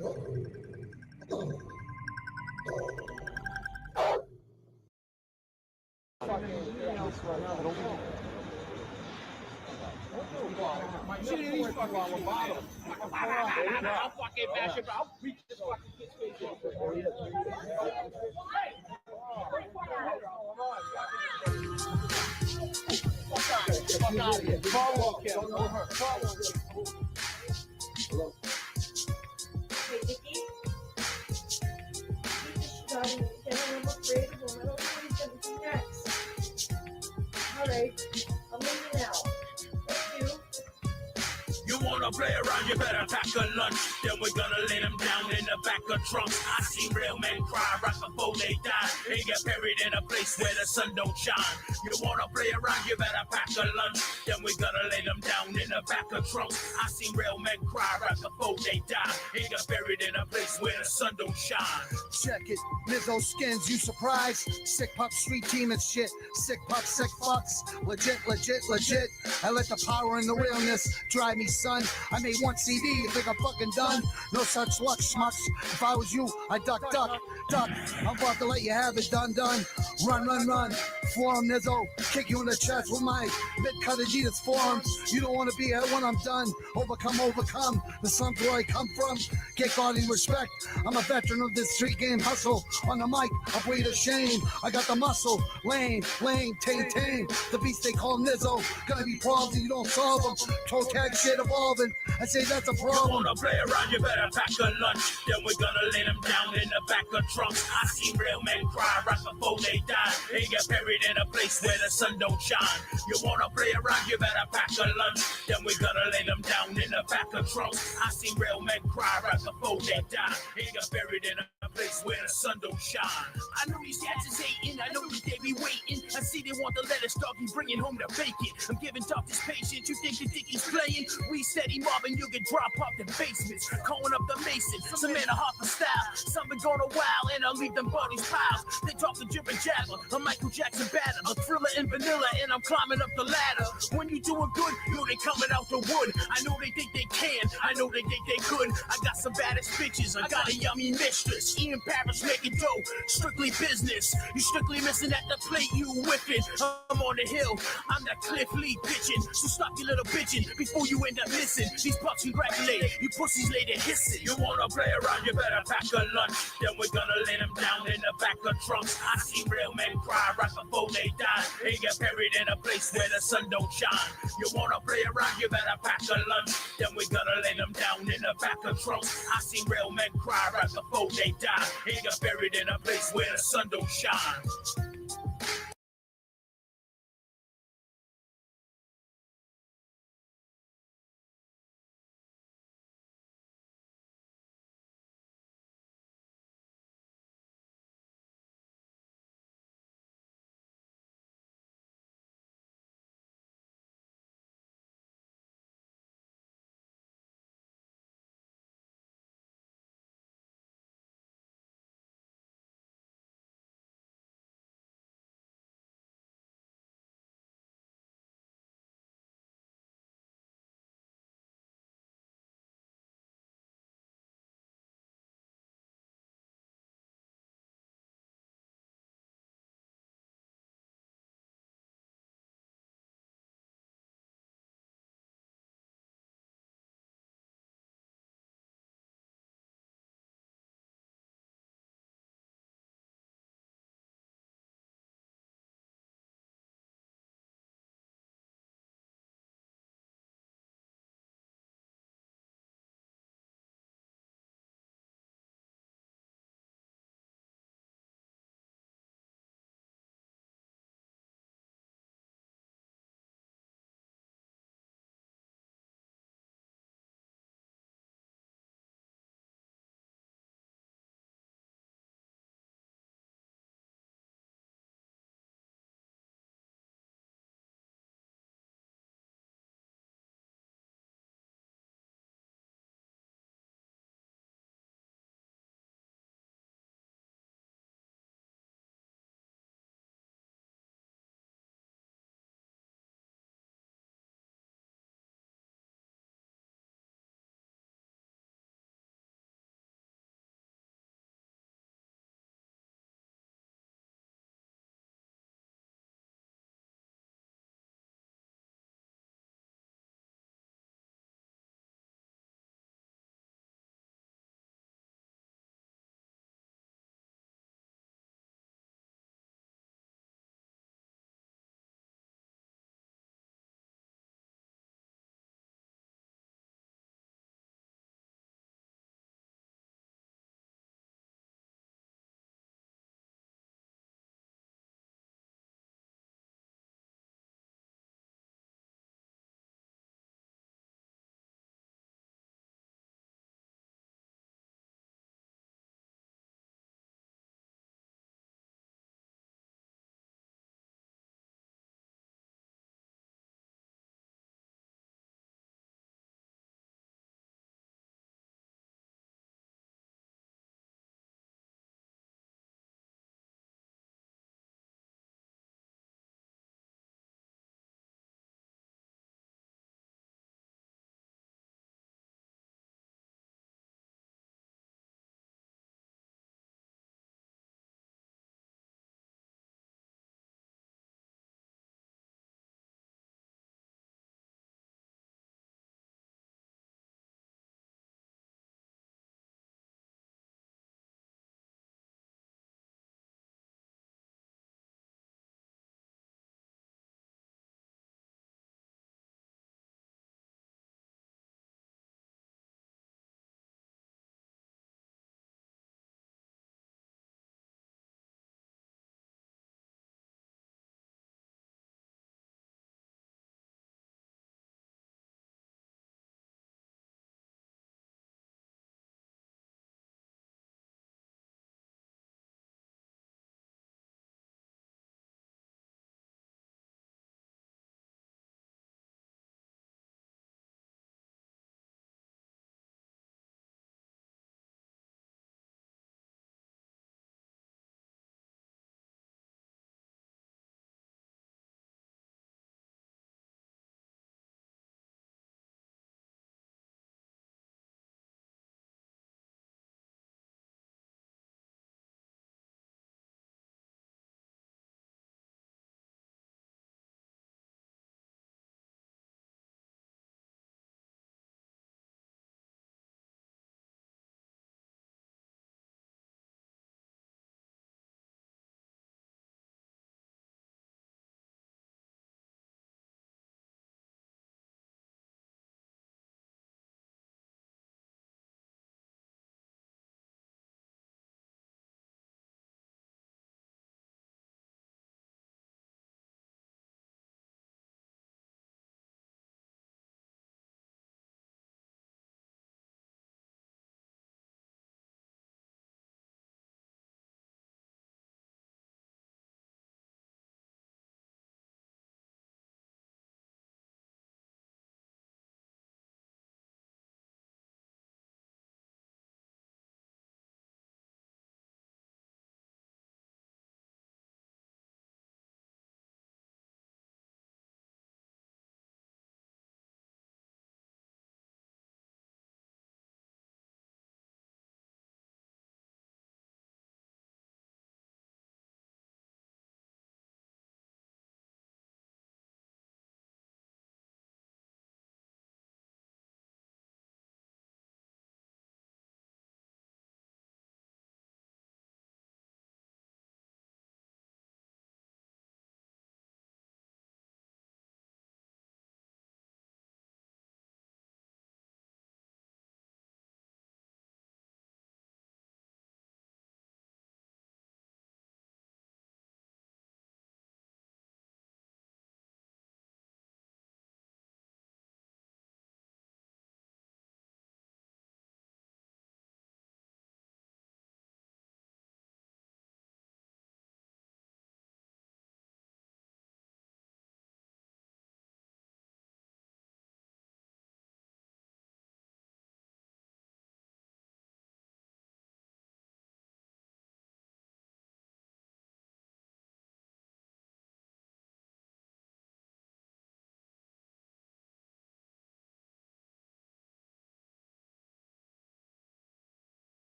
I'll fucking bash it, I'll beat this fucking kid's face off. Fuck out of here. Follow him. Follow him. Hey, Vicky? I'm afraid of him. I don't know what he's going to do next. Alright, I'm leaving now. Thank you. You wanna play around, you better pack a lunch. Then we're gonna lay them down in the back of trunks. I seen real men cry right before they die and get buried in a place where the sun don't shine. You wanna play around, you better pack a lunch. Then we're gonna lay them down in the back of trunks. I seen real men cry right before they die and get buried in a place where the sun don't shine. Check it, Mizzo skins, you surprised? Sick pup, street team and shit. Sick pup, sick fucks. Legit, legit, legit. I let the power and the realness drive me, son. I made one CD, you think I'm fucking done? No such luck, schmucks. If I was you, I'd duck. I'm about to let you have it, done. Run. Forearm Nizzo, kick you in the chest with my mid-cut Adidas forearms. You don't want to be here when I'm done. Overcome. The sun's where I come from. Get guarding respect. I'm a veteran of this street game hustle. On the mic, I breathe a shame. I got the muscle. Lame, tame. The beast they call Nizzo. Gonna be problems if you don't solve them. Toe tag shit evolving. I say that's a You problem. wanna play around, you better pack a lunch. Then we're gonna lay them down in the back of trunks. I see real men cry right before they die and get buried in a place where the sun don't shine. You wanna play around, you better pack a lunch. Then we're gonna lay them down in the back of trunks. I see real men cry right before they die and get buried in a place where the sun don't shine. I know these cats is hating, I know that they be waiting. I see they want the lettuce, doggy, bringing home the bacon. I'm giving doctors patience, you think he's playing? We steady mobbing, you can drop off the basements. Calling up the mason, some man a Harper style. Some been going a while and I'll leave them bodies piles. They drop the jibber jabber, a Michael Jackson batter, a Thriller and Vanilla, and I'm climbing up the ladder. When you doing good, you they coming out the wood. I know they think they can, I know they think they could. I got some baddest bitches, I got a yummy mistress. Ian Paris making dough, strictly business. You strictly missing at the plate, you whipping. I'm on the hill, I'm that Cliff Lee bitching. So stop your little bitching before you end up missing. These pups congratulate, you pussies later hissing. You wanna play around, you better pack a lunch. Then we're gonna lay them down in the back of trunks. I see real men cry right before they die and get buried in a place where the sun don't shine. You wanna play around, you better pack a lunch. Then we're gonna lay them down in the back of trunks. I see real men cry right before they die and get buried in a place where the sun don't shine.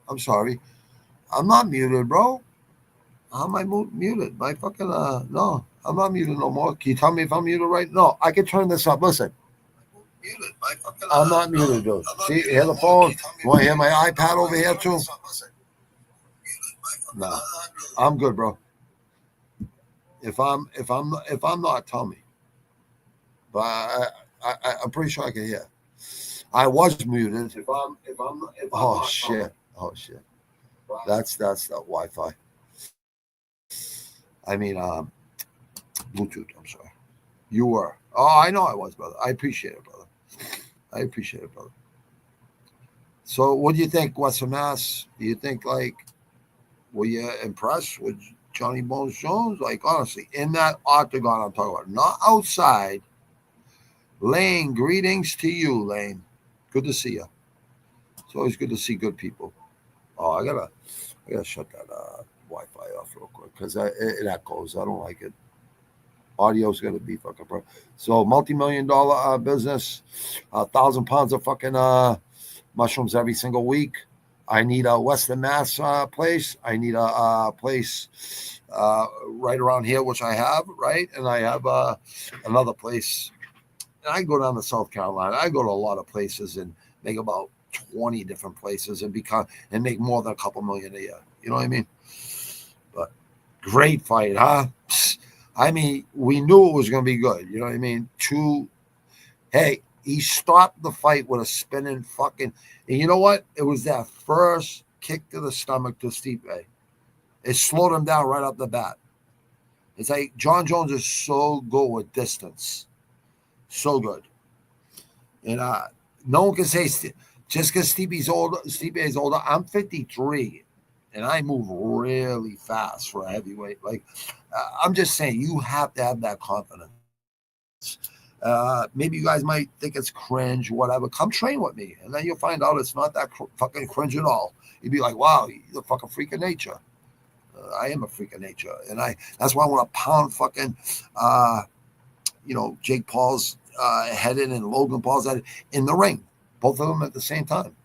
I'm sorry. I'm not muted, bro. How am I muted? My fucking no. I'm not muted no more. Can you tell me if I'm muted right? No, I can turn this up. Listen. I'm not muted, dude. See, hear the phone? You want to hear my iPad over here too? No, I'm good, bro. If I'm not, tell me. But I'm pretty sure I can hear. I was muted. Oh shit! Oh shit! That's the Wi-Fi. I mean, Bluetooth. I'm sorry. You were. Oh, I know I was, brother. I appreciate it, brother. I appreciate it, brother. So, what do you think, Western Mass? Do you think were you impressed with Johnny Bones Jones? Like, honestly, in that octagon I'm talking about, not outside. Lane, greetings to you, Lane. Good to see you. It's always good to see good people. Oh, I gotta shut that Wi-Fi off real quick because it echoes. I don't like it. Audio's gonna be fucking pro. So multi-million-dollar business, 1,000 pounds of fucking mushrooms every single week. I need a Western Mass place. I need a place right around here, which I have, right? And I have another place. And I go down to South Carolina. I go to a lot of places and make about 20 different places and make more than a couple million a year. You know what I mean? But great fight, huh? I mean, we knew it was going to be good. You know what I mean? Hey, he stopped the fight with a spinning fucking. And you know what? It was that first kick to the stomach to Stipe. It slowed him down right off the bat. It's like John Jones is so good with distance. So good. And no one can say just because Stipe is older. I'm 53, and I move really fast for a heavyweight. Like, I'm just saying, you have to have that confidence. Maybe you guys might think it's cringe, whatever. Come train with me, and then you'll find out it's not that fucking cringe at all. You'd be like, wow, you're a fucking freak of nature. I am a freak of nature, and that's why I want to pound fucking, Jake Paul's head in and Logan Paul's head in the ring, both of them at the same time.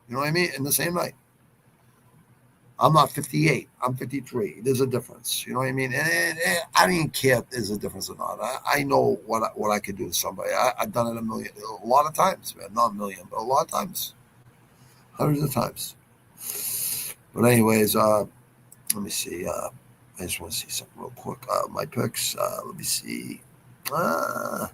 You know what I mean? In the same night. I'm not 58. I'm 53. There's a difference. You know what I mean? And I don't even care if there's a difference or not. I know what I could do to somebody. I've done it a lot of times, man. Not a million, but a lot of times. Hundreds of times. But anyways, let me see. I just want to see something real quick. My picks. Let me see. Let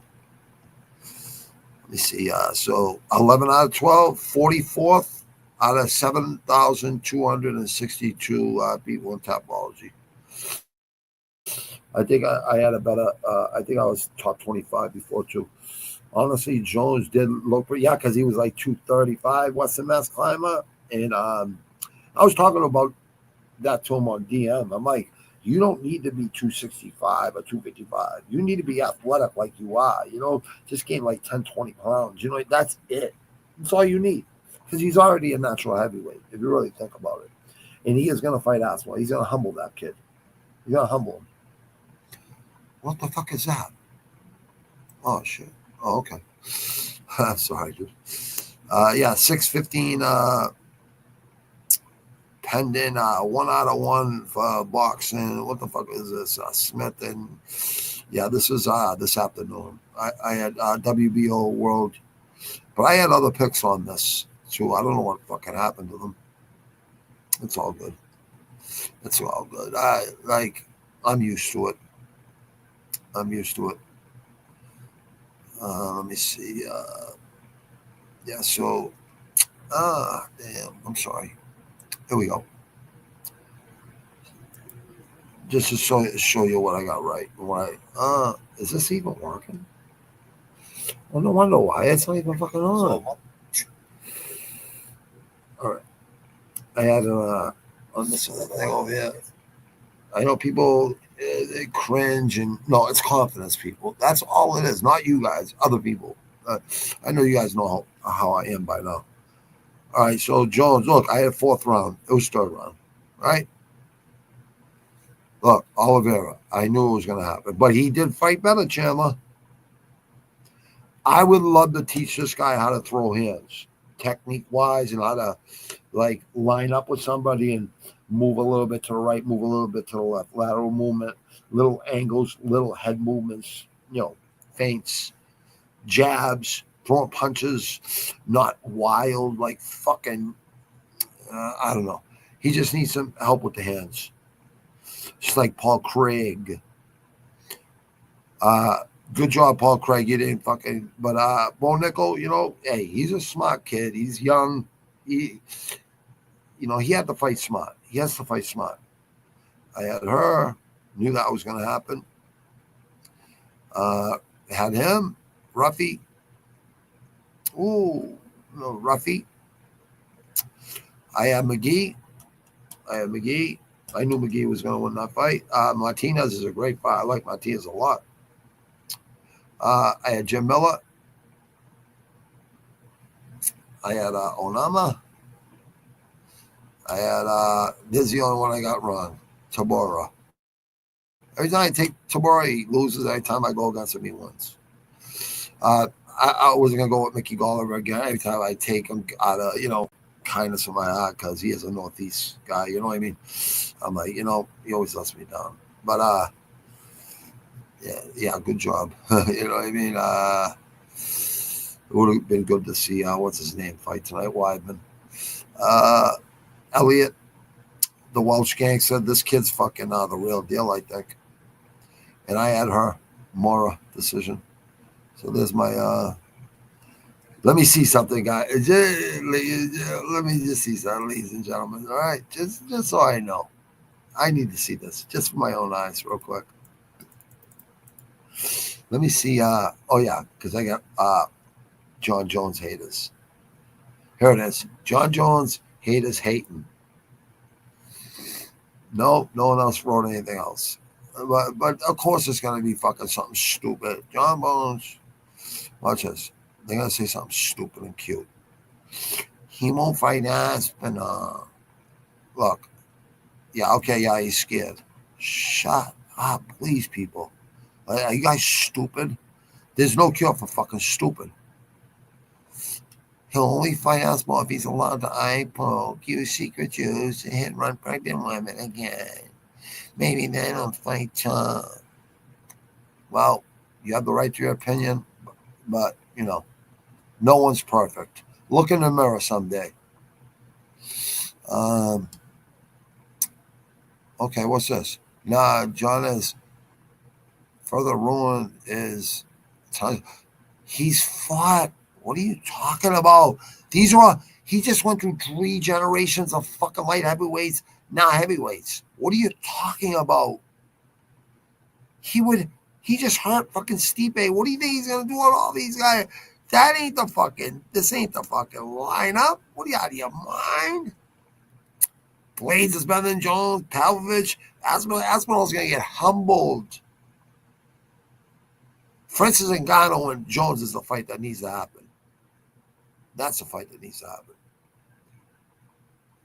me see. So 11 out of 12, 44th out of 7,262 people in Tapology. I think I had a better. I think I was top 25 before too. Honestly, Jones did look pretty. Yeah, because he was like 235 Western Mass climber, and I was talking about that to him on DM. I'm like, you don't need to be 265 or 255. You need to be athletic like you are. Just gain like 10, 20 pounds. That's it. That's all you need. Because he's already a natural heavyweight, if you really think about it. And he is going to fight Aswell. He's going to humble that kid. He's going to humble him. What the fuck is that? Oh, shit. Oh, okay. I'm sorry, dude. 615 pending 1 out of 1 for boxing. What the fuck is this? Smith and this is this afternoon. I had WBO World, but I had other picks on this too. I don't know what fucking happened to them. It's all good. It's all good. I'm used to it. Let me see. So damn, I'm sorry. Here we go. Just to show you what I got right. Is this even working? Well, no wonder why. It's not even fucking on. All right. I had on this other thing over here. I know people they cringe and no, it's confidence, people. That's all it is. Not you guys, other people. I know you guys know how I am by now. All right, so Jones, look, I had 4th round. It was 3rd round, right? Look, Oliveira, I knew it was going to happen. But he did fight better, Chandler. I would love to teach this guy how to throw hands. technique wise and how to like line up with somebody and move a little bit to the right, move a little bit to the left, lateral movement, little angles, little head movements, feints, jabs, throwing punches, not wild like fucking, I don't know. He just needs some help with the hands. Just like Paul Craig. Good job, Paul Craig. You didn't fucking, but Bo Nickel, hey, he's a smart kid. He's young. He had to fight smart. He has to fight smart. I had her, knew that was going to happen. Had him, Ruffy. Ooh, no, Ruffy. I had McGee. I knew McGee was going to win that fight. Martinez is a great fight. I like Martinez a lot. I had Jim Miller. I had Onama. I had, this is the only one I got wrong, Tabora. Every time I take Tabora, he loses. Every time I go against him, he wins. I wasn't going to go with Mickey Gallagher again. Every time I take him out of, kindness of my heart, because he is a Northeast guy, you know what I mean? I'm like, he always lets me down. But, yeah, good job. You know what I mean? It would have been good to see, what's his name, fight tonight, Weidman. Elliot, the Welsh gang, said this kid's fucking the real deal, I think. And I had her, Mora, decision. So there's my, let me see something, guys. Let me just see something, ladies and gentlemen. All right, just so I know. I need to see this, just for my own eyes, real quick. Let me see. Oh, yeah, because I got John Jones haters. Here it is. John Jones haters hating. No one else wrote anything else. But of course it's going to be fucking something stupid. John Bones. Watch this. They're going to say something stupid and cute. He won't fight Aspinall. Look. Yeah, okay, yeah, he's scared. Shut up, please, people. Are you guys stupid? There's no cure for fucking stupid. He'll only fight Aspinall if he's allowed to eye poke, use secret juice, and hit run pregnant women again. Maybe then he'll fight Tom. Well, you have the right to your opinion, but, no one's perfect. Look in the mirror someday. Okay, what's this? Nah, John is further ruin is time. He's fought. What are you talking about? He just went through 3 generations of fucking light heavyweights, now heavyweights. What are you talking about? He just hurt fucking Stipe. What do you think he's gonna do with all these guys? This ain't the fucking lineup. What are you out of your mind? Blades is better than Jones, Pavlovich. Aspinall's gonna get humbled. Francis Ngannou and Jones is the fight that needs to happen. That's the fight that needs to happen.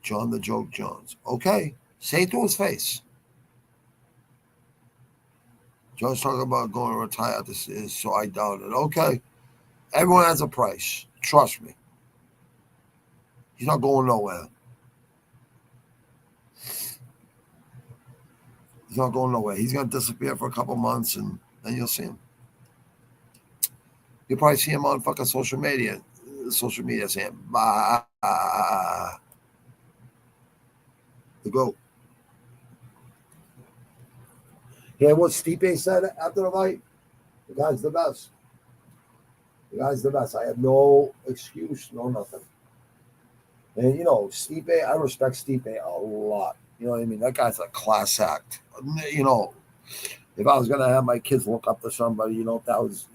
John the Joke Jones. Okay. Say it to his face. John's talking about going to retire. This is, so I doubt it. Okay. Everyone has a price. Trust me. He's not going nowhere. He's not going nowhere. He's going to disappear for a couple months, and then you'll see him. You'll probably see him on fucking social media. Social media saying, bah. The GOAT. Hear what Stipe said after the fight? The guy's the best. The guy's the best. I have no excuse, no nothing. And, Stipe, I respect Stipe a lot. You know what I mean? That guy's a class act. If I was going to have my kids look up to somebody, if that was,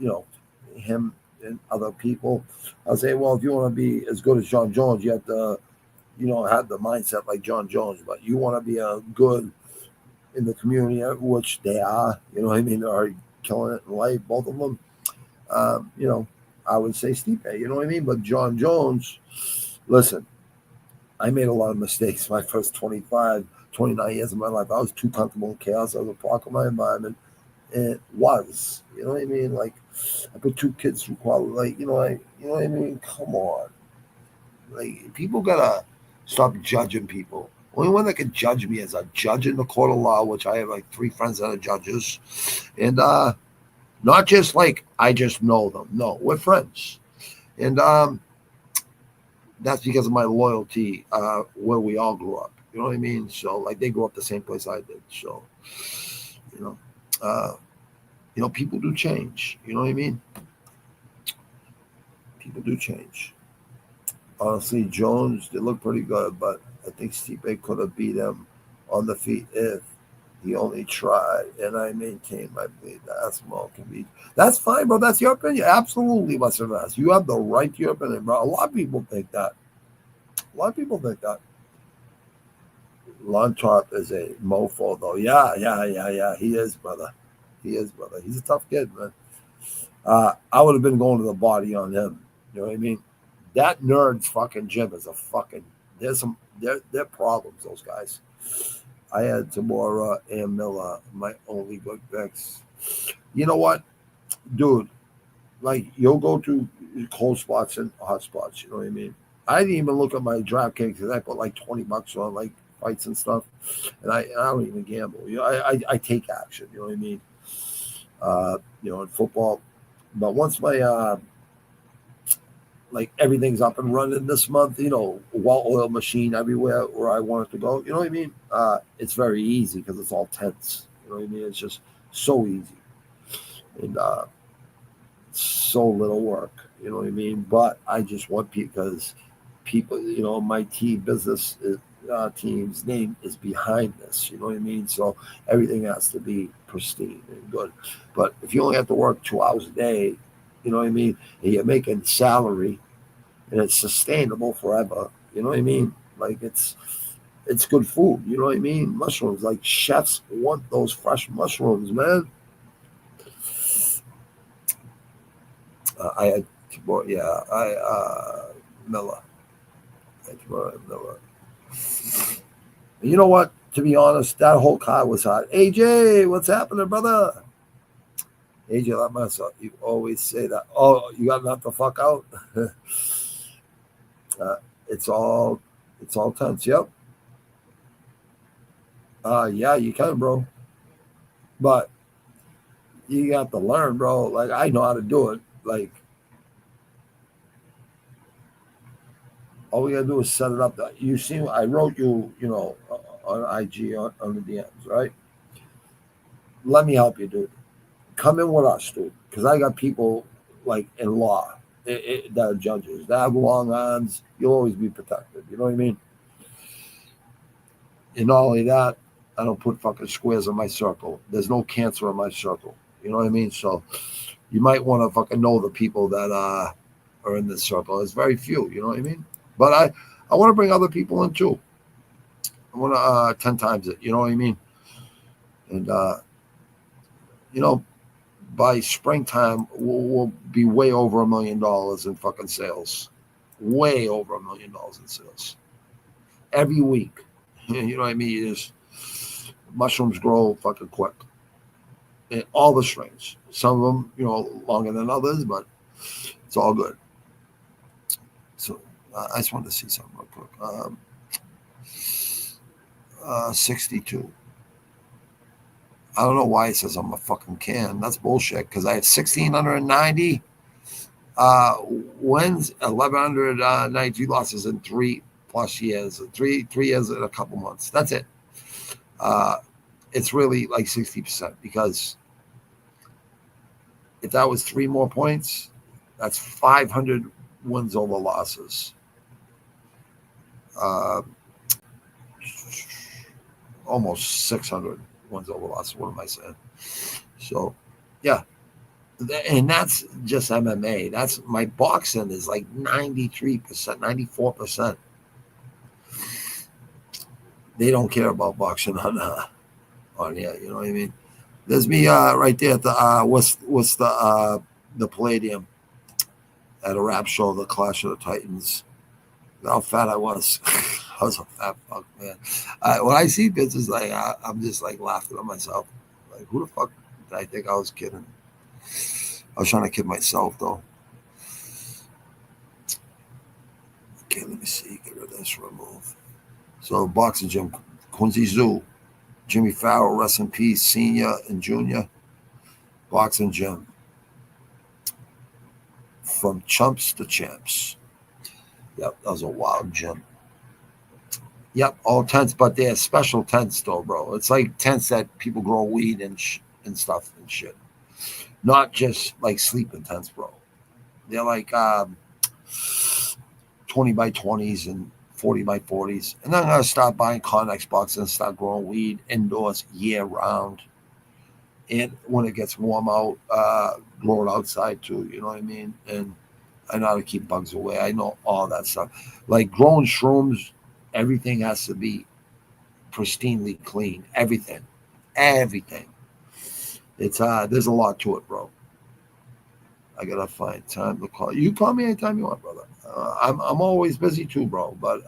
him and other people, I'd say, well, if you want to be as good as John Jones, you have to, have the mindset like John Jones. But you want to be a good in the community, which they are, you know what I mean? They're killing it in life, both of them. I would say Stipe, you know what I mean? But John Jones, listen, I made a lot of mistakes my first 29 years of my life. I was too comfortable in chaos. I was a product of my environment. It was, you know what I mean? Like, I put 2 kids through quality, like, you know what I mean? Come on. Like people gotta stop judging people. Only one that can judge me is a judge in the court of law, which I have like 3 friends that are judges, and not just like I just know them. No, we're friends, and that's because of my loyalty where we all grew up. You know what I mean? So like they grew up the same place I did. So you know, people do change. You know what I mean? People do change. Honestly, Jones did look pretty good, but I think Stipe could have beat him on the feet if he only tried. And I maintain my belief that small can be. That's fine, bro. That's your opinion. Absolutely, Western Mass. You have the right to your opinion, bro. A lot of people think that. A lot of people think that. Lontarp is a mofo, though. Yeah. He is, brother. He is, brother. He's a tough kid, man. I would have been going to the body on him. You know what I mean? That nerd's fucking gym is a fucking. They're problems. Those guys. I had Tamora and Miller, my only good picks. You know what, dude? Like you'll go to cold spots and hot spots. You know what I mean? I didn't even look at my DraftKings because I put like $20 on like fights and stuff, and I don't even gamble. You know, I take action. You know what I mean? In football, but once my like everything's up and running this month, well-oiled machine everywhere where I want it to go. You know what I mean? It's very easy because it's all tense. You know what I mean? It's just so easy and so little work. You know what I mean? But I just want because people, my business team's name is behind this. You know what I mean? So everything has to be pristine and good. But if you only have to work 2 hours a day, you know what I mean? And you're making salary and it's sustainable forever. You know what I mean? Like it's good food. You know what I mean? Mushrooms, like chefs want those fresh mushrooms, man. I had Miller. Miller. You know what? To be honest, that whole car was hot. AJ, what's happening, brother? AJ, let myself. You always say that. Oh, you got knocked the fuck out. It's all tense. Yep. Yeah, you can, bro. But you got to learn, bro. Like I know how to do it. Like all we gotta do is set it up. You see, I wrote you, on IG on the DMs, right? Let me help you, dude. Come in with us, dude, because I got people like in law that are judges that have long arms. You'll always be protected. You know what I mean? And not only that, I don't put fucking squares in my circle. There's no cancer in my circle. You know what I mean? So you might want to fucking know the people that are in this circle. There's very few. You know what I mean? But I want to bring other people in too. I want to 10 times it. You know what I mean? And by springtime, we'll be way over $1 million in fucking sales. Way over $1 million in sales. Every week. You know what I mean? Mushrooms grow fucking quick. And all the strains. Some of them, longer than others, but it's all good. So I just wanted to see something real quick. 62. I don't know why it says I'm a fucking can. That's bullshit because I had 1,690 wins, 1,193 losses in 3+ years. Three years and a couple months. That's it. It's really like 60% because if that was 3 more points, that's 500 wins over losses. Almost 600 wins over losses. What am I saying? So, yeah. And that's just MMA. That's my boxing is like 93%, 94%. They don't care about boxing on here. You know what I mean? There's me right there at the what's the Palladium at a rap show, the Clash of the Titans. How fat I was. I was a fat fuck, man. When I see pictures, like I'm just like laughing at myself. Like, who the fuck did I think I was kidding? I was trying to kid myself though. Okay, let me see. Get rid of this. Remove. So boxing gym, Quincy Zoo, Jimmy Farrell, rest in peace, senior and junior. Boxing gym. From chumps to champs. Yep, that was a wild gym. Yep, all tents, but they're special tents though, bro. It's like tents that people grow weed and stuff and shit. Not just like sleeping tents, bro. They're like 20 by 20s and 40 by 40s. And then I'm going to start buying Connex boxes and start growing weed indoors year round. And when it gets warm out, grow it outside too, you know what I mean? And I know how to keep bugs away. I know all that stuff. Like growing shrooms, everything has to be pristinely clean. Everything. It's there's a lot to it, bro. I gotta find time to call. You call me anytime you want, brother. I'm always busy too, bro. But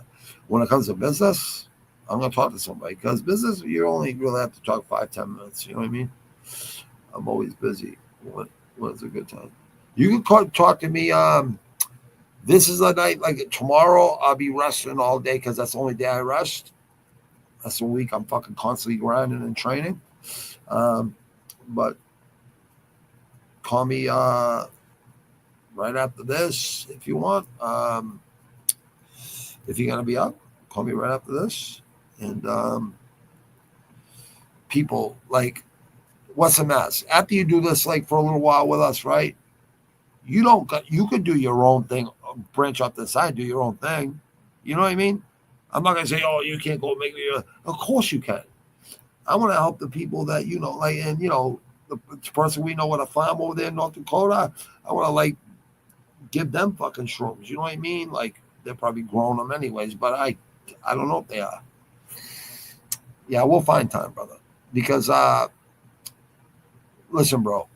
when it comes to business, I'm gonna talk to somebody because business you only really have to talk 5-10 minutes. You know what I mean? I'm always busy. When's a good time? You can talk to me. This is a night like tomorrow. I'll be resting all day because that's the only day I rest. That's the week I'm fucking constantly grinding and training. But call me right after this if you want. If you're gonna be up, call me right after this. And people like, what's the mess? After you do this like for a little while with us, right? You could do your own thing, branch out the side, do your own thing. You know what I mean? I'm not gonna say, oh, you can't go make me. Of course you can. I want to help the people that like, and the person we know with a farm over there in North Dakota. I want to like give them fucking shrooms. You know what I mean? Like they're probably growing them anyways, but I don't know if they are. Yeah, we'll find time, brother. Because listen, bro.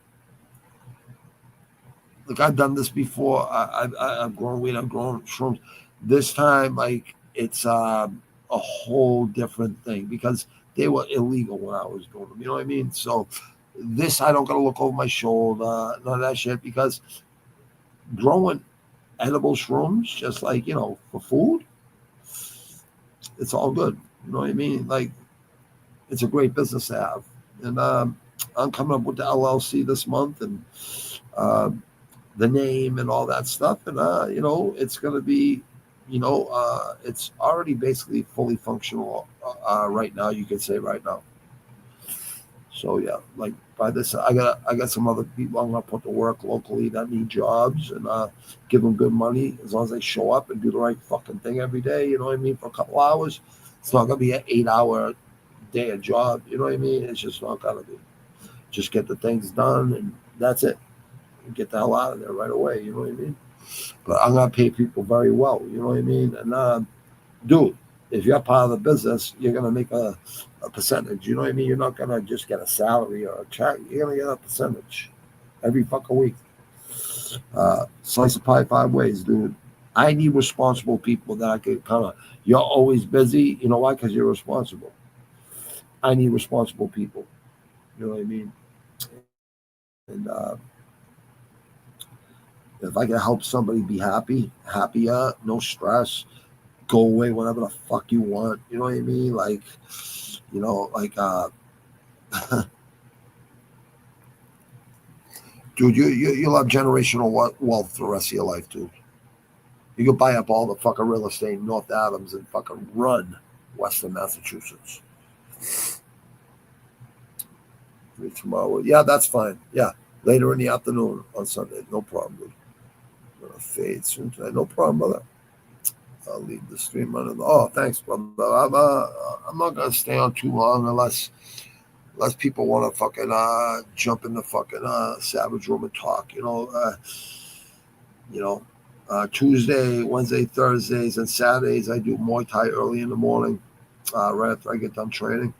Look, I've done this before. I've grown weed. I've grown shrooms. This time, like it's a whole different thing because they were illegal when I was doing them. You know what I mean? So this, I don't gotta look over my shoulder, none of that shit. Because growing edible shrooms, just like for food, it's all good. You know what I mean? Like it's a great business to have. And I'm coming up with the LLC this month and the name and all that stuff. And it's gonna be, it's already basically fully functional right now. You could say right now. So yeah, like by this, I got some other people I'm gonna put to work locally that need jobs and give them good money as long as they show up and do the right fucking thing every day. You know what I mean? For a couple hours, it's not gonna be an 8-hour day of job. You know what I mean? It's just not gonna be. Just get the things done and that's it. Get the hell out of there right away. You know what I mean? But I'm gonna pay people very well. You know what I mean? And dude, if you're part of the business, you're gonna make a percentage. You know what I mean? You're not gonna just get a salary or a check. You're gonna get a percentage every fucking week. Slice of pie 5 ways, dude. I need responsible people that I could kind of. You're always busy. You know why? Because you're responsible. I need responsible people. You know what I mean? And if I can help somebody be happier, no stress, go away whenever the fuck you want. You know what I mean? Like, dude, you'll have generational wealth the rest of your life, dude. You can buy up all the fucking real estate in North Adams and fucking run Western Massachusetts. Tomorrow, yeah, that's fine. Yeah, later in the afternoon on Sunday, no problem, dude. I'm gonna fade soon tonight, no problem, brother. I'll leave the stream running. Oh, thanks, brother. I'm not gonna stay on too long unless people want to fucking jump in the fucking Savage Room and talk. Tuesday, Wednesday, Thursdays, and Saturdays I do Muay Thai early in the morning, right after I get done training.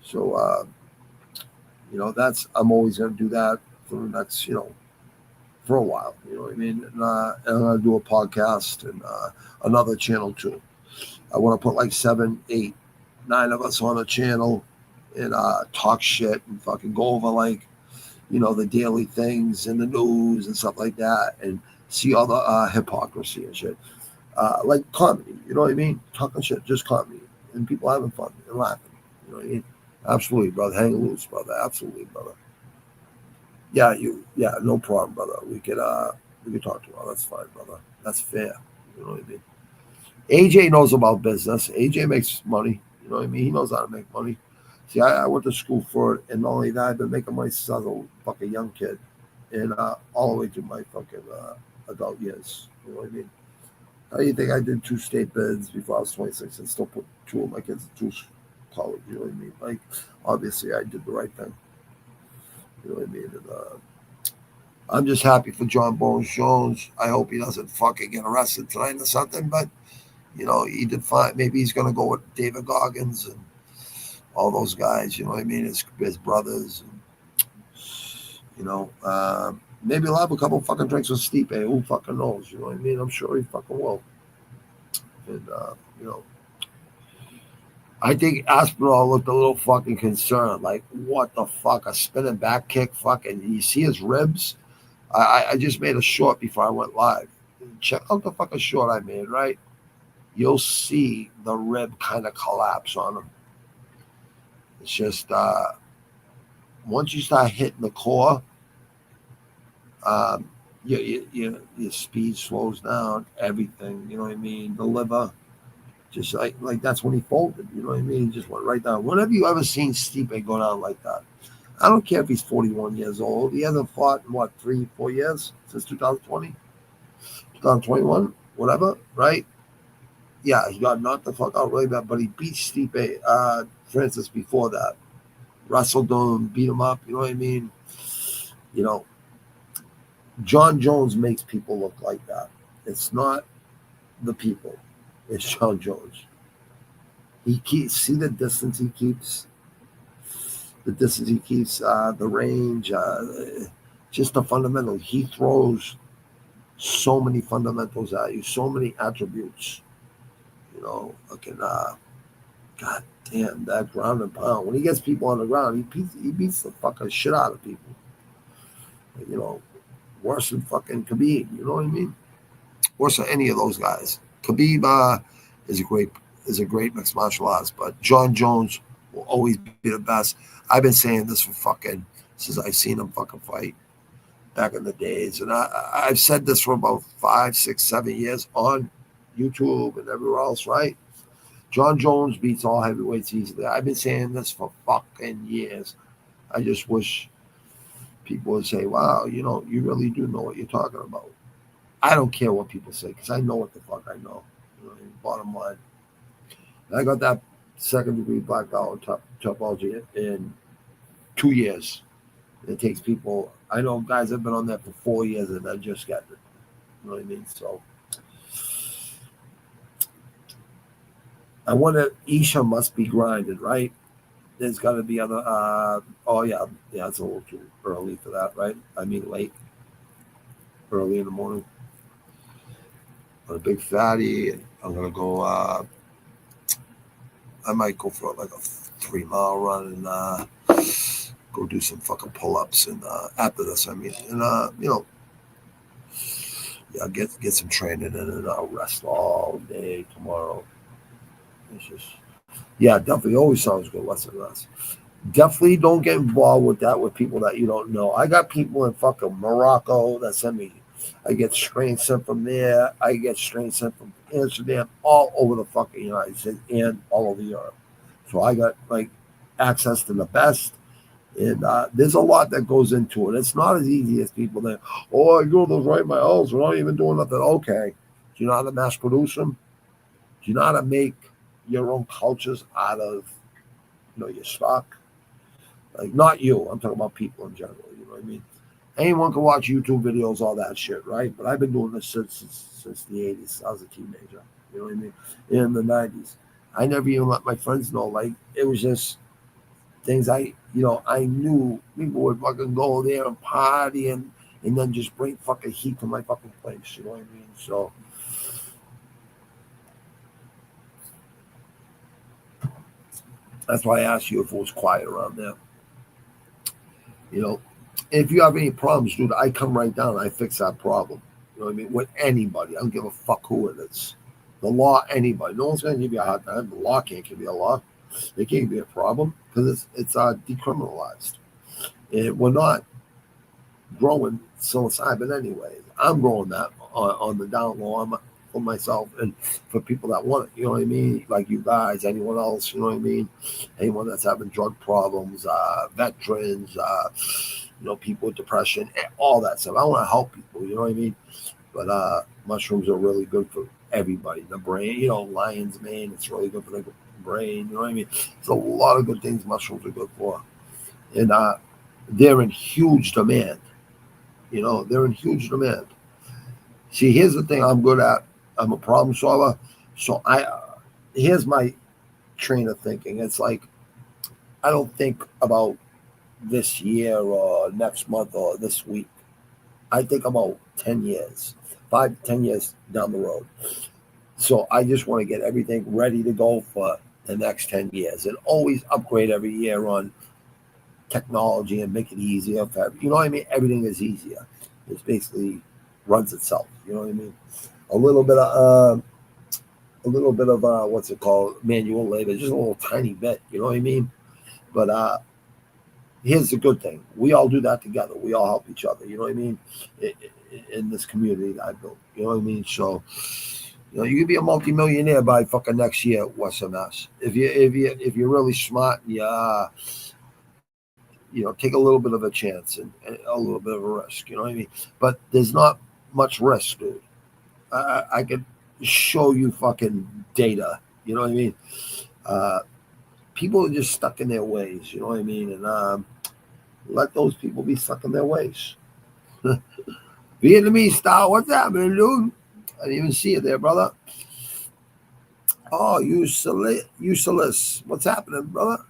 So that's I'm always gonna do that for the next for a while. You know what I mean? And I'm gonna do a podcast and another channel too. I want to put like 7, 8, 9 of us on a channel and talk shit and fucking go over like the daily things and the news and stuff like that and see all the hypocrisy and shit. like comedy, you know what I mean? Talking shit, just comedy, and people having fun and laughing. You know what I mean? Absolutely, brother. Hang loose, brother. Absolutely, brother. Yeah, no problem, brother. We could talk to her. That's fine, brother. That's fair. You know what I mean? AJ knows about business. AJ makes money. You know what I mean? He knows how to make money. See, I went to school for it, and not only that, I've been making money since I was a fucking young kid, and all the way to my fucking adult years. You know what I mean? How do you think I did 2 state bids before I was 26 and still put 2 of my kids through college? You know what I mean? Like, obviously, I did the right thing. You know what I mean? And, I'm just happy for John Bones Jones. I hope he doesn't fucking get arrested tonight or something, but, you know, he did fine. Maybe he's going to go with David Goggins and all those guys, you know what I mean? His brothers. And, you know, maybe he'll have a couple fucking drinks with Stipe. Who fucking knows? You know what I mean? I'm sure he fucking will. And, you know, I think Aspinall looked a little fucking concerned. Like, what the fuck? A spinning back kick? Fucking, you see his ribs? I just made a short before I went live. Check out the fucking short I made, right? You'll see the rib kind of collapse on him. It's just, once you start hitting the core, your speed slows down, everything, you know what I mean? The liver, just like that's when he folded, you know what I mean? He just went right down. When have you ever seen Stipe go down like that? I don't care if he's 41 years old. He hasn't fought in, 3-4 years? Since 2020? 2021? Whatever, right? Yeah, he got knocked the fuck out really bad, but he beat Stipe Francis before that. Wrestled him, beat him up, you know what I mean? You know, John Jones makes people look like that. It's not the people. It's John Jones. He keeps, see the distance he keeps? The distance he keeps, the range, just the fundamentals. He throws so many fundamentals at you, so many attributes. You know, looking, God damn, that ground and pound. When he gets people on the ground, he beats the fucking shit out of people. You know, worse than fucking Khabib. You know what I mean? Worse than any of those guys. Khabib is a great mixed martial artist, but John Jones will always be the best. I've been saying this for fucking since I've seen him fucking fight back in the days, and I've said this for about 5, 6, 7 years on YouTube and everywhere else, right? John Jones beats all heavyweights easily. I've been saying this for fucking years. I just wish people would say, wow, you know, you really do know what you're talking about. I don't care what people say because I know what the fuck I know. You know, bottom line. And I got that second-degree black belt in topology in 2 years. It takes people. I know guys have been on that for 4 years and they're just getting it. You know what I mean? So I wonder, Isha must be grinded, right? There's got to be other. Oh yeah, it's a little too early for that, right? I mean, late, early in the morning. I'm a big fatty. I'm gonna go. I might go for like a 3-mile run and go do some fucking pull-ups and after this, I mean, and you know, yeah, get some training in and I'll rest all day tomorrow. It's just, yeah, definitely always sounds good. Less and less. Definitely don't get involved with that with people that you don't know. I got people in fucking Morocco that send me. I get strains sent from there. I get strains sent from Amsterdam, all over the fucking United States and all over Europe. So I got like access to the best. And there's a lot that goes into it. It's not as easy as people think, oh, I grow those right in my house. We're not even doing nothing. Okay. Do you know how to mass produce them? Do you know how to make your own cultures out of, you know, your stock? Like, not you. I'm talking about people in general. You know what I mean? Anyone can watch YouTube videos, all that shit, right? But I've been doing this since the 80s. I was a teenager. You know what I mean? In the 90s. I never even let my friends know. Like, it was just things I knew people would fucking go there and party and then just bring fucking heat to my fucking place. You know what I mean? So that's why I asked you if it was quiet around there. You know, if you have any problems, dude, I come right down and I fix that problem. You know what I mean? With anybody. I don't give a fuck who it is. The law, anybody, no one's going to give you a hard time. The law can't give you a law. It can't be a problem because it's decriminalized. And we're not growing psilocybin anyways. I'm growing that on the down low for myself and for people that want it. You know what I mean? Like you guys, anyone else. You know what I mean? Anyone that's having drug problems, veterans, people with depression, all that stuff. I want to help people. You know what I mean? But mushrooms are really good for everybody. The brain, lion's mane, it's really good for the brain. You know what I mean? There's a lot of good things mushrooms are good for. And they're in huge demand. They're in huge demand. See, here's the thing I'm good at. I'm a problem solver. So here's my train of thinking. It's like, I don't think about this year or next month or this week. I think about 10 years, 5 to 10 years down the road. So I just want to get everything ready to go for the next 10 years and always upgrade every year on technology and make it easier for what I mean? Everything is easier. It basically runs itself. You know what I mean? A little bit of what's it called? Manual labor, just a little tiny bit. You know what I mean? But here's the good thing: we all do that together. We all help each other. You know what I mean? In this community that I built. You know what I mean? So, you could be a multimillionaire by fucking next year at Western Mass if you're really smart. Yeah. Take a little bit of a chance and a little bit of a risk. You know what I mean? But there's not much risk, dude. I could show you fucking data. You know what I mean? People are just stuck in their ways. You know what I mean? And let those people be stuck in their ways. Vietnamese style. What's happening, dude? I didn't even see it there, brother. Oh, useless. What's happening, brother?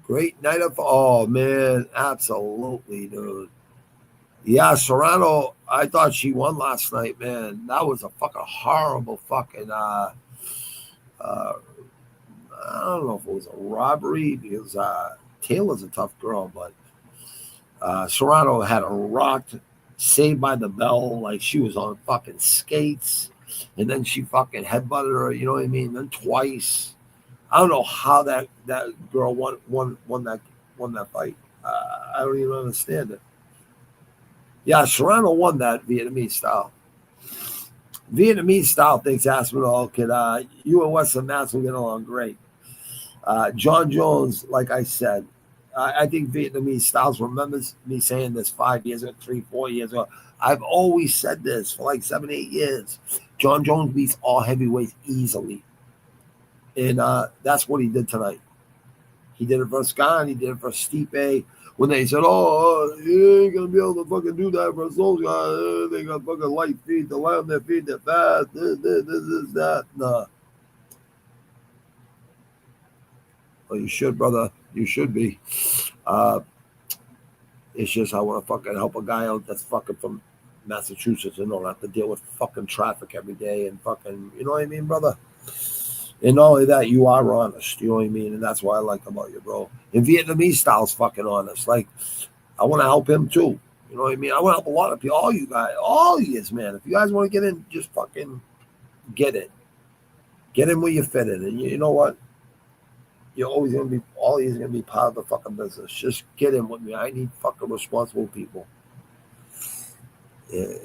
Great night of, oh man, absolutely, dude. Yeah, Serrano, I thought she won last night, man. That was a fucking horrible fucking I don't know if it was a robbery because Taylor's a tough girl, but Serrano had a rocked, Saved by the Bell, like she was on fucking skates, and then she fucking headbutted her, you know what I mean? Then twice. I don't know how that girl won that fight. I don't even understand it. Yeah, Serrano won that Vietnamese style. Vietnamese style thinks Aspinall could. You and Western Mass will get along great. John Jones, like I said, I think Vietnamese styles remembers me saying this 5 years ago, 3-4 years ago. I've always said this for like 7-8 years. John Jones beats all heavyweights easily. And that's what he did tonight. He did it for Scott. He did it for Stipe. When they said, "Oh, you ain't gonna be able to fucking do that for those guys. They got fucking light feet, the lamb, their feet, they're fast. This, that." Nah. Well, you should, brother. You should be. It's just I want to fucking help a guy out that's fucking from Massachusetts and don't have to deal with fucking traffic every day and fucking, you know what I mean, brother? And not only that, you are honest. You know what I mean? And that's what I like about you, bro. And Vietnamese style's fucking honest. Like, I want to help him too. You know what I mean? I want to help a lot of people. All you guys, all you guys, man. If you guys want to get in, just fucking get in. Get in where you fit in. And you know what? You're always going to be, all of you is going to be part of the fucking business. Just get in with me. I need fucking responsible people.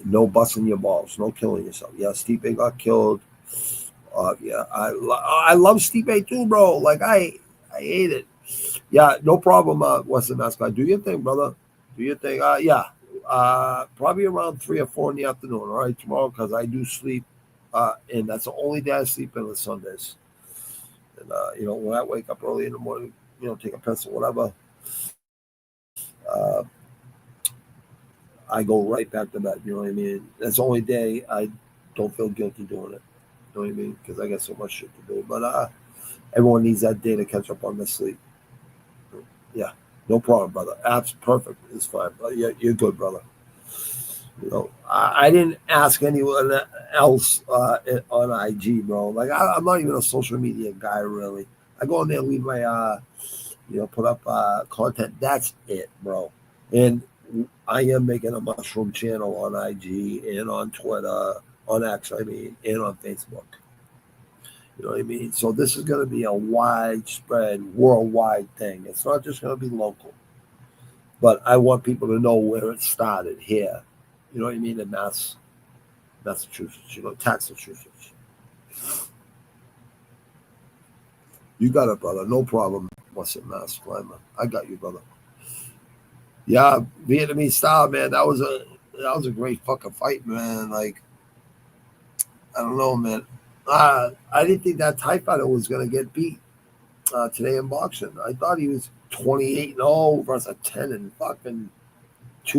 No busting your balls. No killing yourself. Yeah, Stipe got killed. Yeah, I love Stipe too, bro. Like I hate it. Yeah, no problem. Western Mascot, do your thing, brother. Do your thing. Yeah. Probably around 3 or 4 in the afternoon. All right, tomorrow because I do sleep, and that's the only day I sleep in is Sundays. And when I wake up early in the morning, take a piss or whatever, I go right back to bed. You know what I mean? That's the only day I don't feel guilty doing it. You know what I mean? Because I got so much shit to do. But everyone needs that day to catch up on their sleep. Yeah, no problem, brother. App's perfect. It's fine. But yeah, you're good, brother. I didn't ask anyone else on IG, bro. Like I'm not even a social media guy, really. I go in there, leave my, put up content. That's it, bro. And I am making a mushroom channel on IG and on Twitter, on X, and on Facebook. You know what I mean? So this is going to be a widespread, worldwide thing. It's not just going to be local. But I want people to know where it started here. You know what I mean? In Massachusetts, Massachusetts. You got it, brother. No problem. What's it, Mass Climber? I got you, brother. Yeah, Vietnamese style, man. That was a great fucking fight, man. Like, I don't know, man. I didn't think that Thai fighter was gonna get beat today in boxing. I thought he was 28-0 versus a 10-2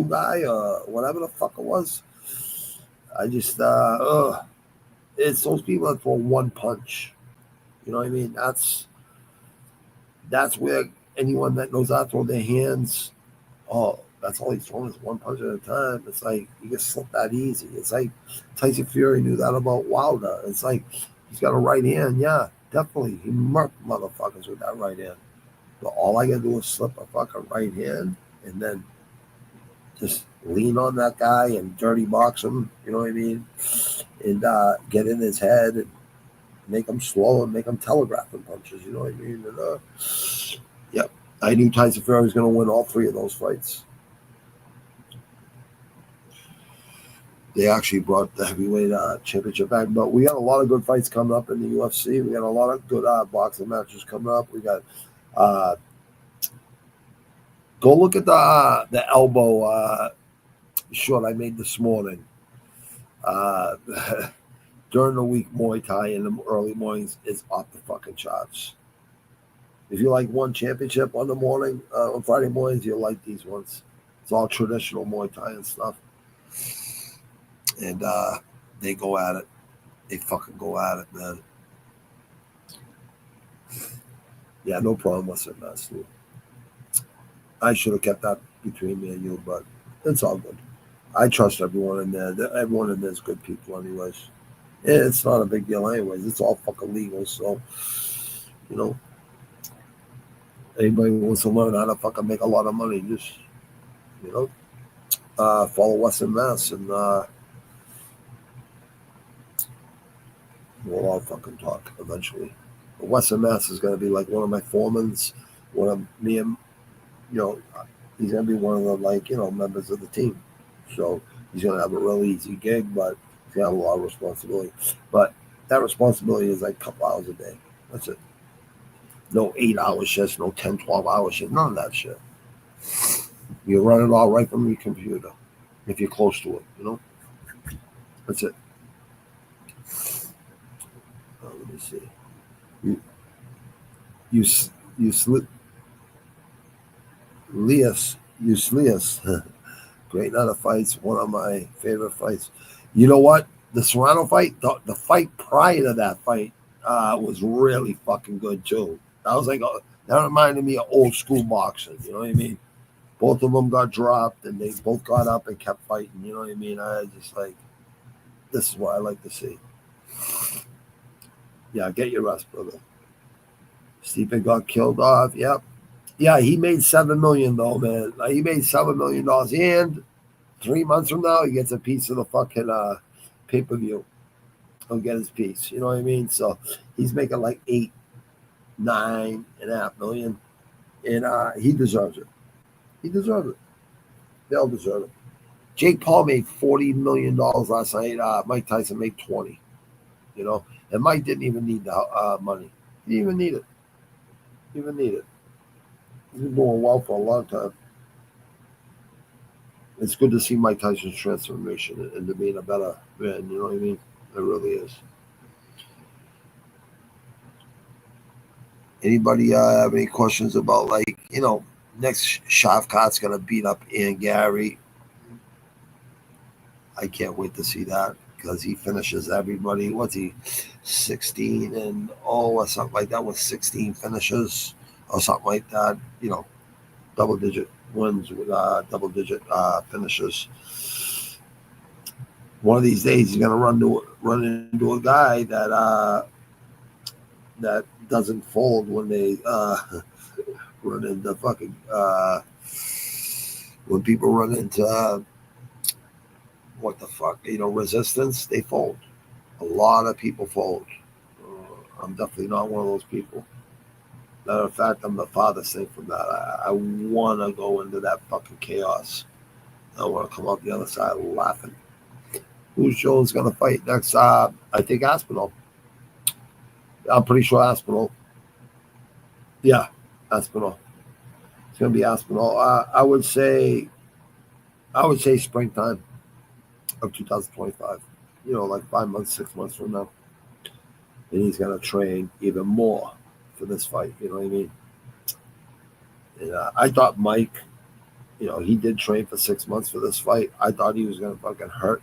guy or whatever the fuck it was. I just it's those people that throw one punch. You know what I mean? That's where anyone that knows how to throw their hands, that's all he's throwing is one punch at a time. It's like you can slip that easy. It's like Tyson Fury knew that about Wilder. It's like he's got a right hand. Yeah, definitely. He murked motherfuckers with that right hand. But all I gotta do is slip a fucking right hand and then just lean on that guy and dirty box him, you know what I mean? And get in his head and make him slow and make him telegraphing punches, you know what I mean? And yep, I knew Tyson Fury was going to win all three of those fights. They actually brought the heavyweight championship back, but we got a lot of good fights coming up in the UFC. We got a lot of good boxing matches coming up. We got go look at the elbow short I made this morning. During the week, Muay Thai in the early mornings is off the fucking charts. If you like one championship on the morning, on Friday mornings, you'll like these ones. It's all traditional Muay Thai and stuff. And they go at it. They fucking go at it, man. Yeah, no problem with it, man. I should have kept that between me and you, but it's all good. I trust everyone in there. Everyone in there is good people anyways. And it's not a big deal anyways. It's all fucking legal. So, you know, anybody who wants to learn how to fucking make a lot of money, just, you know, follow Western Mass and we'll all fucking talk eventually. But Western Mass is going to be like one of my foremans, one of me and, you know, he's going to be one of the, like, you know, members of the team. So he's going to have a really easy gig, but he's going to have a lot of responsibility. But that responsibility is like a couple hours a day. That's it. No 8-hour shifts, no 10, 12-hour shifts, none of that shit. You run it all right from your computer if you're close to it, you know? That's it. Let me see. You slip. Lias. Great night of fights. One of my favorite fights. You know what? The Serrano fight, the fight prior to that fight was really fucking good too. That was like, that reminded me of old school boxing. You know what I mean? Both of them got dropped and they both got up and kept fighting. You know what I mean? I just like, this is what I like to see. Yeah, get your rest, brother. Stipe got killed off. Yep. Yeah, he made $7 million though, man. He made $7 million, and 3 months from now, he gets a piece of the fucking pay-per-view. He'll get his piece. You know what I mean? So he's making like $9.5 million, and he deserves it. He deserves it. They all deserve it. Jake Paul made $40 million last night. Mike Tyson made 20. You know, and Mike didn't even need the money. He didn't even need it. He's been doing well for a long time. It's good to see Mike Tyson's transformation into being a better man. You know what I mean? It really is. Anybody have any questions about, like, you know, next Shavkat's going to beat up Ian Gary? I can't wait to see that because he finishes everybody. What's he, 16-0 or something like that with 16 finishes or something like that? You know, double-digit wins with double-digit finishes. One of these days, he's going to run into a guy that doesn't fold when they run into fucking when people run into what the fuck, you know, resistance. They fold. A lot of people fold. I'm definitely not one of those people. Matter of fact, I'm the farthest thing from that. I want to go into that fucking chaos. I want to come out the other side laughing. Who's Jones going to fight next? I think Aspinall. I'm pretty sure Aspinall. Yeah, Aspinall. It's going to be Aspinall. I would say springtime of 2025. Like 5 months, 6 months from now. And he's going to train even more for this fight. You know what I mean? And I thought Mike, he did train for 6 months for this fight. I thought he was going to fucking hurt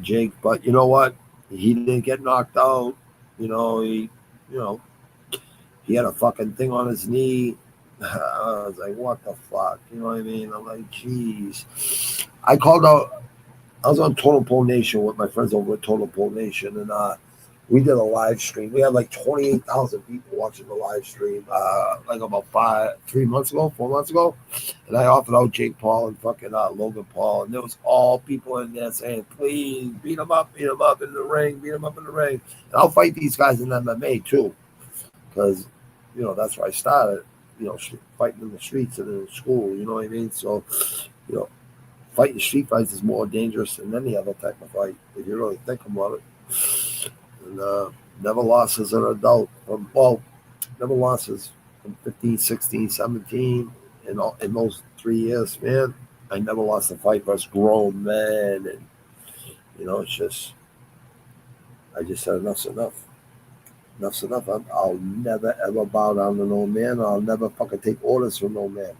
Jake, but you know what? He didn't get knocked out. He had a fucking thing on his knee. I was like, what the fuck? You know what I mean? I'm like, jeez. I called out. I was on Total Pole Nation with my friends over at Total Pole Nation, and we did a live stream. We had like 28,000 people watching the live stream, like about 4 months ago. And I offered out Jake Paul and fucking Logan Paul, and there was all people in there saying, please beat him up in the ring, And I'll fight these guys in MMA too, because that's where I started. Fighting in the streets and in school. You know what I mean? So, fighting street fights is more dangerous than any other type of fight if you really think about it. And never lost as an adult. Never lost as from 15, 16, 17. In those 3 years, man, I never lost a fight versus grown men. And, it's just, I just said enough's enough. Enough's enough. I'll never, ever bow down to no man. I'll never fucking take orders from no man.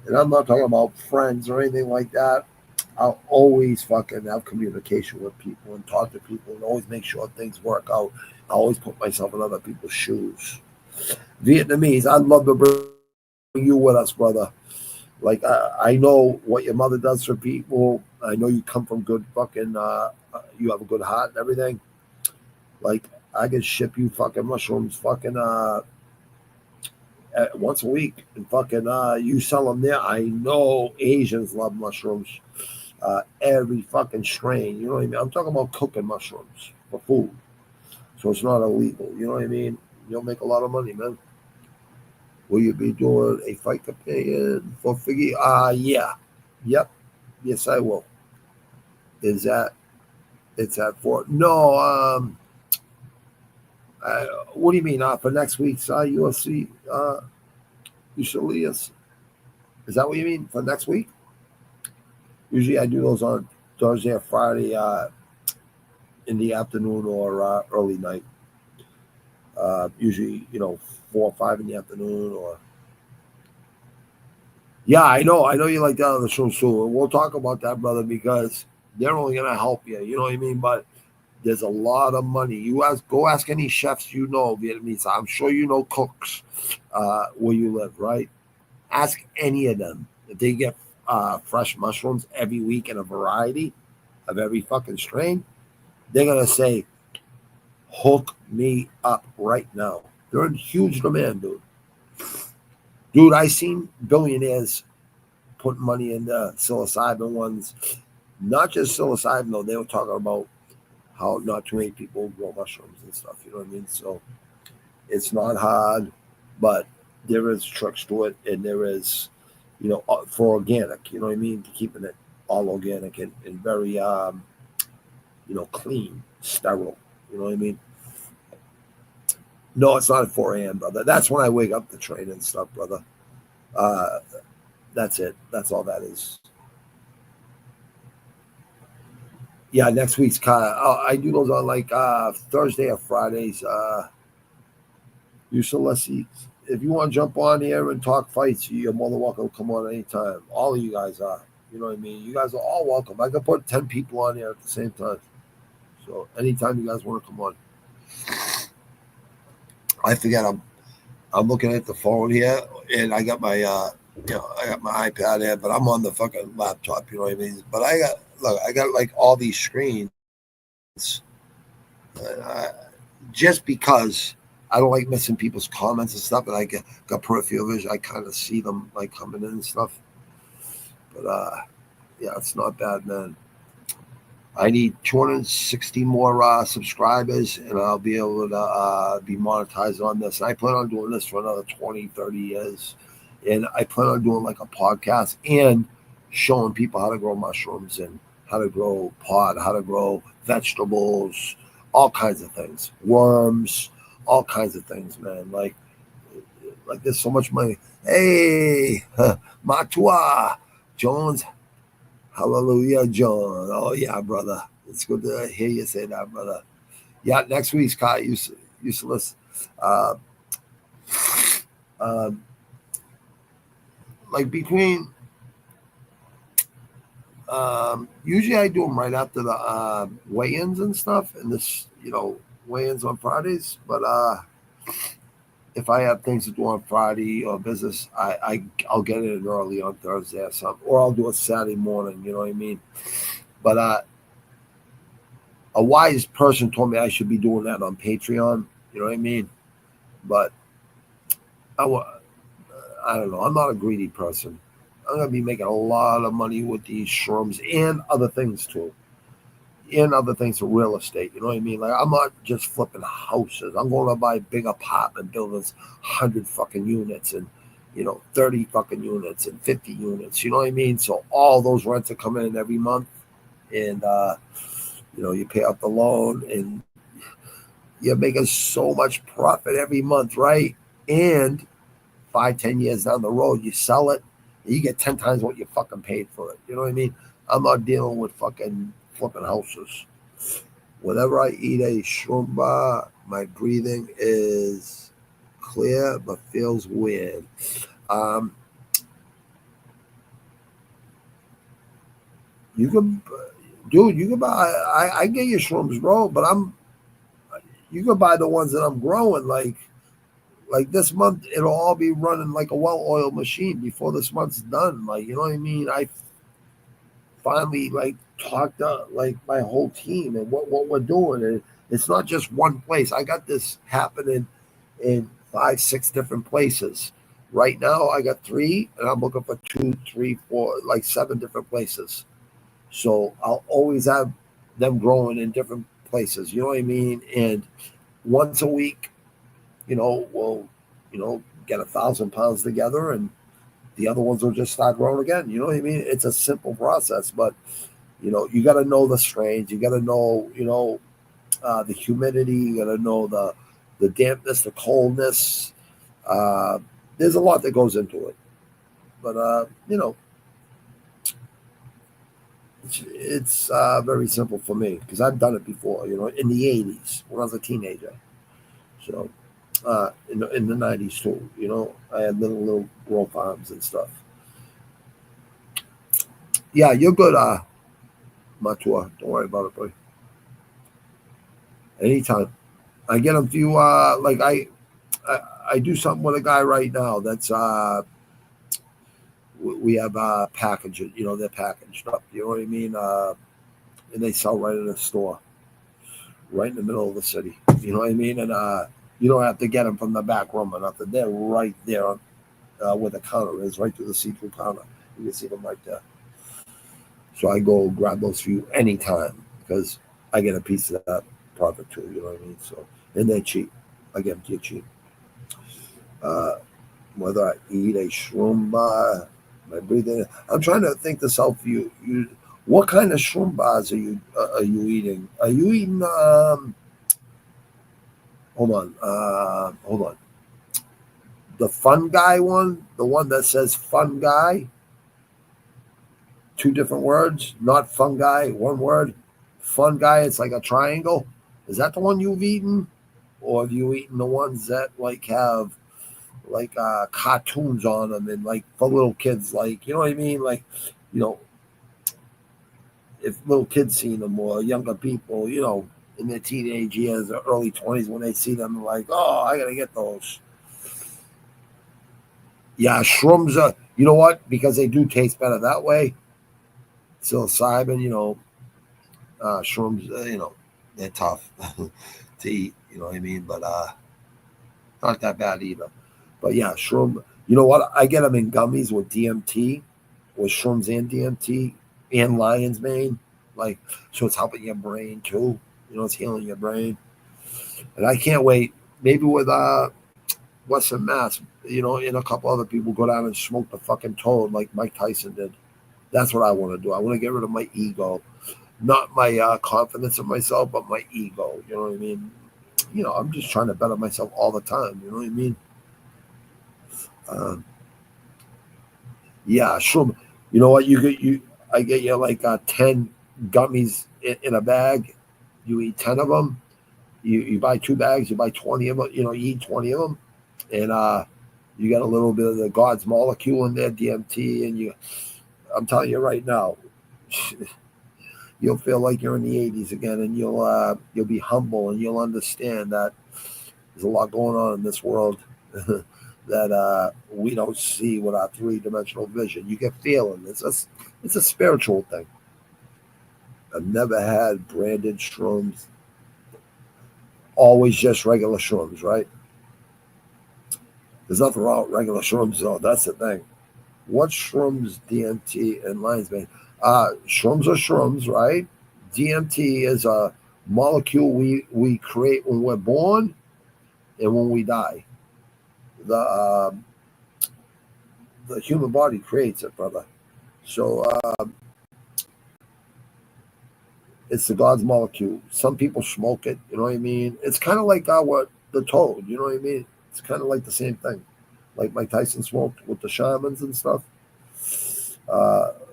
And I'm not talking about friends or anything like that. I'll always fucking have communication with people and talk to people and always make sure things work out. I always put myself in other people's shoes. Vietnamese, I'd love to bring you with us, brother. Like, I know what your mother does for people. I know you come from good fucking, you have a good heart and everything. Like, I can ship you fucking mushrooms fucking once a week. And fucking, you sell them there. I know Asians love mushrooms. Every fucking strain, you know what I mean? I'm talking about cooking mushrooms for food, so it's not illegal. You know what I mean? You'll make a lot of money, man. Will you be doing a fight campaign for Figgy? Yeah, yep, yes, I will. It's at 4. No, what do you mean? For next week's UFC, usually is that what you mean for next week? Usually I do those on Thursday or Friday in the afternoon or early night. Usually, 4 or 5 in the afternoon or... Yeah, I know you like that on the show too. And we'll talk about that, brother, because they're only going to help you. You know what I mean? But there's a lot of money. Go ask any chefs Vietnamese. I'm sure you know cooks where you live, right? Ask any of them if they get fresh mushrooms every week in a variety of every fucking strain. They're gonna say, hook me up right now. They're in huge demand, dude. I seen billionaires put money in the psilocybin ones. Not just psilocybin though. They were talking about how not too many people grow mushrooms and stuff. You know what I mean? So it's not hard, but there is tricks to it, and there is, for organic, you know what I mean? Keeping it all organic and very, clean, sterile, you know what I mean? No, it's not at 4 a.m., brother. That's when I wake up to train and stuff, brother. That's it. That's all that is. Yeah, next week's I do those on like Thursday or Fridays. Let's see. If you want to jump on here and talk fights, you're more than welcome to come on anytime. All of you guys are. You know what I mean? You guys are all welcome. I can put 10 people on here at the same time. So anytime you guys want to come on. I forget I'm looking at the phone here, and I got my I got my iPad here, but I'm on the fucking laptop. You know what I mean? But I got like all these screens. Just because I don't like missing people's comments and stuff, and I got peripheral vision. I kind of see them like coming in and stuff. But yeah, it's not bad, man. I need 260 more subscribers, and I'll be able to be monetized on this. And I plan on doing this for another 20, 30 years. And I plan on doing like a podcast and showing people how to grow mushrooms and how to grow pot, how to grow vegetables, all kinds of things, worms, all kinds of things, man. Like there's so much money. Hey, Matua Jones. Hallelujah, John. Oh, yeah, brother. It's good to hear you say that, brother. Yeah, next week's Kai useless. Like between, usually I do them right after the weigh-ins and stuff, and this, weigh-ins on Fridays. But if I have things to do on Friday or business, I'll get it in early on Thursday or something, or I'll do it Saturday morning. You know what I mean? But a wise person told me I should be doing that on Patreon. You know what I mean? But I don't know. I'm not a greedy person. I'm gonna be making a lot of money with these shrooms and other things too. And other things for real estate, you know what I mean? Like, I'm not just flipping houses. I'm going to buy big apartment buildings, 100 fucking units and, 30 fucking units and 50 units, you know what I mean? So all those rents are coming in every month, and, you pay off the loan, and you're making so much profit every month, right? And 5-10 years down the road, you sell it, and you get 10 times what you fucking paid for it. You know what I mean? I'm not dealing with fucking flipping houses. Whenever I eat a shroom bar, my breathing is clear but feels weird. You can buy. I get your shrooms, bro, but you can buy the ones that I'm growing. Like this month, it'll all be running like a well-oiled machine before this month's done. Like, you know what I mean? I finally talked to my whole team and what we're doing, and it's not just one place. I got this happening in 5-6 different places right now. I got 3, and I'm looking for 2, 3, 4, 7 different places. So I'll always have them growing in different places, you know what I mean? And once a week, we'll get 1,000 pounds together, and the other ones will just start growing again. You know what I mean? It's a simple process, but you got to know the strains. You got to know, the humidity. You got to know the dampness, the coldness. There's a lot that goes into it, but it's very simple for me because I've done it before. In the '80s when I was a teenager. So. In the 90s too, I had little grow farms and stuff. Yeah, you're good, Matua. Don't worry about it, boy. Anytime. I get them for you. I do something with a guy right now that's we have packaging. They're packaged up. You know what I mean? And they sell right in the store, right in the middle of the city. You know what I mean? And you don't have to get them from the back room or nothing. They're right there where the counter is, right through the see-through counter. You can see them right there. So I go grab those for you anytime because I get a piece of that profit too. You know what I mean? So, and they're cheap. I get them to you cheap. Whether I eat a shroom bar, my breathing. I'm trying to think this out for you. What kind of shroom bars are you eating? Are you eating? Hold on. The fun guy one, the one that says fun guy, 2 different words, not fungi, 1 word. Fun guy, it's like a triangle. Is that the one you've eaten? Or have you eaten the ones that have cartoons on them and for little kids, you know what I mean? If little kids seen them or younger people, in their teenage years or early 20s, when they see them, oh, I gotta get those. Yeah, shrooms are, you know what? Because they do taste better that way. Psilocybin, shrooms, they're tough to eat. You know what I mean? But not that bad either. But yeah, shroom. You know what? I get them in gummies with DMT, with shrooms and DMT and lion's mane. Like, so it's helping your brain too. It's healing your brain. And I can't wait. Maybe with Western Mass, and a couple other people go down and smoke the fucking toad like Mike Tyson did. That's what I want to do. I want to get rid of my ego, not my confidence in myself, but my ego. You know what I mean? I'm just trying to better myself all the time. You know what I mean? Yeah, sure. You know what? I get you like 10 gummies in a bag. You eat 10 of them. You buy 2 bags. You buy 20 of them. You eat 20 of them, and you get a little bit of the God's molecule in there, DMT, and I'm telling you right now, you'll feel like you're in the 80s again, and you'll be humble, and you'll understand that there's a lot going on in this world that we don't see with our 3-dimensional vision. You get feeling. It's a spiritual thing. I've never had branded shrooms. Always just regular shrooms, right? There's nothing wrong with regular shrooms, though. That's the thing. What shrooms, DMT, and lion's mane? Shrooms are shrooms, right? DMT is a molecule we create when we're born and when we die. The human body creates it, brother. So it's the God's molecule. Some people smoke it, you know what I mean? It's kind of like what the toad, you know what I mean? It's kind of like the same thing, like Mike Tyson smoked with the shamans and stuff.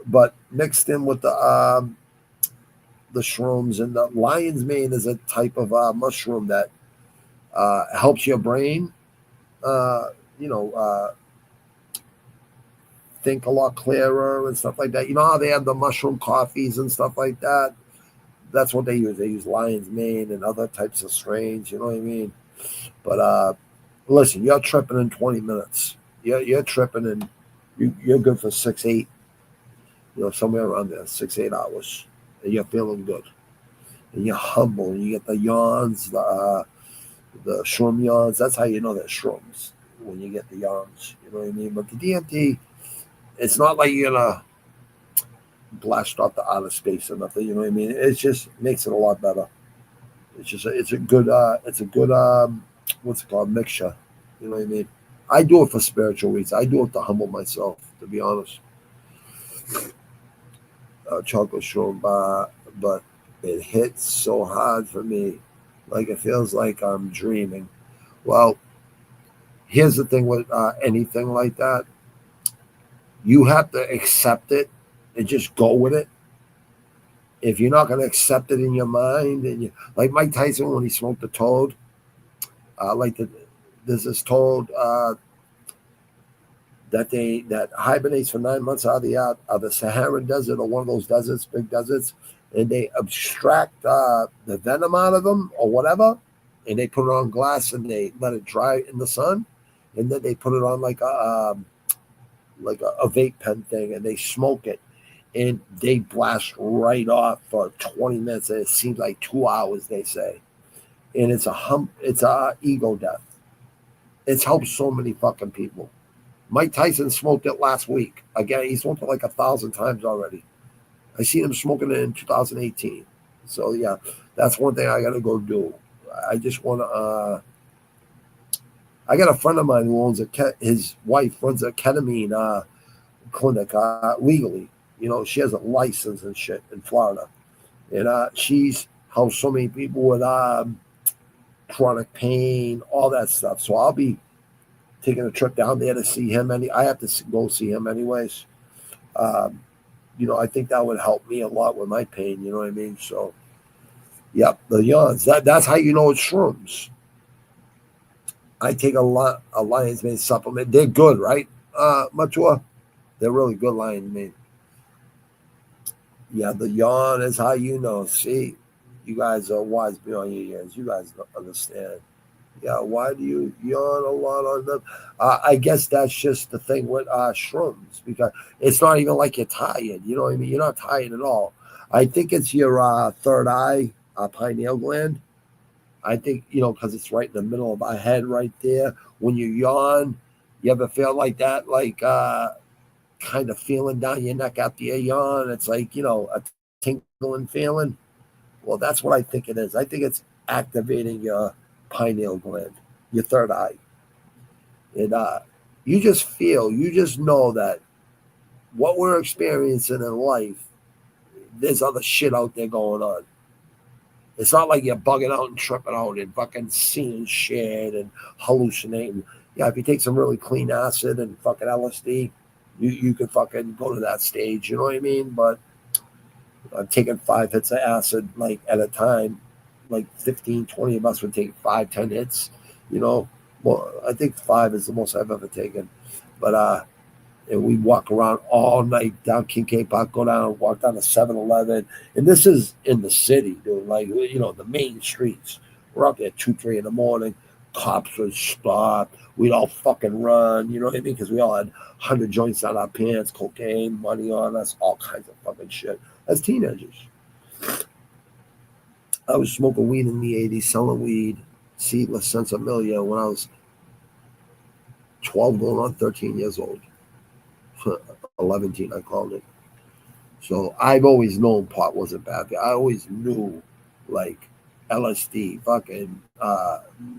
But mixed in with the shrooms, and the lion's mane is a type of mushroom that helps your brain, think a lot clearer and stuff like that. You know how they have the mushroom coffees and stuff like that? That's what they use. They use lion's mane and other types of strains, you know what I mean? But listen, you're tripping in 20 minutes. You're tripping and you're good for 6-8, somewhere around there, 6-8 hours. And you're feeling good. And you're humble. And you get the yawns, the shroom yawns. That's how you know they're shrooms, when you get the yawns. You know what I mean? But the DMT, it's not like you're going to blast off the outer space or nothing. You know what I mean? It just makes it a lot better. It's a good what's it called, mixture. You know what I mean? I do it for spiritual reasons. I do it to humble myself, to be honest. Chocolate shroom bar, but it hits so hard for me. Like, it feels like I'm dreaming. Well, here's the thing with anything like that. You have to accept it and just go with it. If you're not going to accept it in your mind, and like Mike Tyson when he smoked the toad, there's this toad that hibernates for 9 months out of the Saharan desert, or one of those deserts, big deserts, and they abstract the venom out of them or whatever, and they put it on glass and they let it dry in the sun, and then they put it on like a vape pen thing, and they smoke it, and they blast right off for 20 minutes, and it seems like 2 hours, they say. And it's a ego death. It's helped so many fucking people. Mike Tyson smoked it last week. Again, he smoked it like 1,000 times already. I seen him smoking it in 2018. So yeah, that's one thing I got to go do. I just want to. I got a friend of mine who owns his wife runs a ketamine clinic legally. She has a license and shit in Florida, and she's helped so many people with chronic pain, all that stuff. So I'll be taking a trip down there to see him. I have to go see him anyways. I think that would help me a lot with my pain. You know what I mean? So, yep, the yawns. That's how you know it's shrooms. I take a lion's mane supplement. They're good, right, Matua? They're really good lion's mane. Yeah, the yawn is how you know. See, you guys are wise beyond your years. You guys don't understand. Yeah, why do you yawn a lot on them? I guess that's just the thing with shrooms, because it's not even like you're tired. You know what I mean? You're not tired at all. I think it's your third eye, pineal gland. I think, because it's right in the middle of our head right there. When you yawn, you ever feel like that, like kind of feeling down your neck after you yawn? It's like, a tingling tingling feeling. Well, that's what I think it is. I think it's activating your pineal gland, your third eye. And you just know that what we're experiencing in life, there's other shit out there going on. It's not like you're bugging out and tripping out and fucking seeing shit and hallucinating. Yeah, if you take some really clean acid and fucking LSD, you could fucking go to that stage, you know what I mean? But I'm taking 5 hits of acid like at a time, like 15, 20 of us would take 5, 10 hits, you know. Well, I think 5 is the most I've ever taken. But and we walk around all night down Kincaid Park, go down, walk down to 7-Eleven. And this is in the city, dude, like, you know, the main streets. We're out there at 2, 3 in the morning. Cops would stop. We'd all fucking run, you know what I mean? Because we all had 100 joints on our pants, cocaine, money on us, all kinds of fucking shit as teenagers. I was smoking weed in the 80s, selling weed, seedless Sensimilia when I was 12 going on 13 years old. 11, I called it. So I've always known pot wasn't bad. I always knew, like, LSD, fucking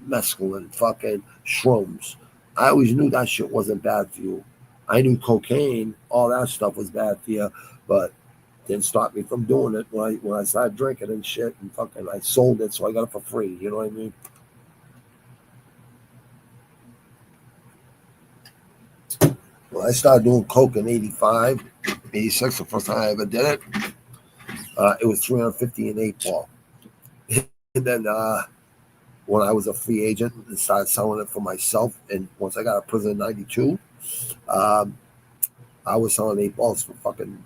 mescaline, fucking shrooms. I always knew that shit wasn't bad for you. I knew cocaine, all that stuff was bad for you, but didn't stop me from doing it when I started drinking and shit, and fucking I sold it, so I got it for free. You know what I mean? Well, I started doing coke in 85, 86, the first time I ever did it. It was $350 an 8-ball. And then when I was a free agent and started selling it for myself, and once I got out of prison in 92, I was selling 8 balls for fucking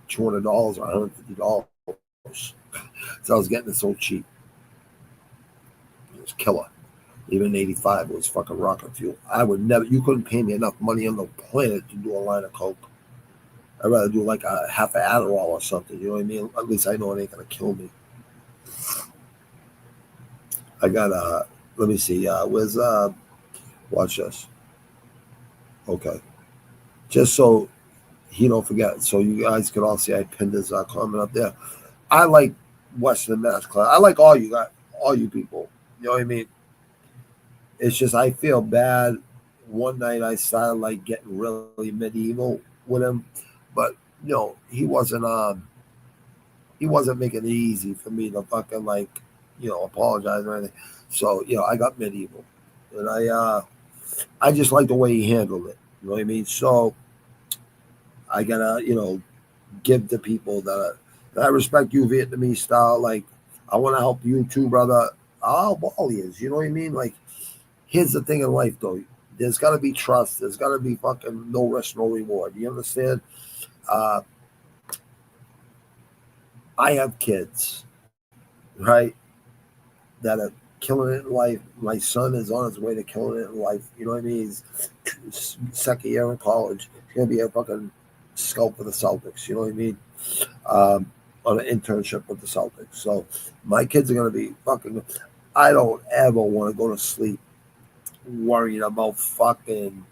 $200 or $150. So I was getting it so cheap. It was killer. Even in 85, it was fucking rocket fuel. You couldn't pay me enough money on the planet to do a line of coke. I'd rather do like a half an Adderall or something, you know what I mean? At least I know it ain't gonna kill me. I got let me see, where's watch this. Okay. Just so he don't forget, so you guys can all see I pinned this comment up there. I like Western Mass Club. I like all you people. You know what I mean? It's just I feel bad. One night I started like getting really medieval with him, but you know, he wasn't making it easy for me to fucking like, you know, apologize or anything. So, you know, I got medieval. And I just like the way he handled it. You know what I mean? So I gotta, you know, give to people that I respect you Vietnamese style. Like, I want to help you too, brother. I'll help all you. You know what I mean? Like, here's the thing in life, though. There's got to be trust. There's got to be fucking no risk, no reward. You understand? I have kids, right, that are killing it in life. My son is on his way to killing it in life. You know what I mean? He's second year in college. He's going to be a fucking scout for the Celtics. You know what I mean? On an internship with the Celtics. So my kids are going to be fucking... I don't ever want to go to sleep worrying about fucking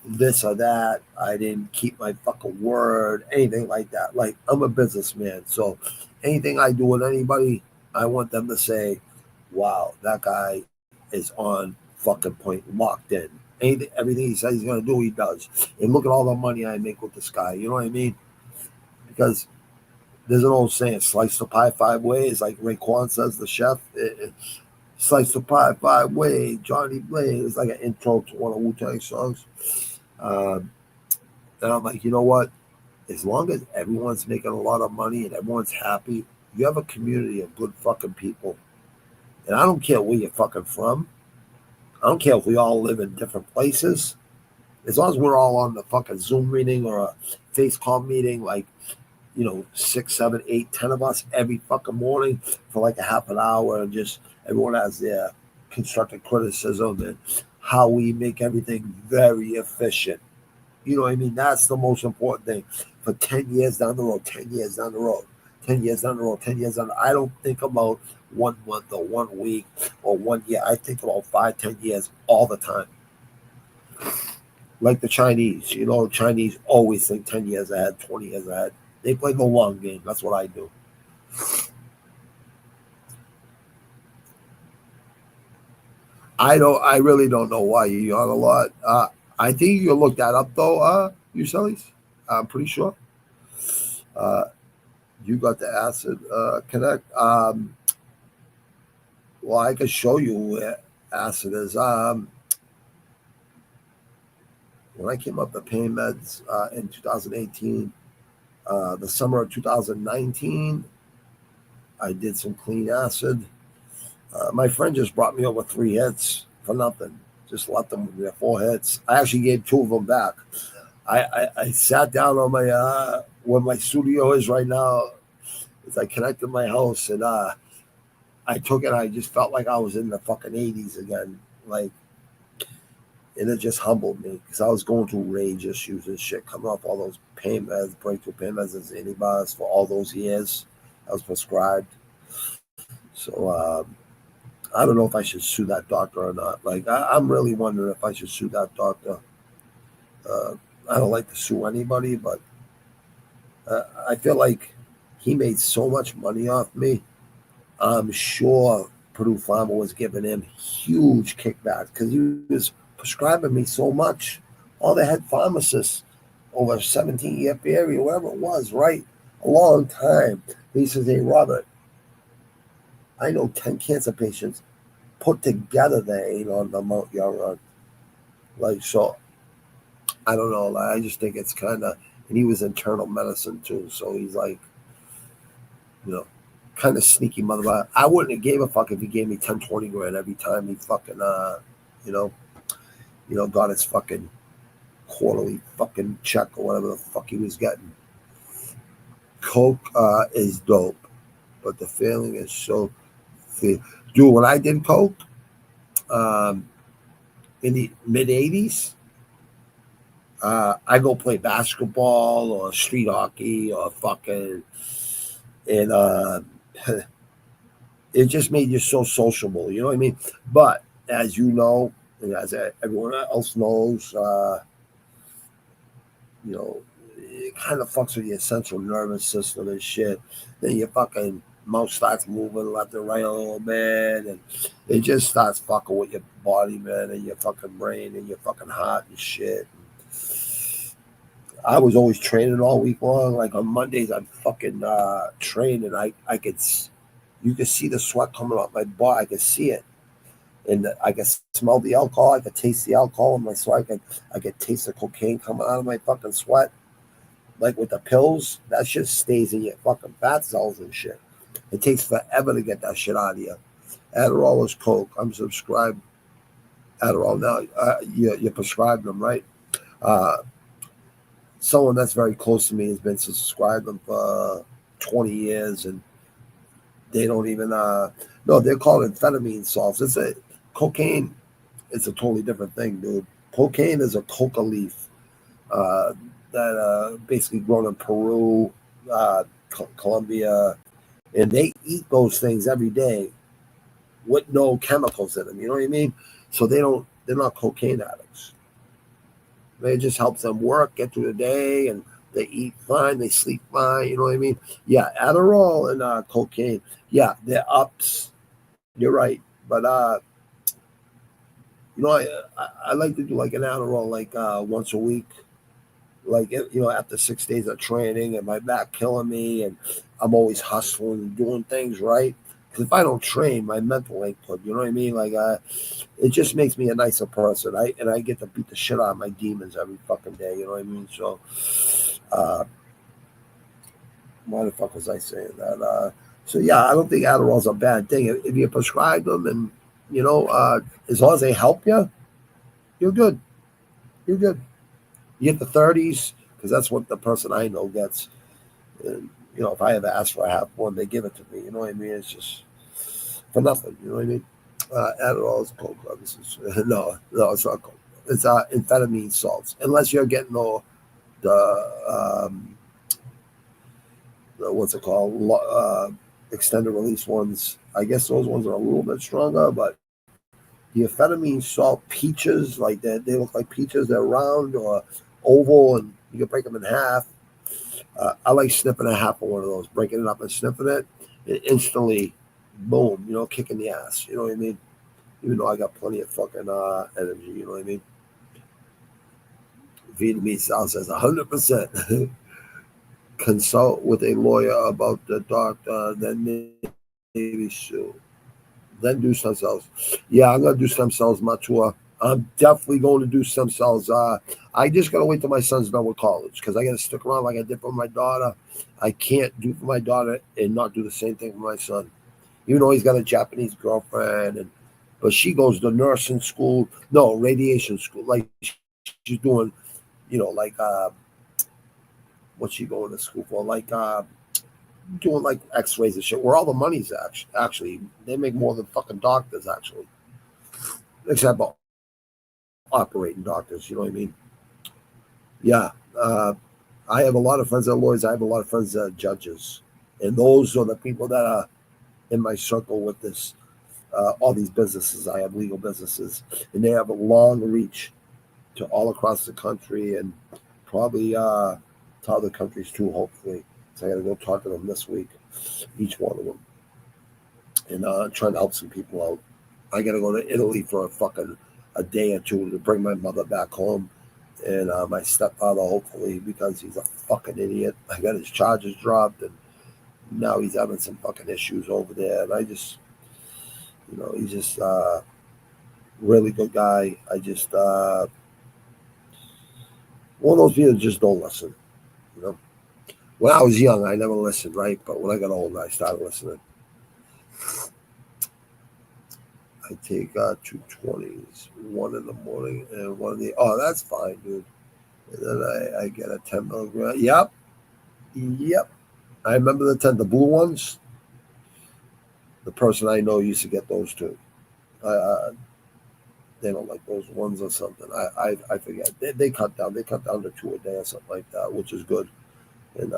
this or that. I didn't keep my fucking word, anything like that. Like, I'm a businessman, so anything I do with anybody, I want them to say, wow, that guy is on fucking point, locked in. Everything he says he's going to do, he does. And look at all the money I make with this guy. You know what I mean? Because there's an old saying, slice the pie 5 ways, like Raekwon says, the chef. Slice the pie 5 ways, Johnny Blaze. It's like an intro to one of Wu-Tang songs. And I'm like, you know what? As long as everyone's making a lot of money and everyone's happy, you have a community of good fucking people. And I don't care where you're fucking from. I don't care if we all live in different places. As long as we're all on the fucking Zoom meeting or a face call meeting, like, you know, 6, 7, 8, 10 of us every fucking morning for like a half an hour, and just everyone has their constructive criticism and how we make everything very efficient. You know what I mean? That's the most important thing. For 10 years down the road, 10 years down the road, 10 years down the road, 10 years down the road. I don't think about 1 month or 1 week or 1 year. I think about 5, 10 years all the time. Like the Chinese. You know, Chinese always think 10 years ahead, 20 years ahead. They play the long game. That's what I do. I really don't know why you yawn a lot. I think you can look that up though, you sillies. I'm pretty sure. Uh, you got the acid connect. Well, I can show you where acid is. When I came up the pain meds in 2018, the summer of 2019, I did some clean acid. My friend just brought me over 3 hits for nothing. Just left them with their 4 hits. I actually gave 2 of them back. I sat down on my where my studio is right now. As I connected my house, and I took it. I just felt like I was in the fucking 80s again. Like, and it just humbled me because I was going through rage issues and shit, coming off all those pain meds, breakthrough pain meds, as anybody's for all those years. I was prescribed. So I don't know if I should sue that doctor or not. Like, I'm really wondering if I should sue that doctor. I don't like to sue anybody, but I feel like he made so much money off me. I'm sure Purdue Pharma was giving him huge kickbacks because he was prescribing me so much. All the head pharmacists over a 17-year period, whatever it was, right? A long time. He says, hey, Robert, I know 10 cancer patients put together that ain't on the amount you're on. Like, so, I don't know. Like, I just think it's kind of, and he was internal medicine too. So he's like, you know, kind of sneaky motherfucker. I wouldn't have gave a fuck if he gave me 10, 20 grand every time he fucking, you know, got his fucking quarterly fucking check or whatever the fuck he was getting. Coke is dope, but the feeling is so, dude, when I did Coke, in the mid 80s, I go play basketball or street hockey or fucking, and it just made you so sociable. You know what I mean? But as you know, and as everyone else knows, you know, it kind of fucks with your central nervous system and shit. Then your fucking mouth starts moving left and right a little bit, and it just starts fucking with your body, man, and your fucking brain and your fucking heart and shit. I was always training all week long. Like on Mondays, I'd fucking train, and I could, you could see the sweat coming off my body. I could see it, and I could smell the alcohol. I could taste the alcohol in my sweat. I could taste the cocaine coming out of my fucking sweat. Like with the pills, that shit stays in your fucking fat cells and shit. It takes forever to get that shit out of you. Adderall is Coke. I'm subscribed. Adderall now. You're prescribed them, right? Someone that's very close to me has been subscribed them for 20 years, and they don't even no, they're called amphetamine salts. It's a cocaine. It's a totally different thing, dude. Cocaine is a coca leaf that basically grown in Peru, Colombia, and they eat those things every day with no chemicals in them. You know what I mean? So they're not cocaine addicts. It just helps them work, get through the day, and they eat fine, they sleep fine. You know what I mean? Yeah, Adderall and cocaine. Yeah, they're ups. You're right, but you know, I like to do like an Adderall like once a week. Like, you know, after 6 days of training and my back killing me, and I'm always hustling and doing things right. Because if I don't train, my mental ain't good. You know what I mean? Like, it just makes me a nicer person. I get to beat the shit out of my demons every fucking day. You know what I mean? So, why the fuck was I saying that? So yeah, I don't think Adderall's a bad thing. If you prescribe them, and you know, as long as they help you, you're good. You're good. You get the 30s, because that's what the person I know gets. And, you know, if I ever ask for a half one, they give it to me. You know what I mean? It's just for nothing. You know what I mean? Adderall is coke. This is no, it's not coke. It's amphetamine salts. Unless you're getting the what's it called? Extended release ones. I guess those ones are a little bit stronger, but the amphetamine salt peaches, like that, they look like peaches. They're round or oval, and you can break them in half. I like sniffing a half of one of those, breaking it up and sniffing it, and instantly, boom, you know, kicking the ass. You know what I mean? Even though I got plenty of fucking energy, you know what I mean? Vietnamese South says 100%. Consult with a lawyer about the doctor, then maybe sue. Then do stem cells. Yeah, I'm gonna do stem cells, Matua. I'm definitely going to do stem cells. I just gotta wait till my son's done with college because I gotta stick around like I did for my daughter. I can't do for my daughter and not do the same thing for my son. Even though he's got a Japanese girlfriend, but she goes to nursing school, no, radiation school. Like she's doing, like what's she going to school for? Like doing like X-rays and shit. Where all the money's actually, they make more than fucking doctors actually, except operating doctors. You know what I mean? Yeah. I have a lot of friends that are lawyers. I have a lot of friends that are judges, and those are the people that are in my circle with this. All these businesses. I have legal businesses, and they have a long reach to all across the country and probably to other countries too, hopefully. So I got to go talk to them this week, each one of them, and trying to help some people out. I got to go to Italy for a day or two to bring my mother back home, and my stepfather, hopefully, because he's a fucking idiot. I got his charges dropped, and now he's having some fucking issues over there, and I just, he's just really good guy. I just one of those people that just don't listen. When I was young, I never listened, right? But when I got older, I started listening. I take 220s, one in the morning and one in the. Oh, that's fine, dude. And then I get a 10 milligram. Yep. I remember the blue ones. The person I know used to get those too. They don't like those ones or something. I forget. They cut down. They cut down to 2 a day or something like that, which is good. And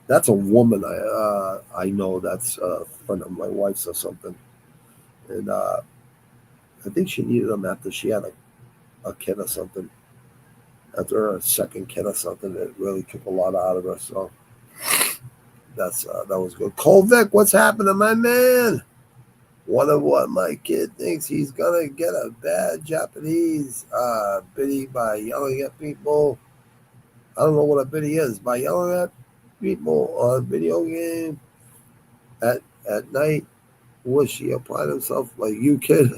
that's a woman I know that's a friend of my wife's or something. And I think she needed them after she had a kid or something. After her second kid or something, it really took a lot out of her. So that was good. Kovic, what's happening, my man? Wonder what my kid thinks he's gonna get a bad Japanese biddy by yelling at people. I don't know what a biddy is. By yelling at people on video game at night. Was she applying himself like you, kid?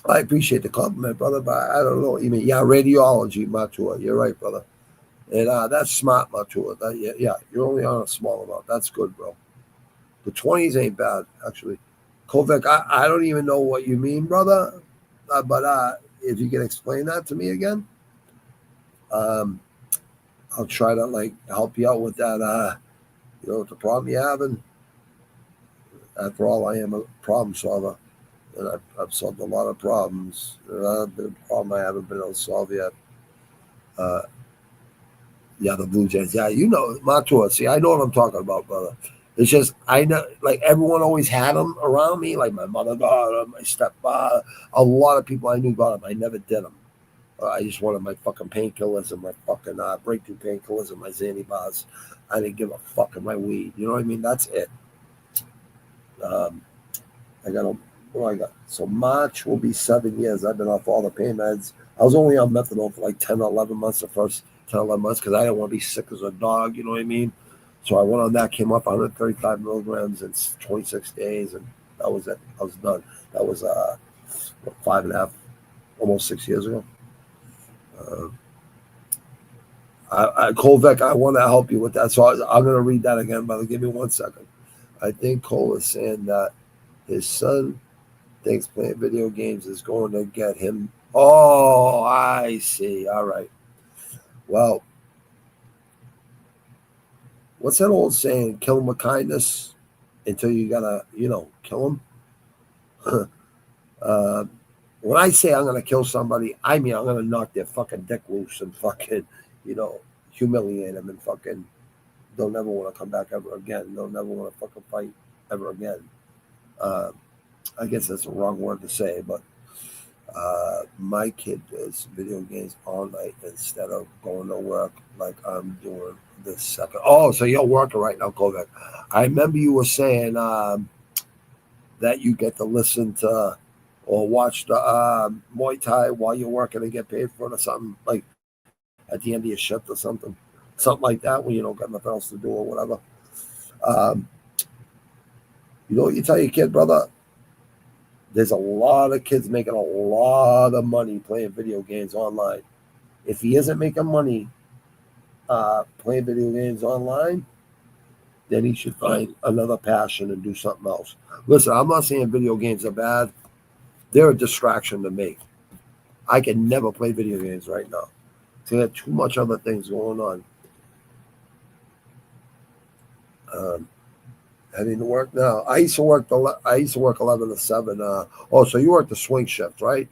I appreciate the compliment, brother, but I don't know what you mean. Yeah, radiology, Matua. You're right, brother. And that's smart, Matua. Yeah, you're only on a small amount. That's good, bro. The 20s ain't bad, actually. Kovic, I don't even know what you mean, brother. But if you can explain that to me again, I'll try to help you out with that. The problem you're having. After all, I am a problem solver, and I've solved a lot of problems. The problem I haven't been able to solve yet. Yeah, the Blue Jays. Yeah, Matua. See, I know what I'm talking about, brother. It's just I know, everyone always had them around me. Like my mother got them, my stepfather. A lot of people I knew got them. I never did them. I just wanted my fucking painkillers and my fucking breakthrough painkillers and my Xanny bars. I didn't give a fuck in my weed. You know what I mean? That's it. I got what I got. So March will be 7 years. I've been off all the pain meds. I was only on methadone for 10 or 11 months, the first 10 or 11 months, because I didn't want to be sick as a dog, you know what I mean? So I went on that, came off 135 milligrams in 26 days, and that was it. I was done. That was 5.5, almost 6 years ago. Kolvek, I want to help you with that. So I'm going to read that again, brother. Give me 1 second. I think Cole is saying that his son thinks playing video games is going to get him. Oh, I see. All right. Well, what's that old saying? Kill him with kindness until you got to, kill him. When I say I'm going to kill somebody, I mean I'm going to knock their fucking dick loose and fucking, humiliate them and fucking they'll never want to come back ever again. They'll never want to fucking fight ever again. I guess that's the wrong word to say, but my kid does video games all night instead of going to work like I'm doing the second. Oh, so you're working right now, Kovac. I remember you were saying that you get to listen to or watch the Muay Thai while you're working and get paid for it or something, like at the end of your shift or something like that, when you don't got nothing else to do or whatever. You know what you tell your kid, brother? There's a lot of kids making a lot of money playing video games online. If he isn't making money playing video games online, then he should find another passion and do something else. Listen, I'm not saying video games are bad. They're a distraction to me. I can never play video games right now. There are too much other things going on. Heading to work now. I used to work 11 to 7. So you work the swing shift, right?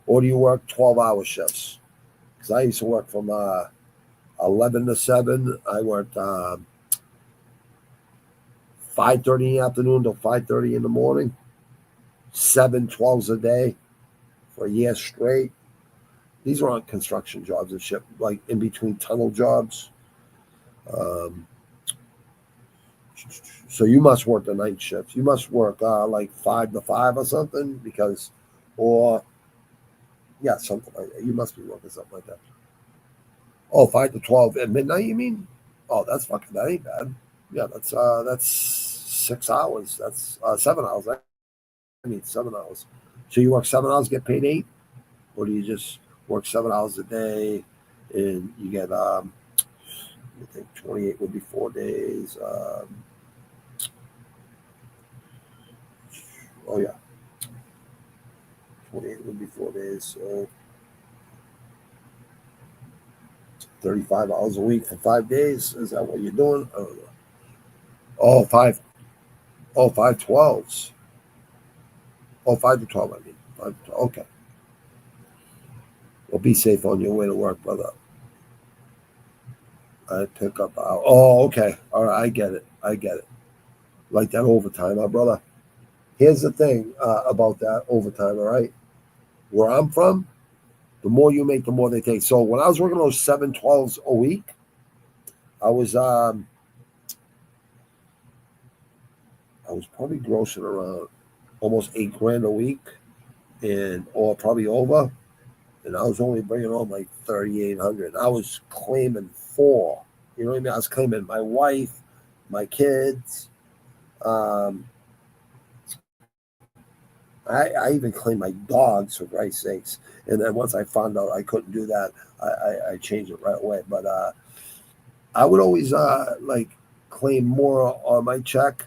Or do you work 12-hour shifts? Because I used to work from 11 to 7. I worked 5:30 in the afternoon till 5:30 in the morning. 7 12s a day for a year straight. These aren't construction jobs and shit, like in between tunnel jobs. So you must work the night shift. You must work like 5 to 5 or something, something like that. You must be working something like that. Oh, 5 to 12 at midnight, you mean? Oh, that ain't bad. Yeah, that's 6 hours. That's 7 hours. I mean 7 hours. So you work 7 hours, get paid 8? Or do you just work 7 hours a day and you get I think 28 would be 4 days. 28 would be 4 days. So 35 hours a week for 5 days. Is that what you're doing? I don't know. Oh, 5 12s. Oh, 5 to 12, I mean. 5 to 12. Okay. Well, be safe on your way to work, brother. I pick up. Oh, okay. All right, I get it. Like that overtime, my brother. Here's the thing about that overtime, all right? Where I'm from, the more you make, the more they take. So when I was working those 7 12s a week, I was probably grossing around almost $8,000 a week, or probably over. And I was only bringing home like $3,800. I was claiming 4. You know what I mean? I was claiming my wife, my kids. I even claimed my dogs, for Christ's sakes. And then once I found out I couldn't do that, I changed it right away. But I would always claim more on my check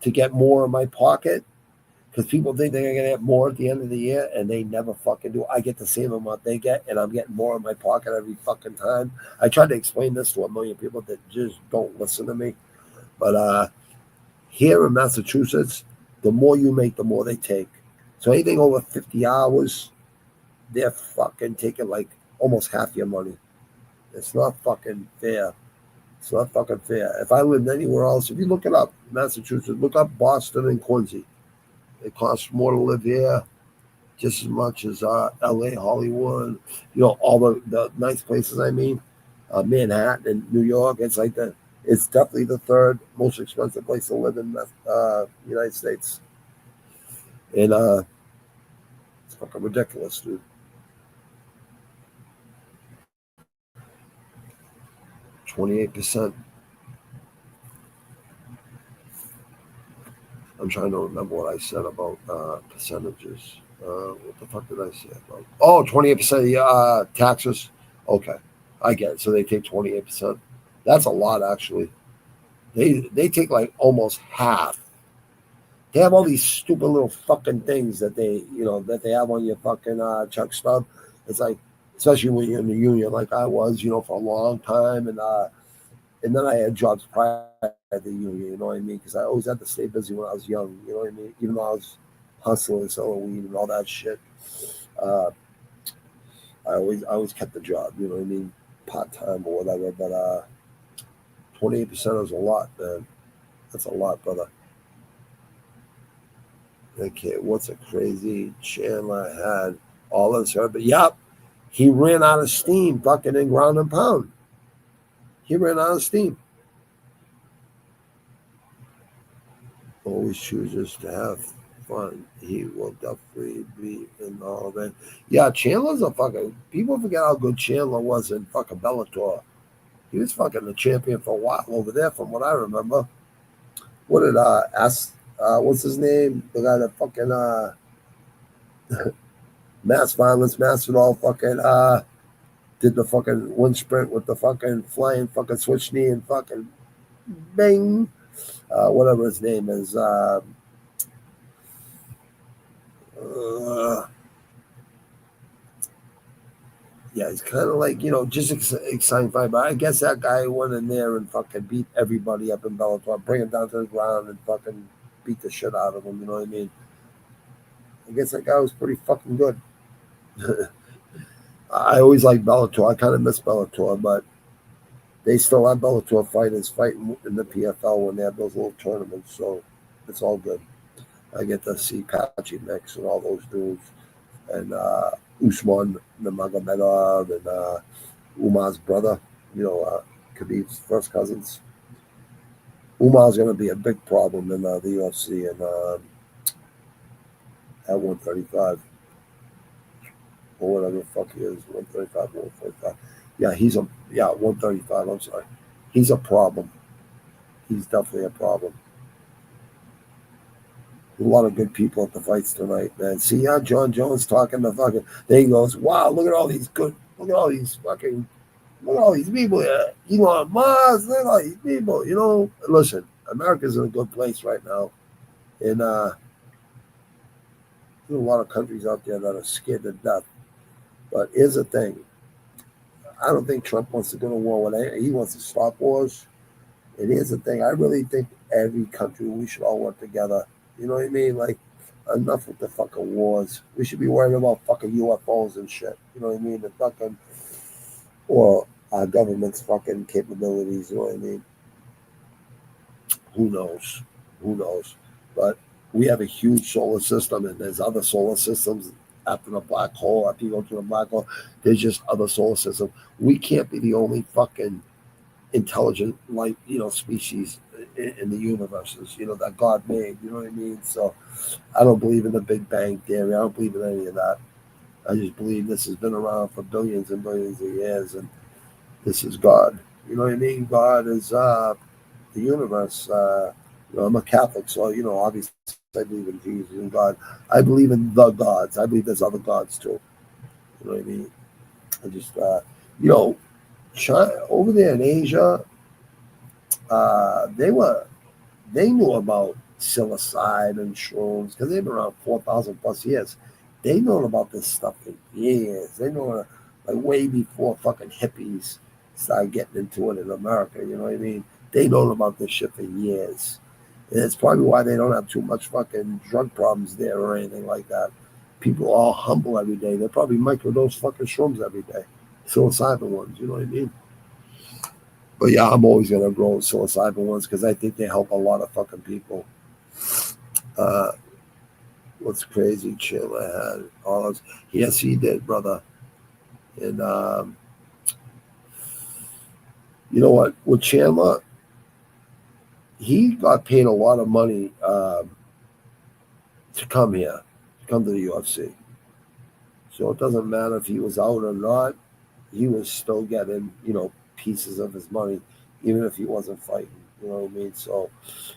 to get more in my pocket, because people think they're going to get more at the end of the year, and they never fucking do. I get the same amount they get, and I'm getting more in my pocket every fucking time. I tried to explain this to a million people that just don't listen to me. But here in Massachusetts, the more you make, the more they take. So anything over 50 hours, they're fucking taking like almost half your money. It's not fucking fair. If I lived anywhere else, if you look it up, Massachusetts, look up Boston and Quincy. It costs more to live here, just as much as L.A., Hollywood, all the nice places. I mean, Manhattan and New York. It's like it's definitely the third most expensive place to live in the United States. And it's fucking ridiculous, dude. %. I'm trying to remember what I said about percentages. What the fuck did I say about? Oh, 28% taxes. Okay, I get it. So they take 28%. That's a lot, actually. They take like almost half. They have all these stupid little fucking things that they have on your fucking check stub. It's like, especially when you're in the union, like I was, for a long time, and then I had jobs prior to the union. You know what I mean? Because I always had to stay busy when I was young. You know what I mean? Even though I was hustling, selling weed, and all that shit, I always kept the job. You know what I mean? Part time or whatever. But 28% is a lot, man. That's a lot, brother. Okay, what's a crazy Chandler had all this, but yep, he ran out of steam fucking in ground and pound. He ran out of steam. Always chooses to have fun. He will definitely be in the Hall of Fame. Yeah, Chandler's a fucking. People forget how good Chandler was in fucking Bellator. He was fucking the champion for a while over there, from what I remember. What did what's his name? The guy that fucking mass violence mastered all fucking did the fucking wind sprint with the fucking flying fucking switch knee and fucking bang. Whatever his name is. Yeah, he's kind of like, just exciting fight. But I guess that guy went in there and fucking beat everybody up in Bellator, bring him down to the ground and fucking beat the shit out of him. You know what I mean? I guess that guy was pretty fucking good. I always liked Bellator. I kind of miss Bellator, but they still have Bellator fighters fighting in the PFL when they have those little tournaments. So it's all good. I get to see Patchy Mix and all those dudes. And Usman Nurmagomedov and Umar's brother, Khabib's first cousins. Umar's going to be a big problem in the UFC and at 135 or whatever the fuck he is, 135, 145. Yeah, 135. I'm sorry, he's a problem. He's definitely a problem. A lot of good people at the fights tonight, man. See, John Jones talking to fucking. There he goes. Wow, look at all these look at all these people here. Elon Musk, look at all these people. Listen, America's in a good place right now, and there's a lot of countries out there that are scared to death. But here's the thing: I don't think Trump wants to go to war with anyone. He wants to stop wars. And here's the thing: I really think every country, we should all work together. You know what I mean? Like, enough with the fucking wars. We should be worried about fucking UFOs and shit. You know what I mean? The fucking, or our government's fucking capabilities. You know what I mean? Who knows? Who knows? But we have a huge solar system, and there's other solar systems after the black hole. After you go to the black hole, there's just other solar systems. We can't be the only fucking intelligent life, species in the universes, that God made. You know what I mean? So I don't believe in the Big Bang theory. I don't believe in any of that. I just believe this has been around for billions and billions of years, and this is God. You know what I mean? God is the universe. I'm a Catholic, so obviously I believe in Jesus and God. I believe in the gods. I believe there's other gods too. You know what I mean? I just China, over there in Asia, they knew about psilocybin and shrooms because they've been around 4,000 plus years. They known about this stuff for years. They know like way before fucking hippies started getting into it in America. You know what I mean? They known about this shit for years. And it's probably why they don't have too much fucking drug problems there or anything like that. People are all humble every day. They probably microdose fucking shrooms every day. Psilocybin ones, you know what I mean? But yeah, I'm always gonna grow psilocybin ones because I think they help a lot of fucking people. What's crazy? Chill had all those. Yes, he did, brother. And you know what? With Chandler, he got paid a lot of money to come here, to come to the UFC. So it doesn't matter if he was out or not. He was still getting, pieces of his money, even if he wasn't fighting. You know what I mean? So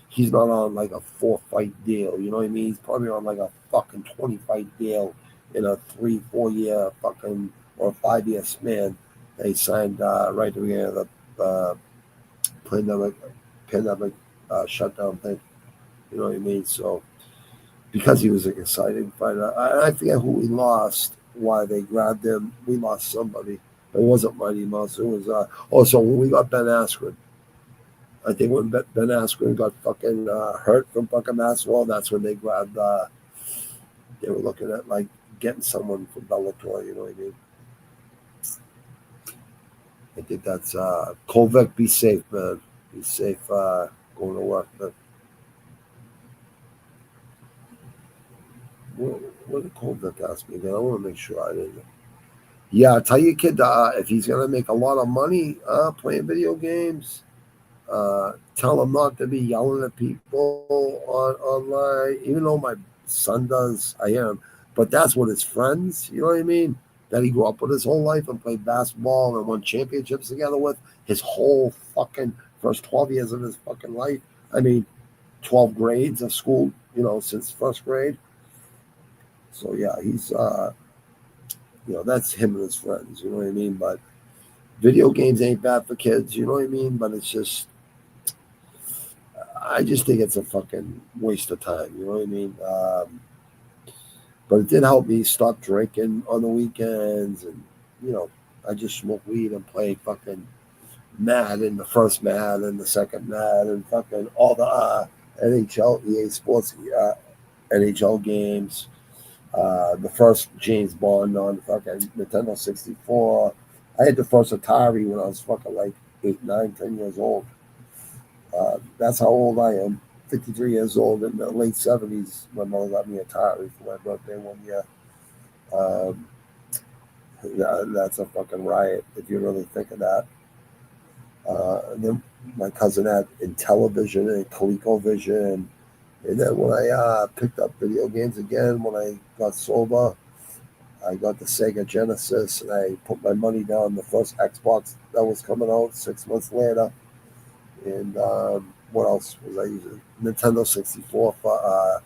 he's not on like a 4-fight deal. You know what I mean? He's probably on like a fucking 20-fight deal in a 3-4 year fucking or 5-year span. They signed right at the beginning of the pandemic shutdown thing. You know what I mean? So because he was an exciting fighter, I forget who we lost, why they grabbed him. We lost somebody. It wasn't Mighty Mouse. It was also when we got Ben Askren. I think when Ben Askren got fucking hurt from fucking Masvidal, that's when they grabbed. They were looking at like getting someone from Bellator. You know what I mean? I think that's Kovac. Be safe, man. Be safe going to work, man. What did Kovac ask me again? I want to make sure I didn't. Yeah, tell your kid if he's gonna make a lot of money playing video games, tell him not to be yelling at people online. Even though my son does, I hear him, but that's what his friends. You know what I mean? That he grew up with his whole life and played basketball and won championships together with his whole fucking first 12 years of his fucking life. I mean, 12 grades of school, you know, since first grade. So yeah, he's you know, that's him and his friends, you know what I mean? But video games ain't bad for kids, you know what I mean? But it's just, I just think it's a fucking waste of time, you know what I mean? But it did help me stop drinking on the weekends, and you know, I just smoke weed and play fucking Madden, the first Madden, the second Madden, fucking all the NHL, EA Sports, NHL games. The first James Bond on fucking Nintendo 64. I had the first Atari when I was fucking like 8, 9, 10 years old. That's how old I am. 53 years old. In the late 70s, my mother got me Atari for my birthday one year. Yeah, that's a fucking riot if you really think of that. And then my cousin had Intellivision and ColecoVision. And then when I picked up video games again, when I got sober, I got the Sega Genesis, and I put my money down the first Xbox that was coming out 6 months later. And what else was I using? Nintendo 64 for,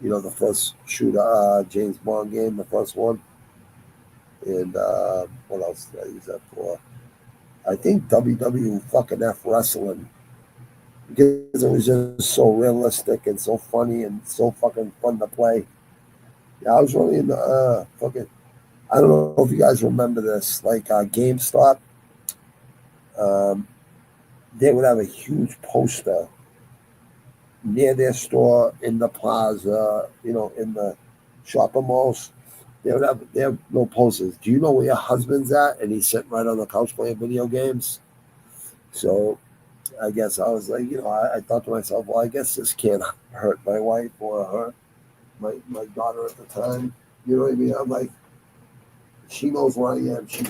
you know, the first shooter James Bond game, the first one. And what else did I use that for? I think WW fucking F wrestling, because it was just so realistic and so funny and so fucking fun to play. Yeah, I was really in the fucking. I don't know if you guys remember this, like GameStop. They would have a huge poster near their store in the plaza, you know, in the shopping malls. They have no posters. Do you know where your husband's at? And he's sitting right on the couch playing video games. So I guess I was like, you know, I thought to myself, well, I guess this can't hurt my wife or hurt my daughter at the time. You know what I mean? I'm like, she knows where I am. She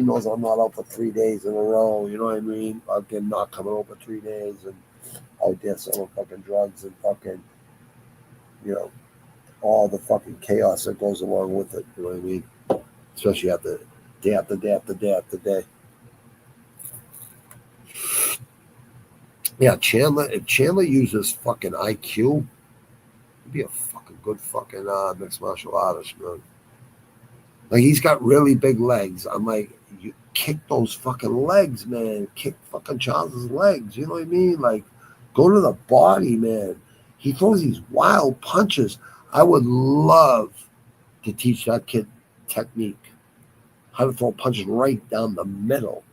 knows I'm not out for 3 days in a row. You know what I mean? Again, not coming out for 3 days and out there selling fucking drugs and fucking, you know, all the fucking chaos that goes along with it. You know what I mean? Especially day after day after day after day. Yeah, Chandler. If Chandler uses fucking IQ, he'd be a fucking good fucking mixed martial artist, man. Like he's got really big legs. I'm like, you kick those fucking legs, man. Kick fucking Charles's legs. You know what I mean? Like, go to the body, man. He throws these wild punches. I would love to teach that kid technique, how to throw punches right down the middle.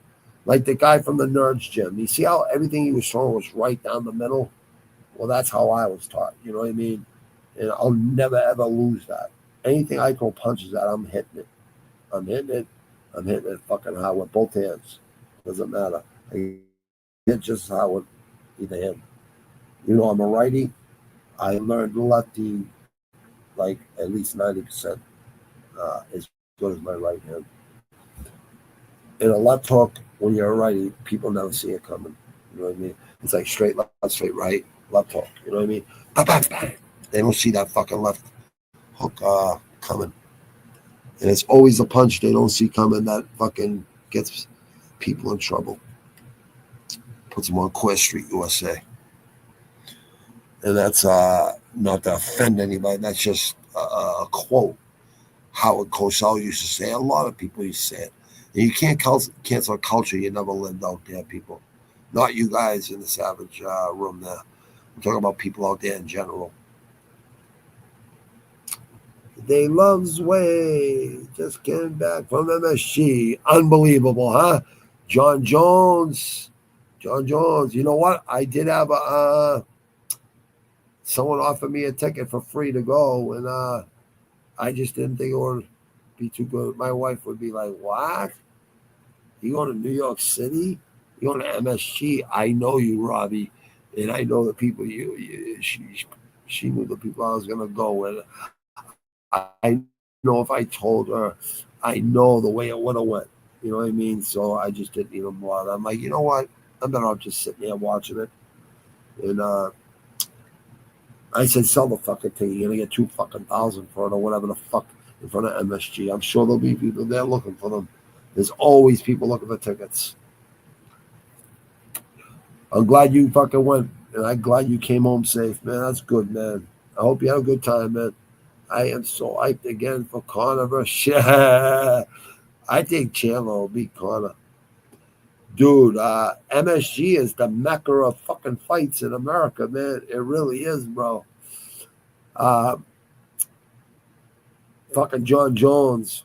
Like the guy from the Nerds Gym. You see how everything he was throwing was right down the middle? Well, that's how I was taught. You know what I mean? And I'll never, ever lose that. Anything I throw punches at, I'm hitting it. I'm hitting it. I'm hitting it fucking hard with both hands. Doesn't matter. I hit just how with either hand. You know, I'm a righty. I learned lefty like at least 90% as good as my right hand. In a left hook, when you're a righty, people never see it coming. You know what I mean? It's like straight left, straight right, left hook. You know what I mean? Bang, bang, bang. They don't see that fucking left hook coming. And it's always the punch they don't see coming that fucking gets people in trouble. Puts them on Quest Street, USA. And that's not to offend anybody. That's just a quote. Howard Cosell used to say it. A lot of people used to say it. And you can't cancel a culture you never lived out there, people. Not you guys in the Savage room there. I'm talking about people out there in general. They loves way. Just came back from MSG. Unbelievable, huh? John Jones. You know what? I did have someone offered me a ticket for free to go, and I just didn't think it would be too good. My wife would be like, "What? You going to New York City? You going to MSG? I know you, Robbie, and I know the people she knew the people I was gonna go with. I know if I told her I know the way it would have went. You know what I mean? So I just didn't even bother. I'm like, you know what? I'm better off just sitting there watching it. And I said, sell the fucking thing. You're gonna get $2,000 for it or whatever the fuck in front of MSG. I'm sure there'll be people there looking for them. There's always people looking for tickets. I'm glad you fucking went, and I'm glad you came home safe, man. That's good, man. I hope you had a good time, man. I am so hyped again for Conor versus I think Chandler will beat Conor. Dude, MSG is the mecca of fucking fights in America, man. It really is, bro. Fucking John Jones.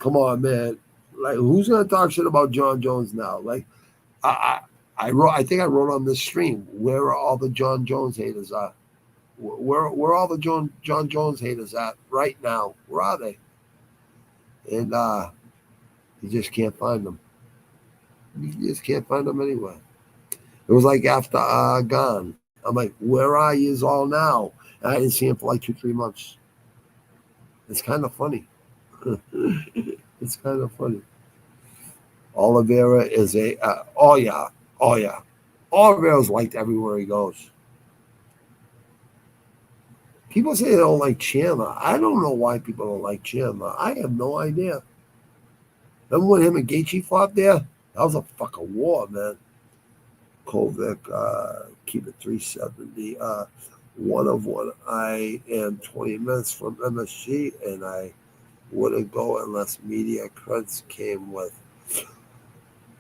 Come on, man. Like, who's gonna talk shit about John Jones now? Like, I wrote. I think I wrote on this stream. Where are all the John Jones haters at? Where are all the John Jones haters at right now? Where are they? And you just can't find them. You just can't find them anywhere. It was like after Gone. I'm like, where are you all now? And I didn't see him for like 2-3 months. It's kind of funny. It's kind of funny. Oliveira is a oh yeah. Oliveira's liked everywhere he goes. People say they don't like Chandler. I don't know why people don't like Chandler. I have no idea. Remember when him and Gaethje fought there? That was a fucking war, man. Kovic, keep it 370. One of one. I am 20 minutes from MSG, and I wouldn't go unless media creds came with.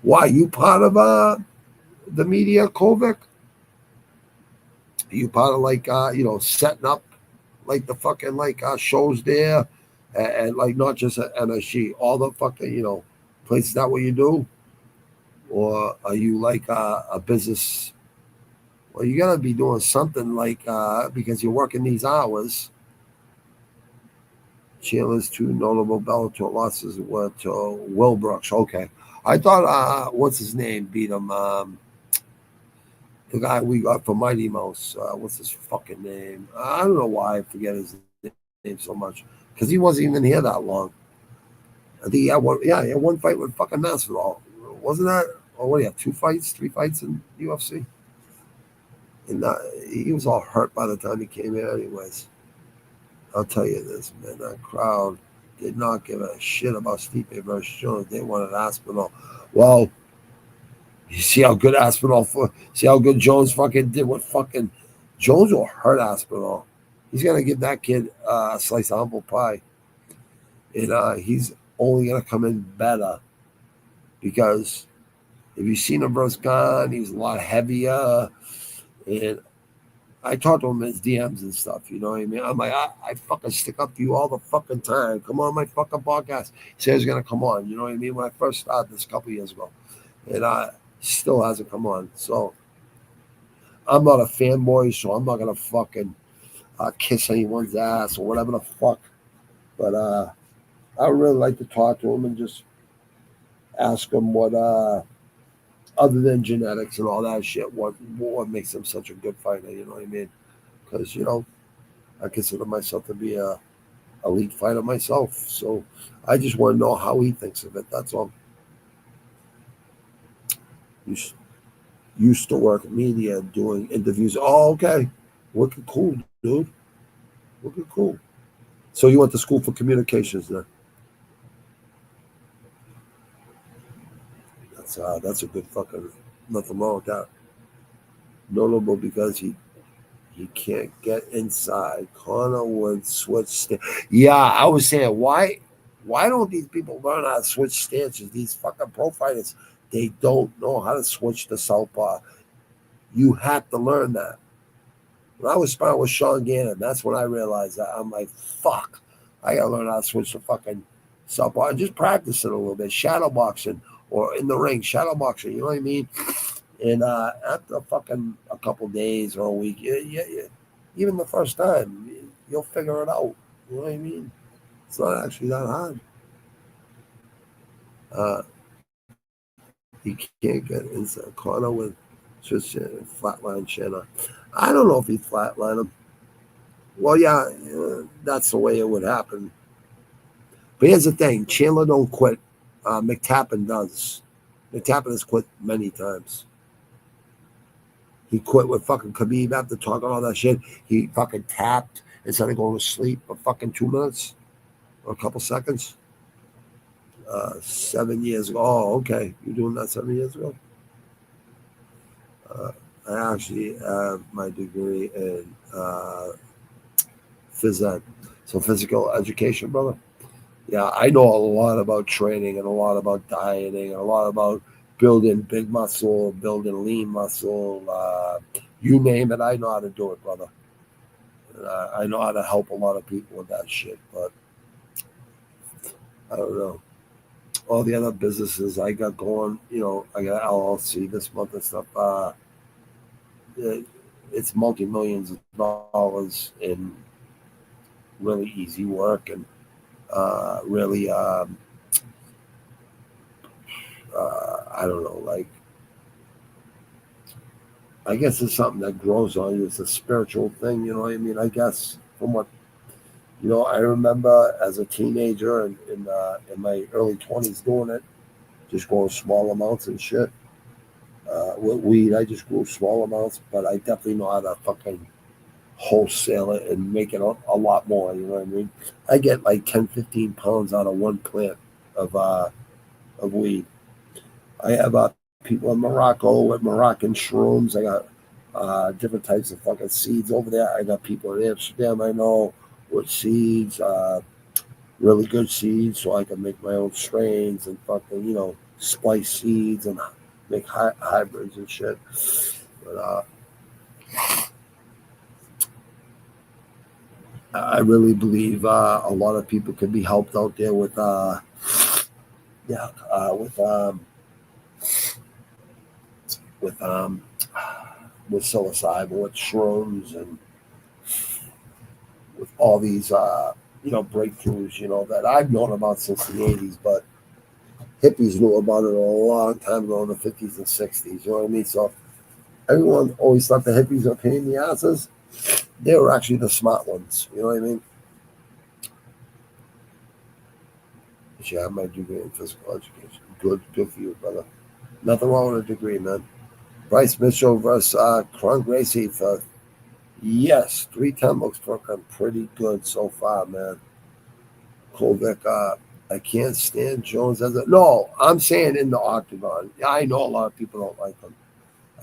Why, you part of the media, Kovic? You part of like setting up like the fucking like shows there, and like not just at MSG, all the fucking places. That what you do, or are you like a business? Well, you gotta be doing something like because you're working these hours. Chandler's 2 notable Bellator losses were to Will Brooks. Okay, I thought what's his name beat him. The guy we got from Mighty Mouse. What's his fucking name? I don't know why I forget his name so much because he wasn't even here that long. I think he had one. Yeah, he had one fight with fucking Masvidal. Wasn't that? Or what do you have? 2 fights, 3 fights in UFC. And he was all hurt by the time he came here, anyways. I'll tell you this, man. That crowd did not give a shit about Stipe versus Jones. They wanted Aspinall. Well, you see how good see how good Jones fucking did with fucking Jones will hurt Aspinall. He's gonna give that kid a slice of humble pie. And he's only gonna come in better because if you've seen him versus Gone, he was a lot heavier. And I talked to him in his DMs and stuff, you know what I mean? I'm like, I fucking stick up to you all the fucking time. Come on my fucking podcast. He said he's gonna come on, you know what I mean? When I first started this a couple years ago. And still hasn't come on. So I'm not a fanboy, so I'm not gonna fucking kiss anyone's ass or whatever the fuck. But I would really like to talk to him and just ask him what other than genetics and all that shit, what makes him such a good fighter, you know what I mean? Because I consider myself to be a elite fighter myself. So I just want to know how he thinks of it. That's all. Used to work at media doing interviews. Oh, okay. Working cool, dude. Working cool. So you went to school for communications then? That's a good fucking nothing wrong with that. Notable because he can't get inside. Conor would switch. Yeah, I was saying why don't these people learn how to switch stances? These fucking pro fighters, they don't know how to switch to southpaw. You have to learn that. When I was sparring with Sean Gannon, that's when I realized that. I'm like, fuck, I gotta learn how to switch to fucking southpaw and just practice it a little bit. Shadow boxing or in the ring, shadow boxing, you know what I mean? And after fucking a couple days or a week, even the first time, you'll figure it out. You know what I mean? It's not actually that hard. He can't get inside. Conor with just flatline Shanna. I don't know if he'd flatline him. Well, yeah, that's the way it would happen. But here's the thing: Chandler don't quit. McTappen does. McTappen has quit many times. He quit with fucking Khabib after talking all that shit. He fucking tapped instead of going to sleep for fucking 2 minutes or a couple seconds. 7 years ago. Oh, okay. You're doing that 7 years ago? I actually have my degree in phys ed, so physical education, brother. Yeah, I know a lot about training and a lot about dieting and a lot about building big muscle, building lean muscle. You name it, I know how to do it, brother. I know how to help a lot of people with that shit, but I don't know. All the other businesses I got going, I got LLC this month and stuff. It's multi-millions of dollars in really easy work and really, I don't know, like, I guess it's something that grows on you. It's a spiritual thing, you know what I mean? I guess from what, I remember as a teenager and in my early 20s doing it, just growing small amounts and shit. With weed, I just grew small amounts, but I definitely know how to fucking wholesale it and make it a lot more, you know what I mean? I get like 10, 15 pounds out of one plant of weed. I have people in Morocco with Moroccan shrooms. I got different types of fucking seeds over there. I got people in Amsterdam I know with seeds, really good seeds, so I can make my own strains and fucking, splice seeds and make hybrids and shit. But I really believe a lot of people can be helped out there with with psilocybin, with shrooms, and with all these breakthroughs, that I've known about since the 80s, but hippies knew about it a long time ago in the 50s and 60s, you know what I mean? So everyone always thought the hippies were pain in the asses. They were actually the smart ones, you know what I mean? Yeah, I might degree in physical education. Good for you, brother. Nothing wrong with a degree, man. Bryce Mitchell versus Kron Gracie for, yes, 310 looks fucking pretty good so far, man. Kovic, I can't stand Jones no, I'm saying in the octagon. Yeah, I know a lot of people don't like him.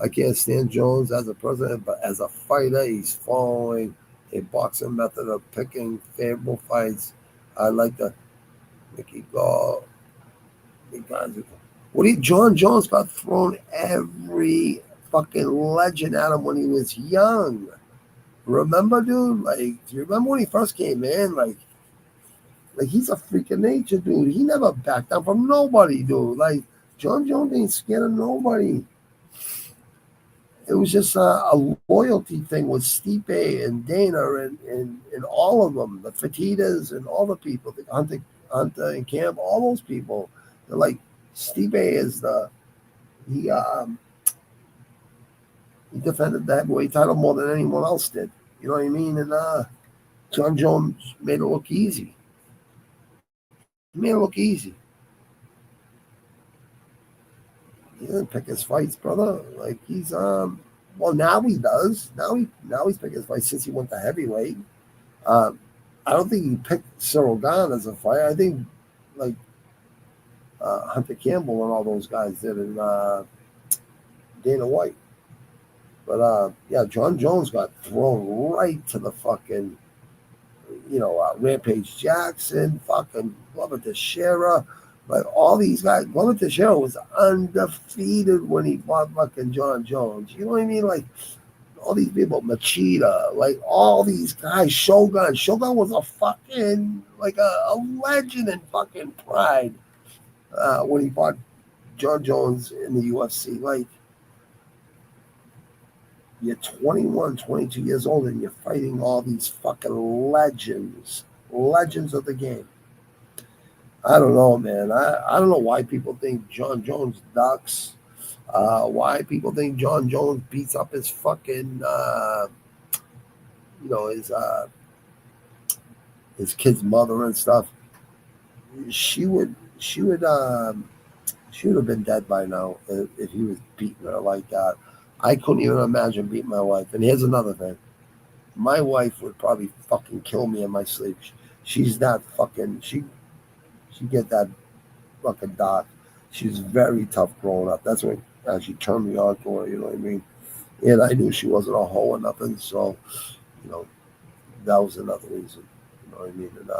I can't stand Jones as a president, but as a fighter, he's following a boxing method of picking favorable fights. I like the Mickey Gall. John Jones got thrown every fucking legend at him when he was young. Remember, dude? Like, do you remember when he first came in? Like he's a freak of nature, dude. He never backed down from nobody, dude. Like, John Jones ain't scared of nobody. It was just a loyalty thing with Stipe and Dana and all of them, the Fertitas and all the people, the Hunter and Camp, all those people. They're like, Stipe is he defended the heavyweight title more than anyone else did. You know what I mean? And John Jones made it look easy. He made it look easy. He didn't pick his fights, brother. Like, he's well, now he does. Now he's picking his fights since he went to heavyweight. I don't think he picked Cyril Gahn as a fighter. I think like Hunter Campbell and all those guys did, and Dana White. But yeah, John Jones got thrown right to the fucking, Rampage Jackson, fucking Glover Teixeira. Like, all these guys, Glover Teixeira was undefeated when he fought fucking John Jones. You know what I mean? Like, all these people, Machida, like, all these guys, Shogun. Shogun was a fucking, like, a legend in fucking Pride when he fought John Jones in the UFC. Like, you're 21, 22 years old, and you're fighting all these fucking legends of the game. I don't know, man. I don't know why people think John Jones ducks. Why people think John Jones beats up his fucking, his kid's mother and stuff. she would have been dead by now if he was beating her like that. I couldn't even imagine beating my wife. And here's another thing. My wife would probably fucking kill me in my sleep. She's not fucking, she get that fucking dark. She's very tough growing up. That's when she turned me on to her, you know what I mean? And I knew she wasn't a hoe or nothing, so, you know, that was another reason, you know what I mean? And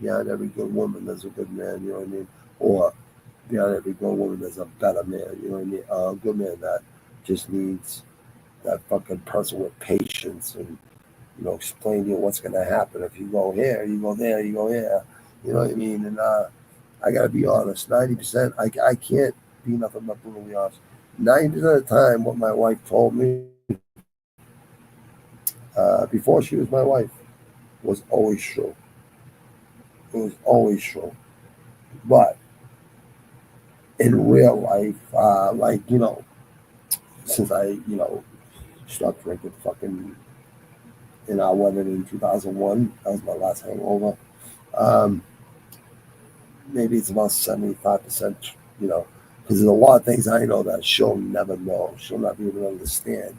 behind every good woman, there's a good man, you know what I mean? Or behind every good woman, there's a better man, you know what I mean? A good man that just needs that fucking person with patience and, you know, explain to you what's going to happen. If you go here, you go there, you go here, you know what I mean? And I got to be honest, 90%, I can't be nothing but brutally honest. 90% of the time, what my wife told me before she was my wife was always true. It was always true. But in real life, like, you know, since I, you know, stopped drinking fucking in our wedding in 2001, that was my last hangover. Maybe it's about 75%, you know, because there's a lot of things I know that she'll never know. She'll not be able to understand.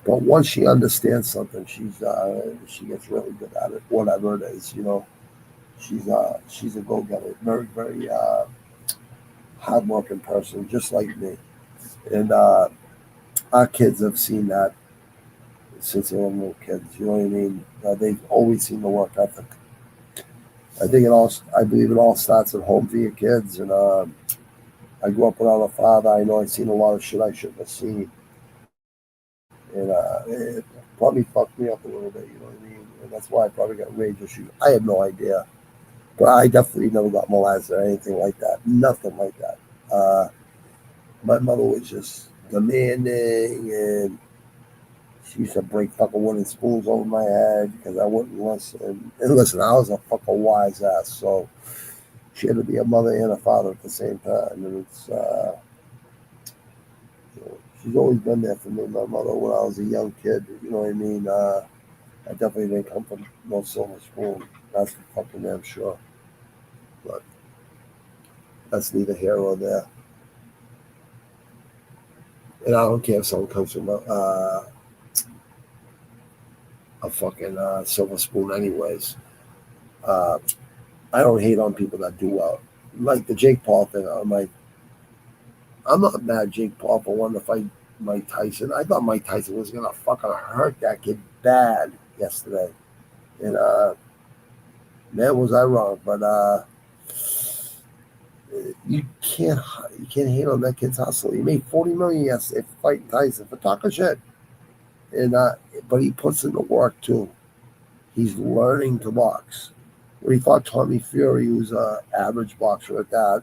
But once she understands something, she gets really good at it, whatever it is, you know. She's a go-getter, very, very hard-working person, just like me. And our kids have seen that since they were little kids. You know what I mean? They've always seen the work ethic. I believe it all starts at home for your kids. And I grew up without a father. I know I've seen a lot of shit I shouldn't have seen. And it probably fucked me up a little bit, you know what I mean? And that's why I probably got rage issues. I have no idea. But I definitely never got molested or anything like that. Nothing like that. My mother was just demanding, and she used to break fucking wooden spoons over my head because I wouldn't listen. And listen, I was a fucking wise ass, so she had to be a mother and a father at the same time. And it's, you know, she's always been there for me. My mother, when I was a young kid, you know what I mean? I definitely didn't come from no silver spoon. That's for fucking damn sure. But that's neither here nor there. And I don't care if someone comes from a fucking silver spoon anyways. I don't hate on people that do well. Like the Jake Paul thing, I'm not mad Jake Paul for wanting to fight Mike Tyson. I thought Mike Tyson was going to fucking hurt that kid bad yesterday. And man, was I wrong. But you can't hate on that kid's hustle. He made $40 million yesterday fighting Tyson for talking shit. And but he puts in the work too. He's learning to box. When he fought Tommy Fury, who's an average boxer at that,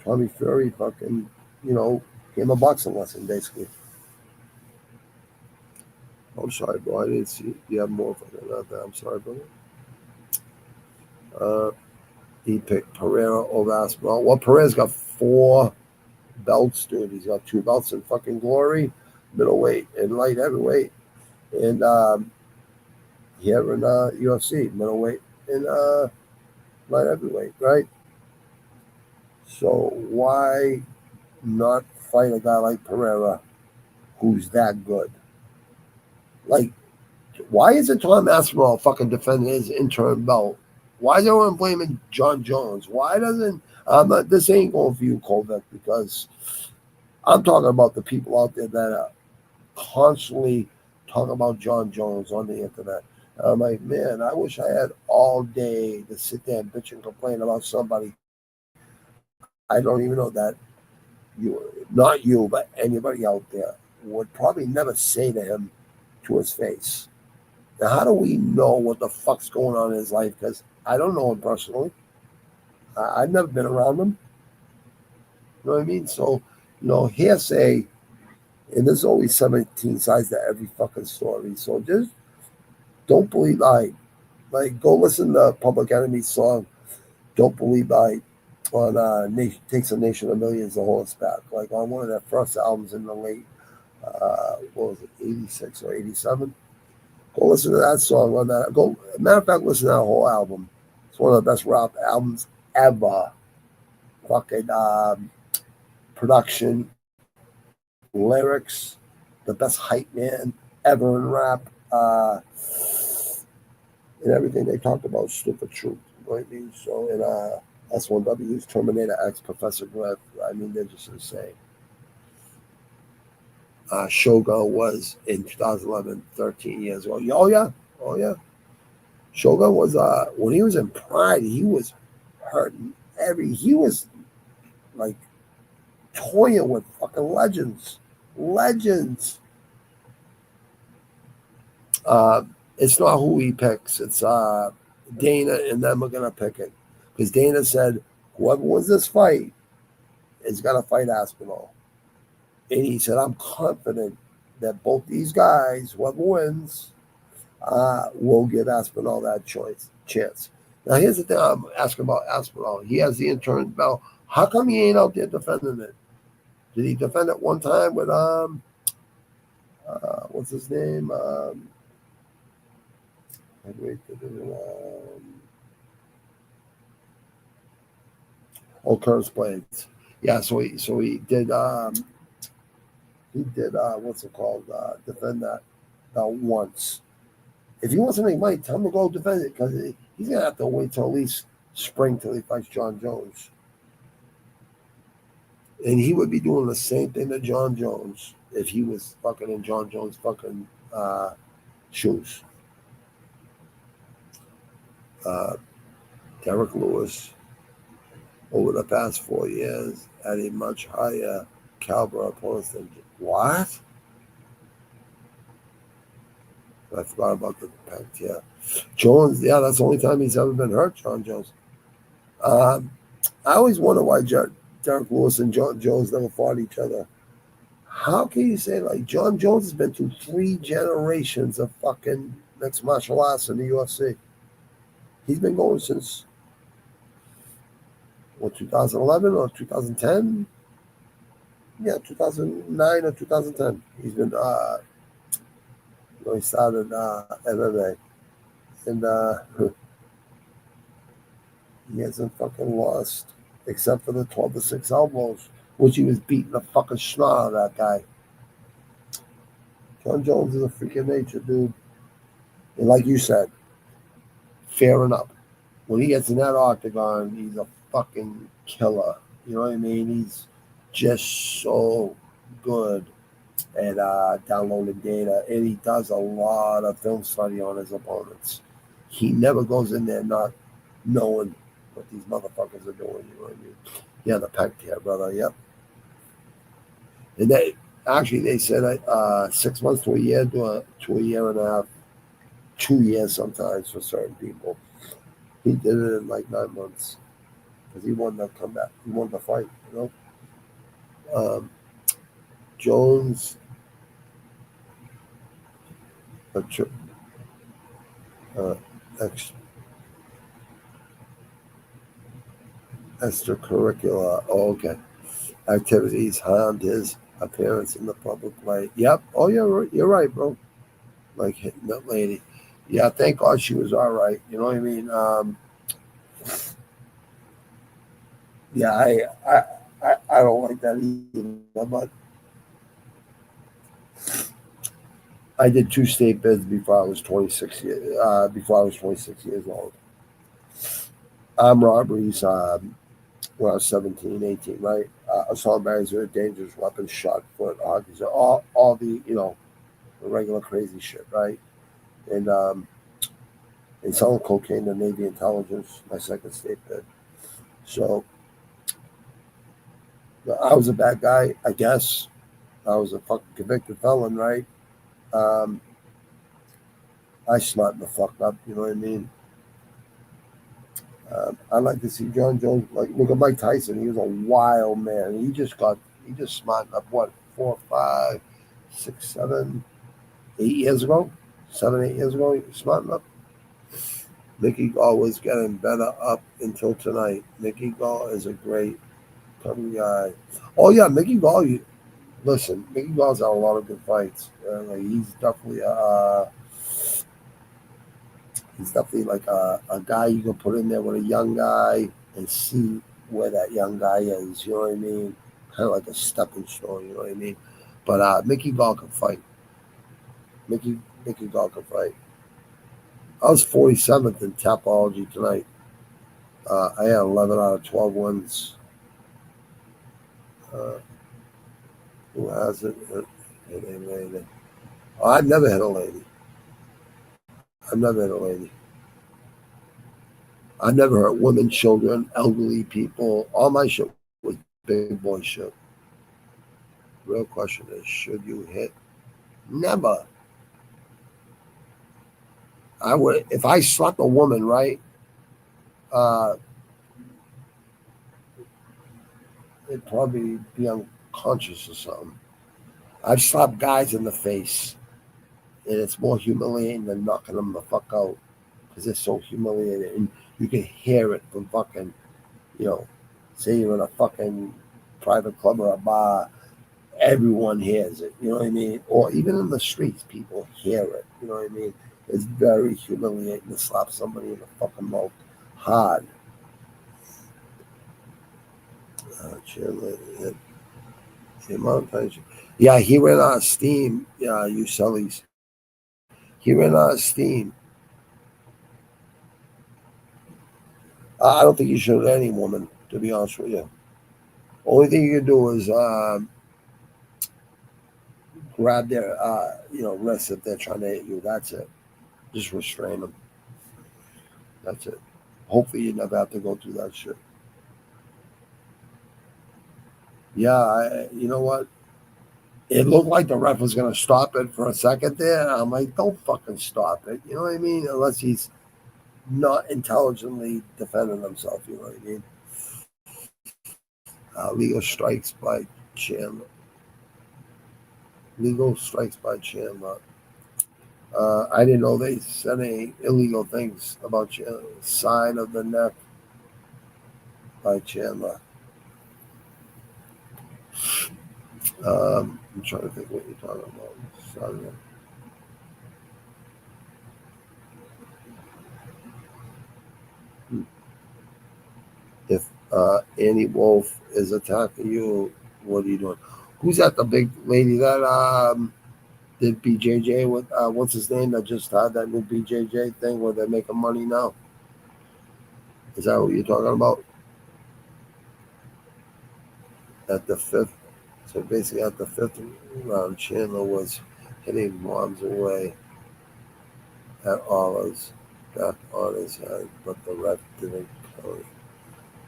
Tommy Fury fucking, you know, gave him a boxing lesson basically. I'm sorry, bro. I didn't see. You have more fucking out there. I'm sorry, brother. He picked Pereira over Aspinall. Well, Pereira's got 4 belts, dude. He's got 2 belts in fucking glory, middleweight and light heavyweight. And here in UFC, middleweight and light heavyweight, right? So why not fight a guy like Pereira who's that good? Like, why isn't Tom Aspinall fucking defending his interim belt? Why is everyone blaming John Jones? Why doesn't this ain't going for you, Kovac, because I'm talking about the people out there that are constantly talking about John Jones on the internet. And I'm like, man, I wish I had all day to sit there and bitch and complain about somebody I don't even know that not you, but anybody out there would probably never say to him to his face. Now, how do we know what the fuck's going on in his life? Because I don't know him personally. I've never been around him. You know what I mean? So, you know, hearsay, and there's always 17 sides to every fucking story. So just don't believe I. Like, go listen to Public Enemy's song, Don't Believe I, on Takes a Nation of Millions to Hold Us Back. Like, on one of their first albums in the late, what was it, 86 or 87? Go listen to that song on that. Go, matter of fact, listen to that whole album. It's one of the best rap albums ever. Fucking production, lyrics, the best hype man ever in rap, and everything they talked about, stupid truth. You know what I mean? So, and S1W's Terminator X, Professor Griff, I mean, they're just insane. Shogun was in 2011, 13 years old. Oh, yeah. Shogun was, when he was in Pride, he was hurting he was like toying with fucking legends. It's not who he picks. It's Dana and them are going to pick it. Because Dana said, whoever wins this fight is going to fight Aspinall. And he said, I'm confident that both these guys, whoever wins, will give Aspinall that chance. Now, here's the thing I'm asking about Aspinall. He has the interim belt. How come he ain't out there defending it? Did he defend it one time with, what's his name? Curtis Blades. Yeah, so he did what's it called? Defend that once. If he wants to make money, tell him to go defend it, because he's gonna have to wait till at least spring till he fights John Jones. And he would be doing the same thing to John Jones if he was fucking in John Jones' fucking shoes. Derek Lewis, over the past 4 years, had a much higher caliber opponents than what? I forgot about the impact. Yeah, Jones. Yeah, that's the only time he's ever been hurt. John Jones. I always wonder why Derek Lewis and John Jones never fought each other. How can you say, like, John Jones has been through 3 generations of fucking mixed martial arts in the UFC? He's been going since, 2011 or 2010? Yeah, 2009 or 2010. He's been, he started MMA. And he hasn't fucking lost, except for the 12-6 elbows, which he was beating the fucking snot out of that guy. John Jones is a freak of nature, dude. And like you said, fair enough. When he gets in that octagon, he's a fucking killer. You know what I mean? He's just so good at downloading data, and he does a lot of film study on his opponents. He never goes in there not knowing what these motherfuckers are doing. You know what I mean? Yeah, the pec here, brother. Yep. And they said 6 months to a year, to a year and a half, 2 years sometimes for certain people. He did it in like 9 months because he wanted to come back. He wanted to fight, you know. Jones, extracurricular. Oh, okay. Activities harmed his appearance in the public light. Yep. Oh, you're right, bro. Like hitting that lady. Yeah, thank God she was all right. You know what I mean? Yeah, I don't like that either. But I did 2 state bids before I was 26 years. Before I was 26 years old. Robberies. When I was 17, 18, right? Assault batteries with a dangerous weapon, shot put, hockey, all the, the regular crazy shit, right? And selling cocaine to Navy intelligence, my second state bid. So I was a bad guy, I guess. I was a fucking convicted felon, right? I smartened the fuck up, you know what I mean? I'd like to see John Jones, look at Mike Tyson. He was a wild man. He just smartened up, 4, 5, 6, 7, 8 years ago? 7, 8 years ago, he smartened up. Mickey Gall was getting better up until tonight. Mickey Gall is a great coming guy. Oh, yeah, Mickey Gall, Mickey Gall's had a lot of good fights. He's definitely He's definitely like a guy you can put in there with a young guy and see where that young guy is. You know what I mean? Kind of like a stepping stone. You know what I mean? But Mickey Gall can fight. Mickey Gall can fight. I was 47th in Tapology tonight. I had 11 out of 12 wins. Who has it? Hit a lady. Oh, I've never hit a lady. I've never hit a lady. I've never hurt women, children, elderly people. All my shit was big boy shit. Real question is, should you hit? Never. I would, if I slapped a woman, right? It'd probably be unconscious or something. I've slapped guys in the face, and it's more humiliating than knocking them the fuck out because they're so humiliated, and you can hear it from fucking, you know, say you're in a fucking private club or a bar, everyone hears it, you know what I mean? Or even in the streets, people hear it, you know what I mean? It's very humiliating to slap somebody in the fucking mouth hard. Yeah, he ran out of steam. Yeah, you sellies. He ran out of steam. I don't think you should hit any woman, to be honest with you. Only thing you can do is grab their, wrist if they're trying to hit you. That's it. Just restrain them. That's it. Hopefully you never have to go through that shit. Yeah, you know what? It looked like the ref was going to stop it for a second there. I'm like, don't fucking stop it. You know what I mean? Unless he's not intelligently defending himself. You know what I mean? Legal strikes by Chandler. Legal strikes by Chandler. I didn't know they said any illegal things about Chandler. Side of the neck by Chandler. I'm trying to think what you're talking about. Sorry. If Annie Wolf is attacking you, what are you doing? Who's that? The big lady that did BJJ with what's his name that just had that new BJJ thing where they're making money now? Is that what you're talking about? At the fifth, so basically at the fifth round, Chandler was hitting bombs away at Ola's back on his head, but the ref didn't count.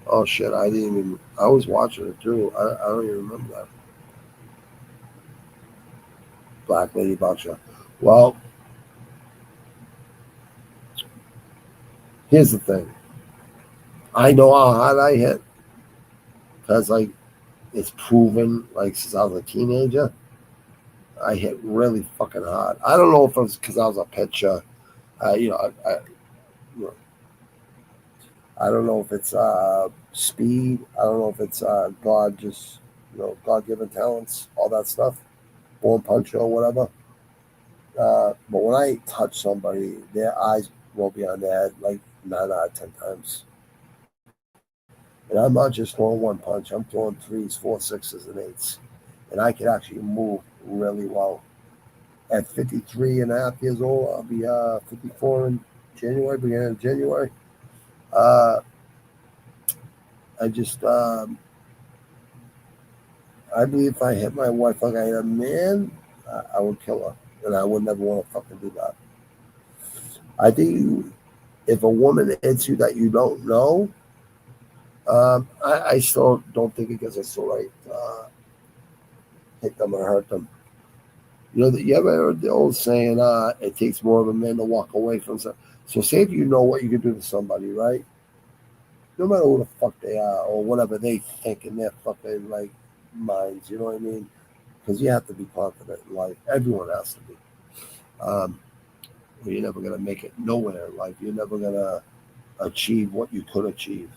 Oh shit! I didn't even. I was watching it too. I don't even remember that. Black Lady Boxer. Well, here's the thing. I know how hard I hit because like it's proven. Like since I was a teenager, I hit really fucking hard. I don't know if it was because I was a pitcher. You know, you know, I don't know if it's speed. I don't know if it's God just God given talents, all that stuff, born puncher or whatever. But when I touch somebody, their eyes roll behind their head like 9 out of 10 times. And I'm not just throwing one punch. I'm throwing threes, four, sixes, and eights. And I can actually move really well. At 53 and a half years old, I'll be 54 in January, beginning of January. I just, I believe if I hit my wife like I hit a man, I would kill her. And I would never want to fucking do that. I think if a woman hits you that you don't know, I still don't think it gives us the right hit them or hurt them. You ever heard the old saying, it takes more of a man to walk away from something. So say if you know what you can do to somebody, right? No matter who the fuck they are or whatever they think in their fucking like minds, you know what I mean? Because you have to be confident in life. Everyone has to be. You're never gonna make it nowhere in life. You're never gonna achieve what you could achieve.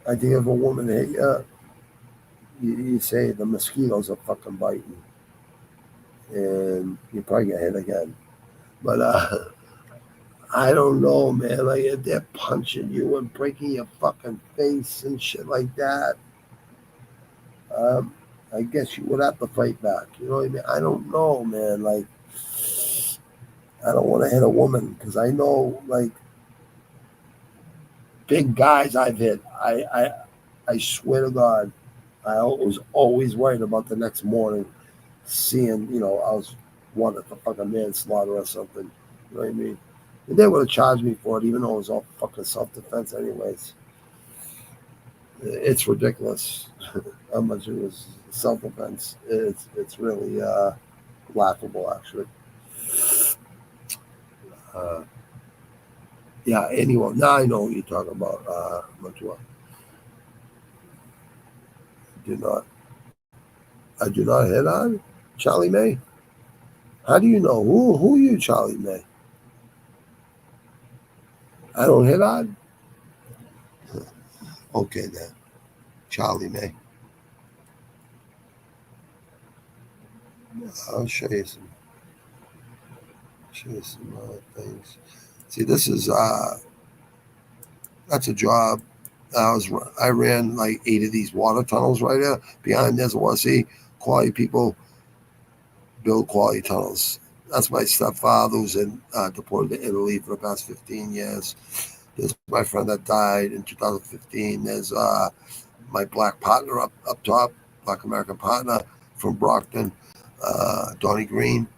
I think if a woman hit you, you say the mosquitoes are fucking biting. and you probably get hit again. But I don't know, man. Like if they're punching you and breaking your fucking face and shit like that, I guess you would have to fight back. You know what I mean? I don't know, man. Like I don't want to hit a woman because I know like big guys I've hit. I swear to God, I was always worried about the next morning seeing, I was wanted for fucking manslaughter or something. You know what I mean? And they would have charged me for it, even though it was all fucking self-defense anyways. It's ridiculous how much it was self-defense. It's really laughable, actually. Yeah, anyway, now I know what you're talking about, Matua. I do not hit on Charlie May. How do you know? Who are you, Charlie May? I don't hit on? Okay, then. Charlie May. I'll show you some things. See, this is that's a job. I ran like 8 of these water tunnels right there. Behind there's a see quality people build quality tunnels. That's my stepfather who's in deported to Italy for the past 15 years. There's my friend that died in 2015. There's my black partner up top, black American partner from Brockton, Donnie Green.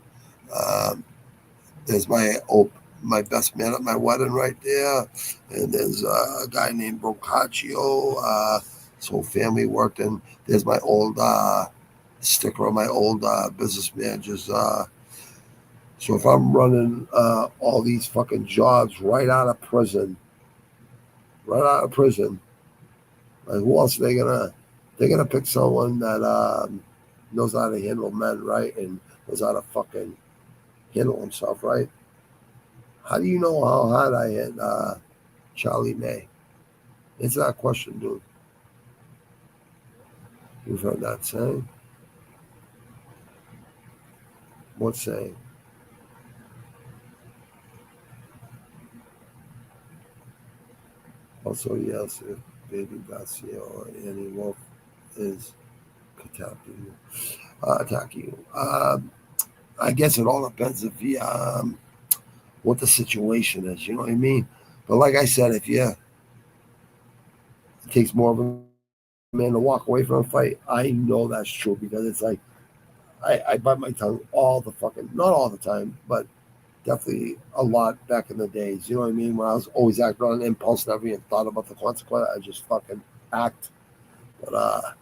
There's my best man at my wedding right there, and there's a guy named Boccaccio. His whole family worked in. There's my old sticker on my old business managers. So if I'm running all these fucking jobs right out of prison, like who else are they gonna? They're gonna pick someone that knows how to handle men, right, and knows how to fucking handle himself, right? How do you know how hard I hit Charlie May? It's that question, dude. You've heard that saying? What saying? Also, yes, if Baby Garcia or Annie Wolf is attacking you. I guess it all depends if you, what the situation is. You know what I mean? But like I said, it takes more of a man to walk away from a fight. I know that's true because it's like I bite my tongue all the fucking, not all the time, but definitely a lot back in the days. You know what I mean? When I was always acting on impulse, never even thought about the consequence. I just fucking act. But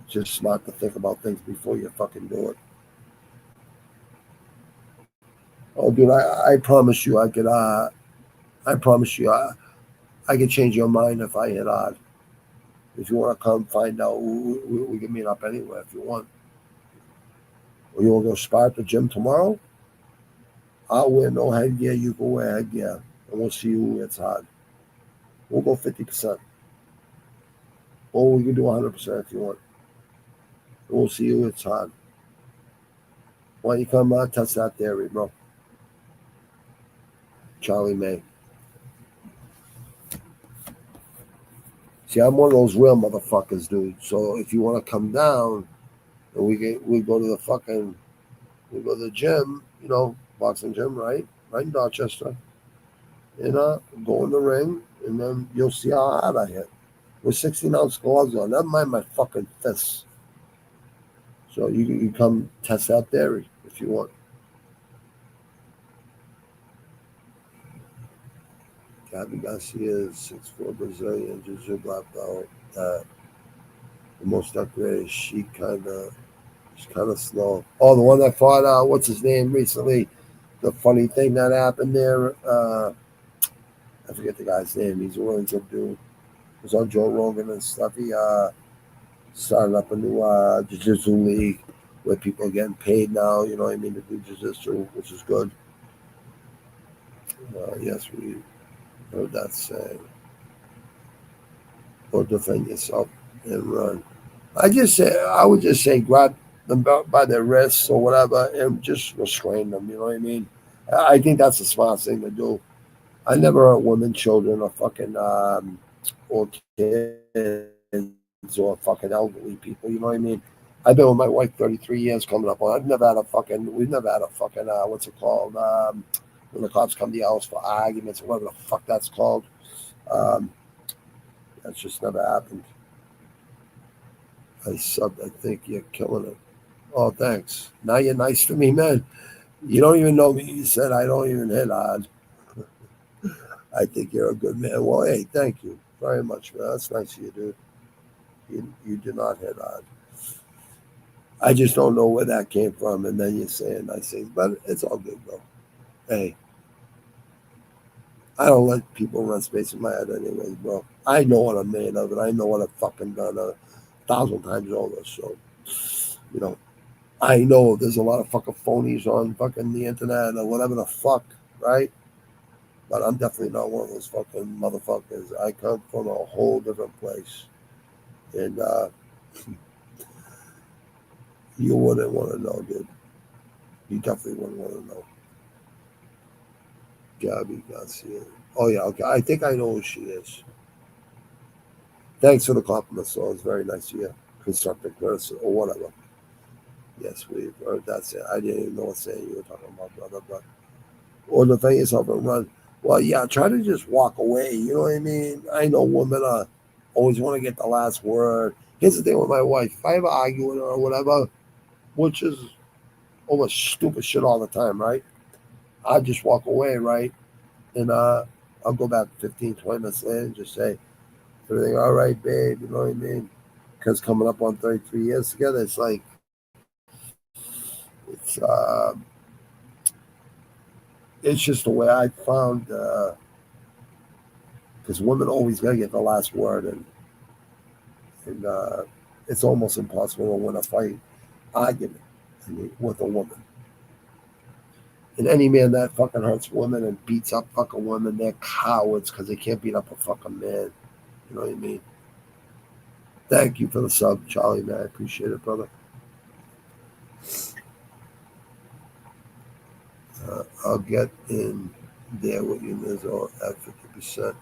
just smart to think about things before you fucking do it. Oh, dude, I promise you, I promise you, I could change your mind if I hit odd. If you want to come find out, we can meet up anywhere if you want. Or you want to go spar at the gym tomorrow? I'll wear no headgear. You can wear headgear. And we'll see who hits hard. We'll go 50%. Or we can do 100% if you want. We'll see who hits hard. Why don't you come test that theory, bro? Charlie May. See, I'm one of those real motherfuckers, dude. So if you want to come down, and we go to the gym, boxing gym, right in Dorchester, and go in the ring, and then you'll see how hard I hit. With 16-ounce gloves on, never mind my fucking fists. So you come test that theory if you want. Gabby Garcia is 6'4" Brazilian, Jiu-Jitsu black belt. The most upgraded. She's kind of slow. Oh, the one that fought, what's his name recently? The funny thing that happened there, I forget the guy's name. He's a really good dude. He was on Joe Rogan and stuff. He started up a new jiu-jitsu league where people are getting paid now, you know what I mean, to do jiu-jitsu, which is good. Yes, we heard that saying. Or defend yourself and run. I would just say grab them by their wrists or whatever and just restrain them. You know what I mean? I think that's the smart thing to do. I never hurt women, children, or fucking or kids or fucking elderly people. You know what I mean? I've been with my wife 33 years coming up on. We've never had a fucking what's it called? When the cops come to your house for arguments or whatever the fuck that's called. That's just never happened. I think you're killing it. Oh, thanks. Now you're nice to me, man. You don't even know me. You said I don't even hit hard. I think you're a good man. Well, hey, thank you very much, man. That's nice of you, dude. You did not hit hard. I just don't know where that came from. And then you're saying nice things, but it's all good, bro. Hey, I don't let people run space in my head anyways, bro. I know what I'm made of, and I know what I've fucking done 1,000 times over. So, you know, I know there's a lot of fucking phonies on fucking the internet or whatever the fuck, right? But I'm definitely not one of those fucking motherfuckers. I come from a whole different place. And you wouldn't want to know, dude. You definitely wouldn't want to know. Gabby Garcia. Oh, yeah, okay. I think I know who she is. Thanks for the compliment, so it's very nice of you. Constructive criticism or whatever. Yes, we've heard that's it. I didn't even know what saying you were talking about, brother. But or the thing is, help and run. Well, yeah, try to just walk away. You know what I mean? I know women always want to get the last word. Here's the thing with my wife. If I ever argue with her or whatever, which is almost stupid shit all the time, right? I just walk away, right? And I'll go back 15, 20 minutes later and just say, everything all right, babe? You know what I mean? Because coming up on 33 years together, it's like, it's just the way I found, because women always got to get the last word, and it's almost impossible to win a fight argument with a woman. And any man that fucking hurts women and beats up fucking women, they're cowards because they can't beat up a fucking man. You know what I mean? Thank you for the sub, Charlie, man. I appreciate it, brother. I'll get in there with you, Nizzo, at 50%.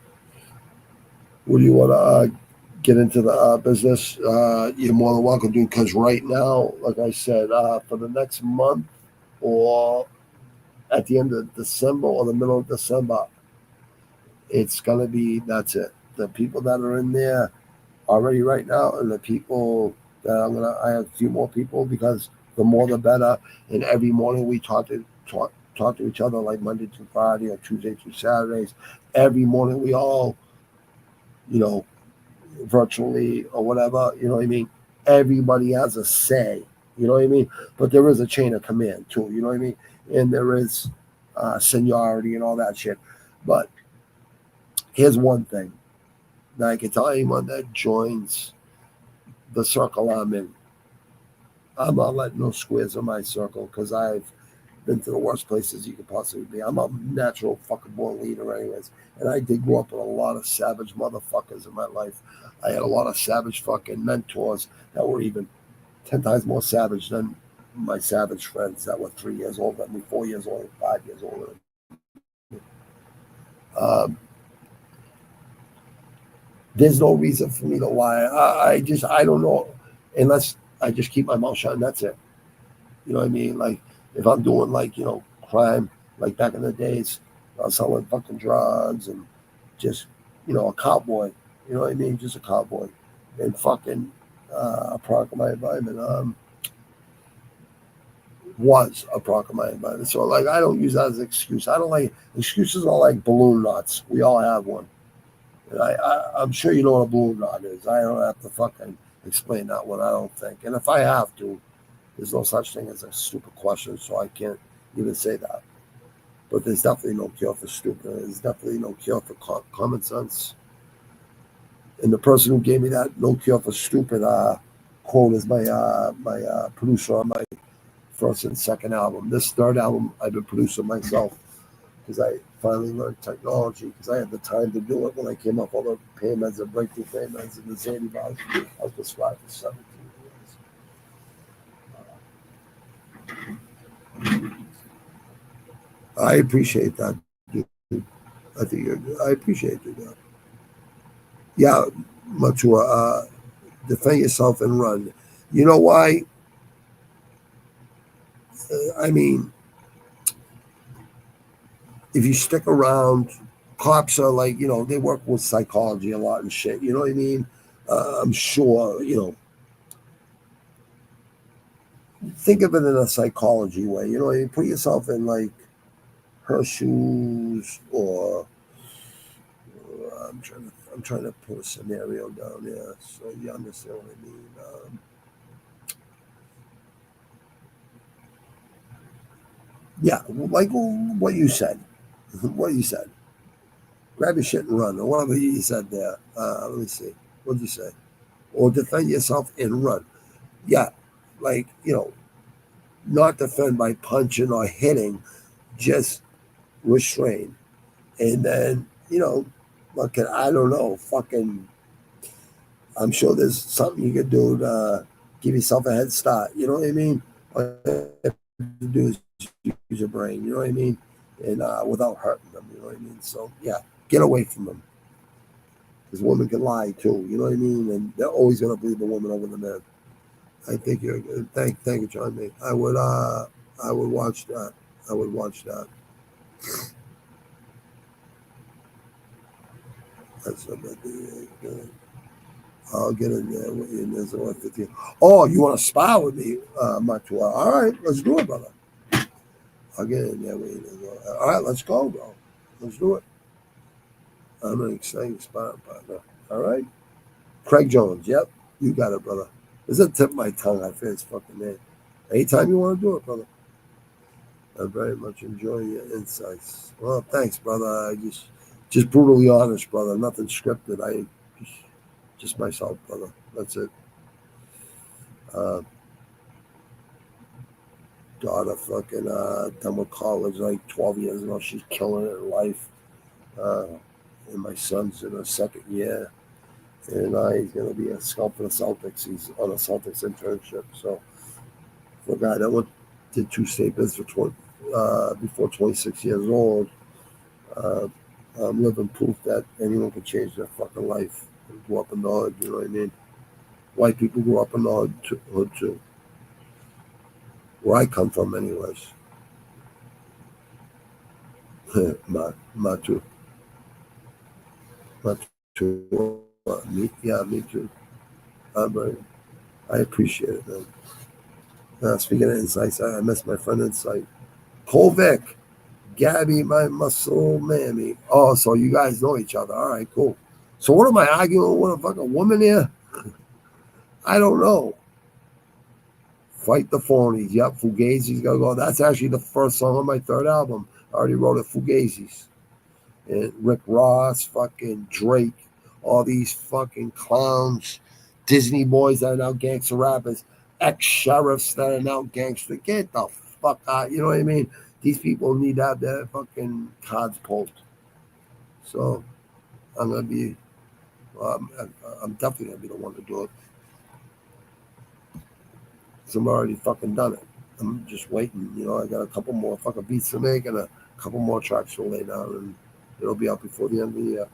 Would you want to get into the business? You're more than welcome to, because right now, like I said, for the next month or at the end of December or the middle of December, it's going to be, that's it. The people that are in there already right now, and the people that I have a few more people, because the more the better. And every morning we talk to each other, like Monday to Friday or Tuesday to Saturdays. Every morning we all, virtually or whatever, you know what I mean? Everybody has a say, you know what I mean? But there is a chain of command too, you know what I mean? And there is seniority and all that shit. But here's one thing that I can tell anyone that joins the circle I'm in. I'm not letting no squares in my circle, because I've been to the worst places you could possibly be. I'm a natural fucking born leader anyways. And I did grow up with a lot of savage motherfuckers in my life. I had a lot of savage fucking mentors that were even 10 times more savage than my savage friends that were 3 years older than me, 4 years older, 5 years older than me. There's no reason for me to lie. I don't know, unless I just keep my mouth shut and that's it. You know what I mean? Like, if I'm doing, like, crime, like back in the days, I was selling fucking drugs and just, a cowboy. You know what I mean? Just a cowboy. And fucking a product of my environment. Was a product of my environment. So, like, I don't use that as an excuse. I don't like, excuses are like balloon knots. We all have one. And I'm sure you know what a balloon knot is. I don't have to fucking explain that one, I don't think. And if I have to, there's no such thing as a stupid question, so I can't even say that. But there's definitely no cure for stupid. There's definitely no cure for common sense. And the person who gave me that "no cure for stupid" quote is my producer on my first and second album. This third album I've been producing myself, because I finally learned technology, because I had the time to do it when I came up all the pain meds and breakthrough pain meds and the Zandy bars. I was prescribed for 17 years. I appreciate that, dude. I think you're good. I appreciate it. Yeah, Matua, defend yourself and run. You know why? I mean, if you stick around, cops are like, they work with psychology a lot and shit. You know what I mean? I'm sure, think of it in a psychology way. You put yourself in like her shoes, or I'm trying to put a scenario down there so you understand what I mean. Yeah, like what you said. What you said. Grab your shit and run, or whatever you said there. Let me see. What did you say? Or defend yourself and run. Yeah, like, not defend by punching or hitting, just restrain. And then, look at, I don't know, fucking, I'm sure there's something you could do to give yourself a head start. You know what I mean? All you have to do is use your brain. You know what I mean? And without hurting them. You know what I mean? So yeah, get away from them. Because women can lie too. You know what I mean? And they're always gonna believe the woman over the man. I think you're good. Thank you, John. Mate. I would watch that. I would watch that. That's a good. I'll get in there with you. There's a 150. Oh, you want to spar with me, Matua? All right, let's do it, brother. I'll get in there with you. All right, let's go, bro. Let's do it. I'm an exciting sparring partner. All right. Craig Jones. Yep, you got it, brother. There's a tip of my tongue. I feel his fucking name. Anytime you want to do it, brother. I very much enjoy your insights. Well, thanks, brother. I just brutally honest, brother. Nothing scripted. I just myself, brother. That's it. Daughter fucking done with college like 12 years ago. She's killing it in life. And my son's in a second year. And he's going to be a scout for the Celtics. He's on a Celtics internship. So for a guy that did 2 state bids for before 26 years old, I'm living proof that anyone can change their fucking life and grow up in the hood. You know what I mean? White people grew up in the hood too. Where I come from, anyways. My too. Me too. I appreciate it, man. Speaking of insights, I miss my friend Insight. Kovic, Gabby, my muscle mammy. Oh, so you guys know each other. All right, cool. So what am I arguing with a fucking woman here? I don't know. Fight the Phonies. Yep, Fugazi's got to go. That's actually the first song on my third album. I already wrote it, Fugazi's. And Rick Ross, fucking Drake, all these fucking clowns, Disney boys that are now gangster rappers, ex-sheriffs that are now gangster. Get the fuck out. You know what I mean? These people need to have their fucking cards pulled. So I'm going to be, I'm definitely going to be the one to do it. So I'm already fucking done it. I'm just waiting. I got a couple more fucking beats to make and a couple more tracks to lay down, and it'll be out before the end of the year.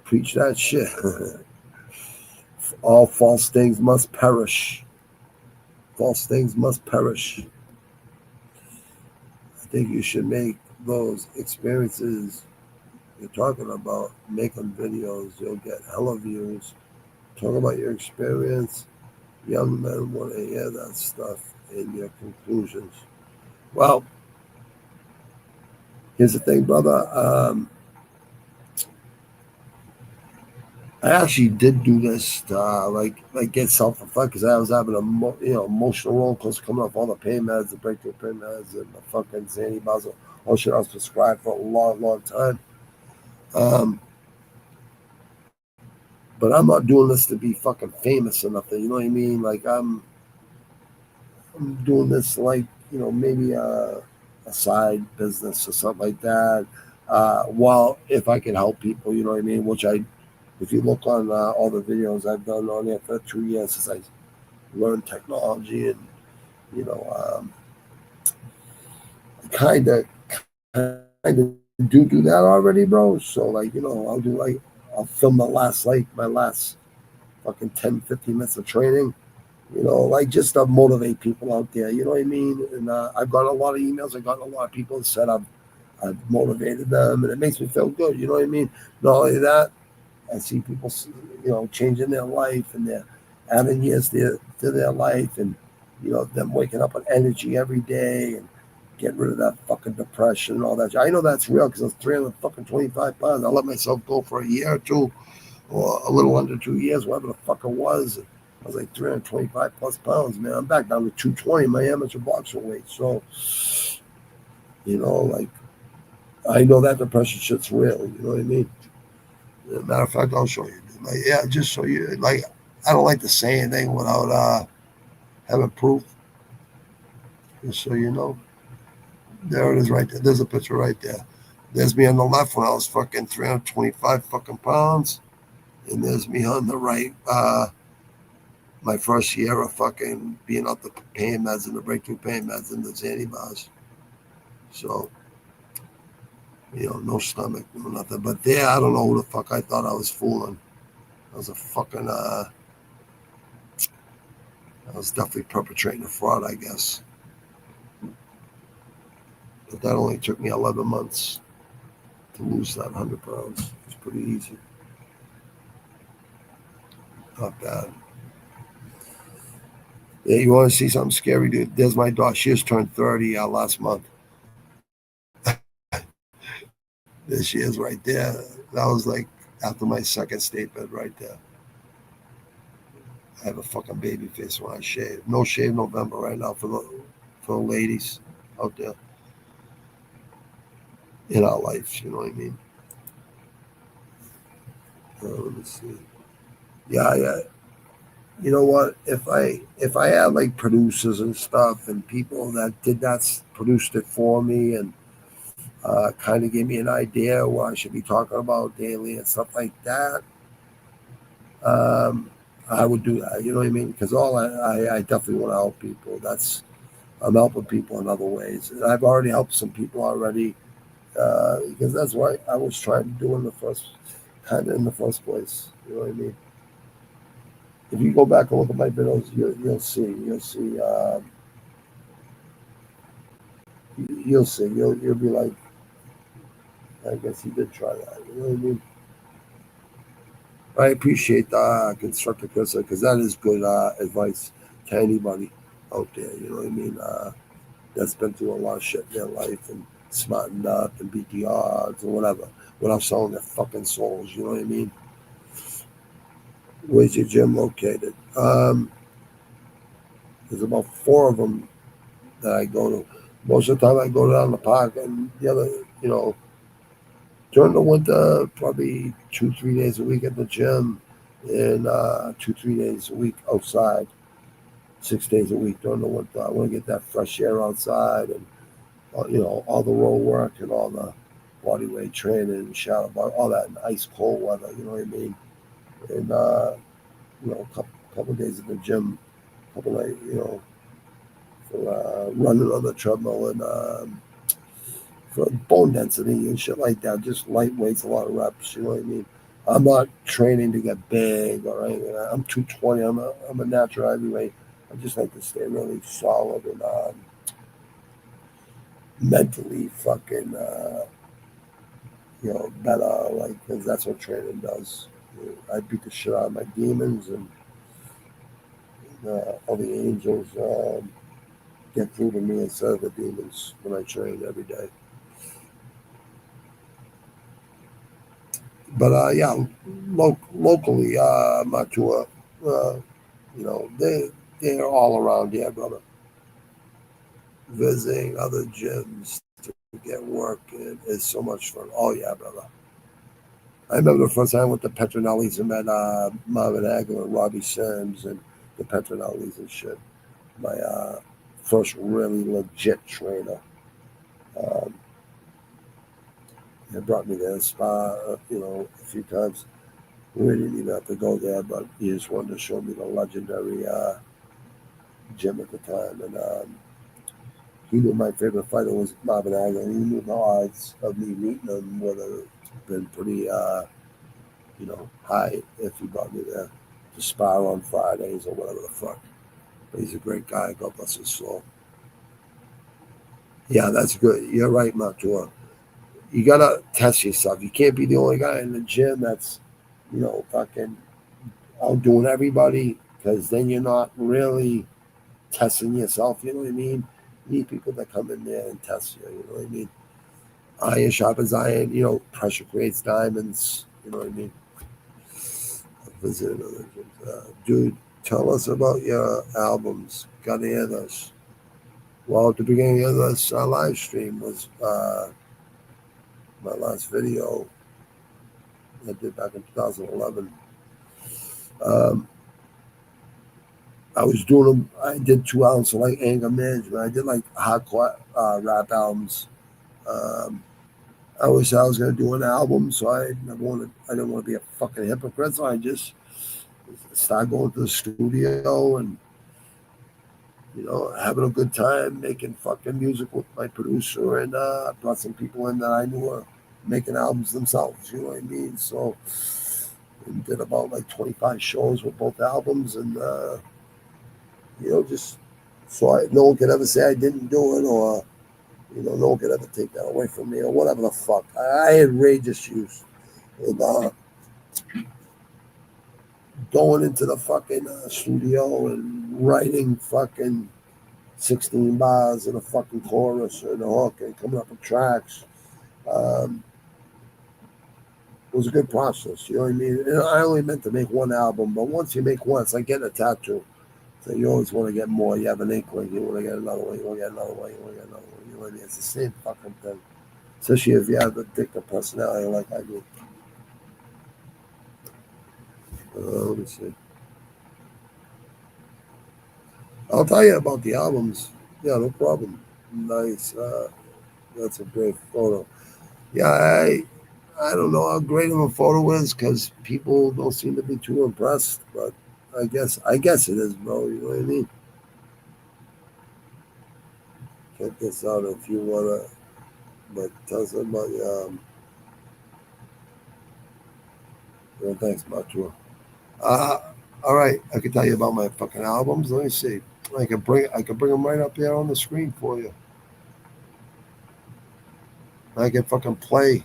Preach that shit. All false things must perish. False things must perish. I think you should make those experiences you're talking about, making videos. You'll get hella views. Talk about your experience. Young men want to hear that stuff in your conclusions. Well, here's the thing, brother. I actually did do this to like get self-reflect, because I was having emotional roller coaster coming off all the pain meds, the breakthrough pain meds, and the fucking Zanny Basel, all shit I was prescribed for a long, long time. But I'm not doing this to be fucking famous or nothing. You know what I mean? Like I'm doing this like maybe a side business or something like that. Well, if I can help people, you know what I mean? Which if you look on all the videos I've done on there for 2 years since I learned technology, and kind of do that already, bro. So like, I'll film my last fucking 10, 15 minutes of training, like just to motivate people out there, you know what I mean? And I've got a lot of emails. I've gotten a lot of people that said I've motivated them, and it makes me feel good, you know what I mean? Not only that, I see people, changing their life, and they're adding years to their life, and them waking up with energy every day and getting rid of that fucking depression and all that. I know that's real because I was 325 pounds. I let myself go for a year or two, or a little under 2 years, whatever the fuck it was. I was like 325 plus pounds, man. I'm back down to 220, my amateur boxer weight. So, like, I know that depression shit's real. You know what I mean? Matter of fact, I'll show you. Like, yeah, just so you. Like, I don't like to say anything without having proof. Just so you know. There it is, right there. There's a picture right there. There's me on the left when I was fucking 325 fucking pounds, and there's me on the right. My first year of fucking being off the pain meds and the breakthrough pain meds and the Xanny bars. So, no stomach, no nothing. But there, I don't know who the fuck I thought I was fooling. I was a fucking, I was definitely perpetrating a fraud, I guess. But that only took me 11 months to lose that 100 pounds. It's pretty easy. Not bad. Yeah, you want to see something scary, dude? There's my daughter. She just turned 30 last month. There she is right there. That was like after my second state bed right there. I have a fucking baby face when I shave. No shave November right now for the ladies out there in our lives. You know what I mean? Let me see. Yeah. You know what? If I had like producers and stuff and people that produced it for me and kind of gave me an idea what I should be talking about daily and stuff like that, I would do that. You know what I mean? Because I definitely want to help people. I'm helping people in other ways. And I've already helped some people already because that's what I was trying to do in the first place. You know what I mean? If you go back and look at my videos, you'll see. You'll see. You'll be like, I guess he did try that. You know what I mean? I appreciate the constructive criticism because that is good advice to anybody out there. You know what I mean? That's been through a lot of shit in their life and smartened up and beat the odds or whatever without selling their fucking souls. You know what I mean? Where's your gym located? There's about 4 of them that I go to. Most of the time I go down the park, and the other, during the winter, probably 2-3 days a week at the gym, and 2-3 days a week outside, 6 days a week during the winter. I want to get that fresh air outside, and all the road work and all the body weight training and shadow bar, all that in ice cold weather. You know what I mean? And a couple of days at the gym, couple of for running on the treadmill and for bone density and shit like that. Just light weights, a lot of reps. You know what I mean? I'm not training to get big or anything. I'm 220. I'm a natural heavyweight. I just like to stay really solid and mentally fucking better. Like, because that's what training does. I beat the shit out of my demons, and all the angels get through to me instead of the demons when I train every day. But locally, Matua, they're all around here, brother. Visiting other gyms to get work is so much fun. Oh yeah, brother. I remember the first time I went to Petronelli's and met Marvin Hagler and Robbie Sims and the Petronelli's and shit. My first really legit trainer. He brought me to the spa, a few times. We didn't even have to go there, but he just wanted to show me the legendary gym at the time. And he knew my favorite fighter was Marvin Hagler, and he knew the odds of me meeting him would have been pretty, high if he brought me there to spar on Fridays or whatever the fuck. But he's a great guy. God bless his soul. Yeah, that's good. You're right, Matua. You gotta test yourself. You can't be the only guy in the gym that's, fucking outdoing everybody, because then you're not really testing yourself. You know what I mean? You need people that come in there and test you. You know what I mean? Iron sharpens iron. Pressure creates diamonds. You know what I mean? Visit another dude. Tell us about your albums. Gotta hear this. Well, at the beginning of this live stream was my last video I did back in 2011. I was doing them. I did 2 albums for like anger management. I did like hardcore rap albums. I always said I was going to do an album, so I didn't want to be a fucking hypocrite. So I just started going to the studio and having a good time, making fucking music with my producer, and brought some people in that I knew were making albums themselves. You know what I mean? So we did about like 25 shows with both albums, and just so no one could ever say I didn't do it, or no one could ever take that away from me, or whatever the fuck. I had rage issues with going into the fucking studio and writing fucking 16 bars in a fucking chorus and a hook and coming up with tracks. It was a good process, you know what I mean? And I only meant to make one album, but once you make one, it's like getting a tattoo. So you always want to get more. You have an inkling. You want to get another one. You want to get another one. You want to get another one. You know what I mean? It's the same fucking thing. Especially if you have a addictive personality like I do. Let me see. I'll tell you about the albums. Yeah, no problem. Nice. That's a great photo. Yeah, I don't know how great of a photo is because people don't seem to be too impressed. But I guess it is, bro. You know what I mean? Check this out if you wanna. But tell us about your. Well, thanks, Matua. All right, I can tell you about my fucking albums. Let me see. I can bring them right up there on the screen for you. I can fucking play.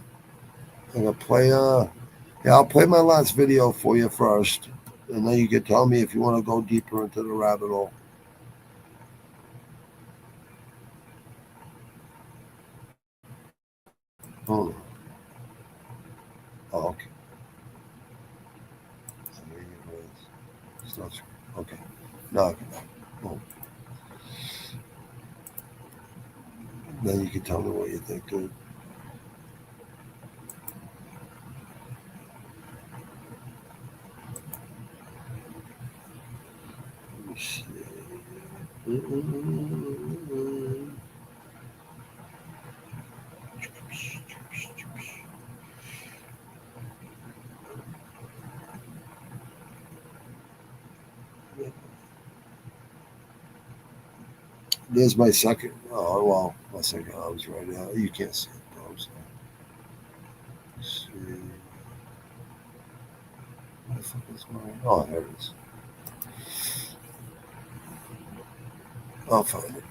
I can play. Yeah, I'll play my last video for you first, and then you can tell me if you want to go deeper into the rabbit hole. Hold on. Oh, okay. Okay. No. Oh. Then you can tell me what you think, dude. Let me see. There's my second. Oh, well, my second album's right now. You can't see it, though. I'm sorry. Let's see. Where the fuck is mine? Oh, there it is. I'll find it.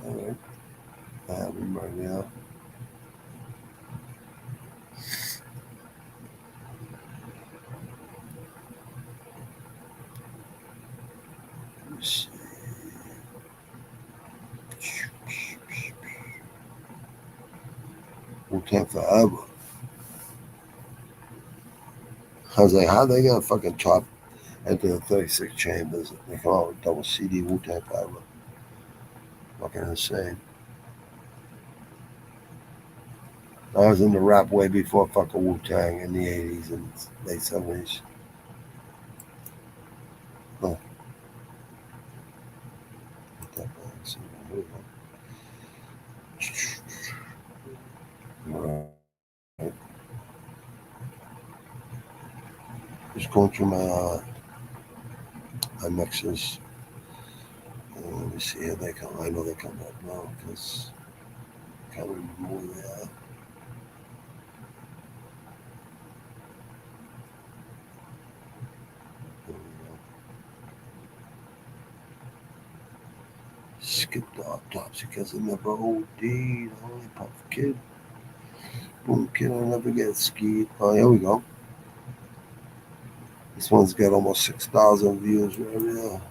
All right. I have him right now. Let me see. We'll take forever. I was like, how they gonna fucking chop into the 36 chambers? They come out with double CD Wu-Tang Forever. Fucking insane. I was in the rap way before fucking Wu-Tang in the 80s and late 70s. Oh. Right. Just going through my mixes. Let me see here. They come. I know they come up now because I can't remember where they are. There we go. Skip the autopsy because I never OD'd. Only Puff Kid. Boom Kid, I'll never get skied. Oh, here we go. This one's got almost 6,000 views right now.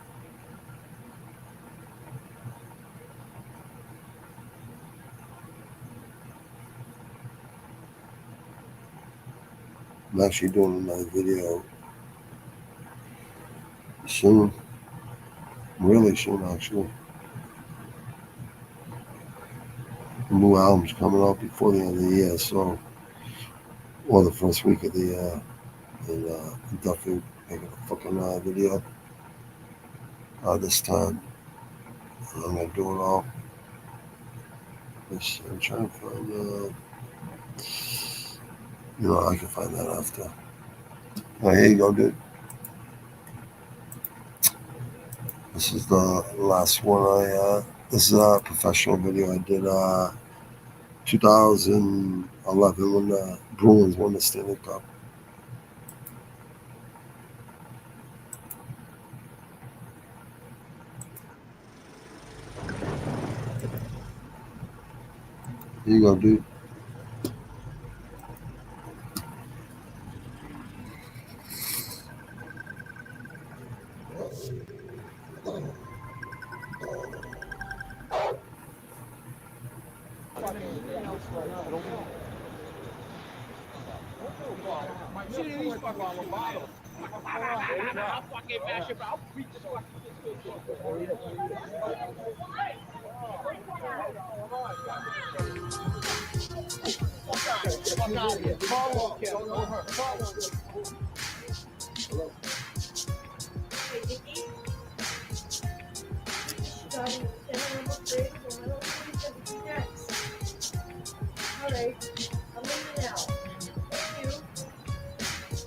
I'm actually doing another video soon. Really soon, actually. The new album's coming out before the end of the year, so, or the first week of the year. And I'm definitely making a fucking video this time. I'm gonna do it all. I'm trying to find, I can find that after. Oh, here you go, dude. This is the last one this is a professional video I did 2011 when the Bruins won the Stanley Cup. Here you go, dude.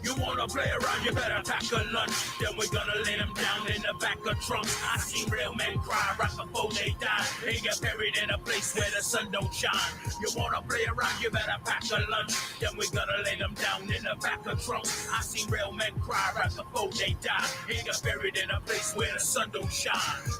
You wanna play around, you better pack a lunch. Then we're gonna lay them down in the back of trunks. I seen real men cry right before they die. They get buried in a place where the sun don't shine. You wanna play around, you better pack a lunch. Then we're gonna lay them down in the back of trunks. I seen real men cry right before they die. They get buried in a place where the sun don't shine.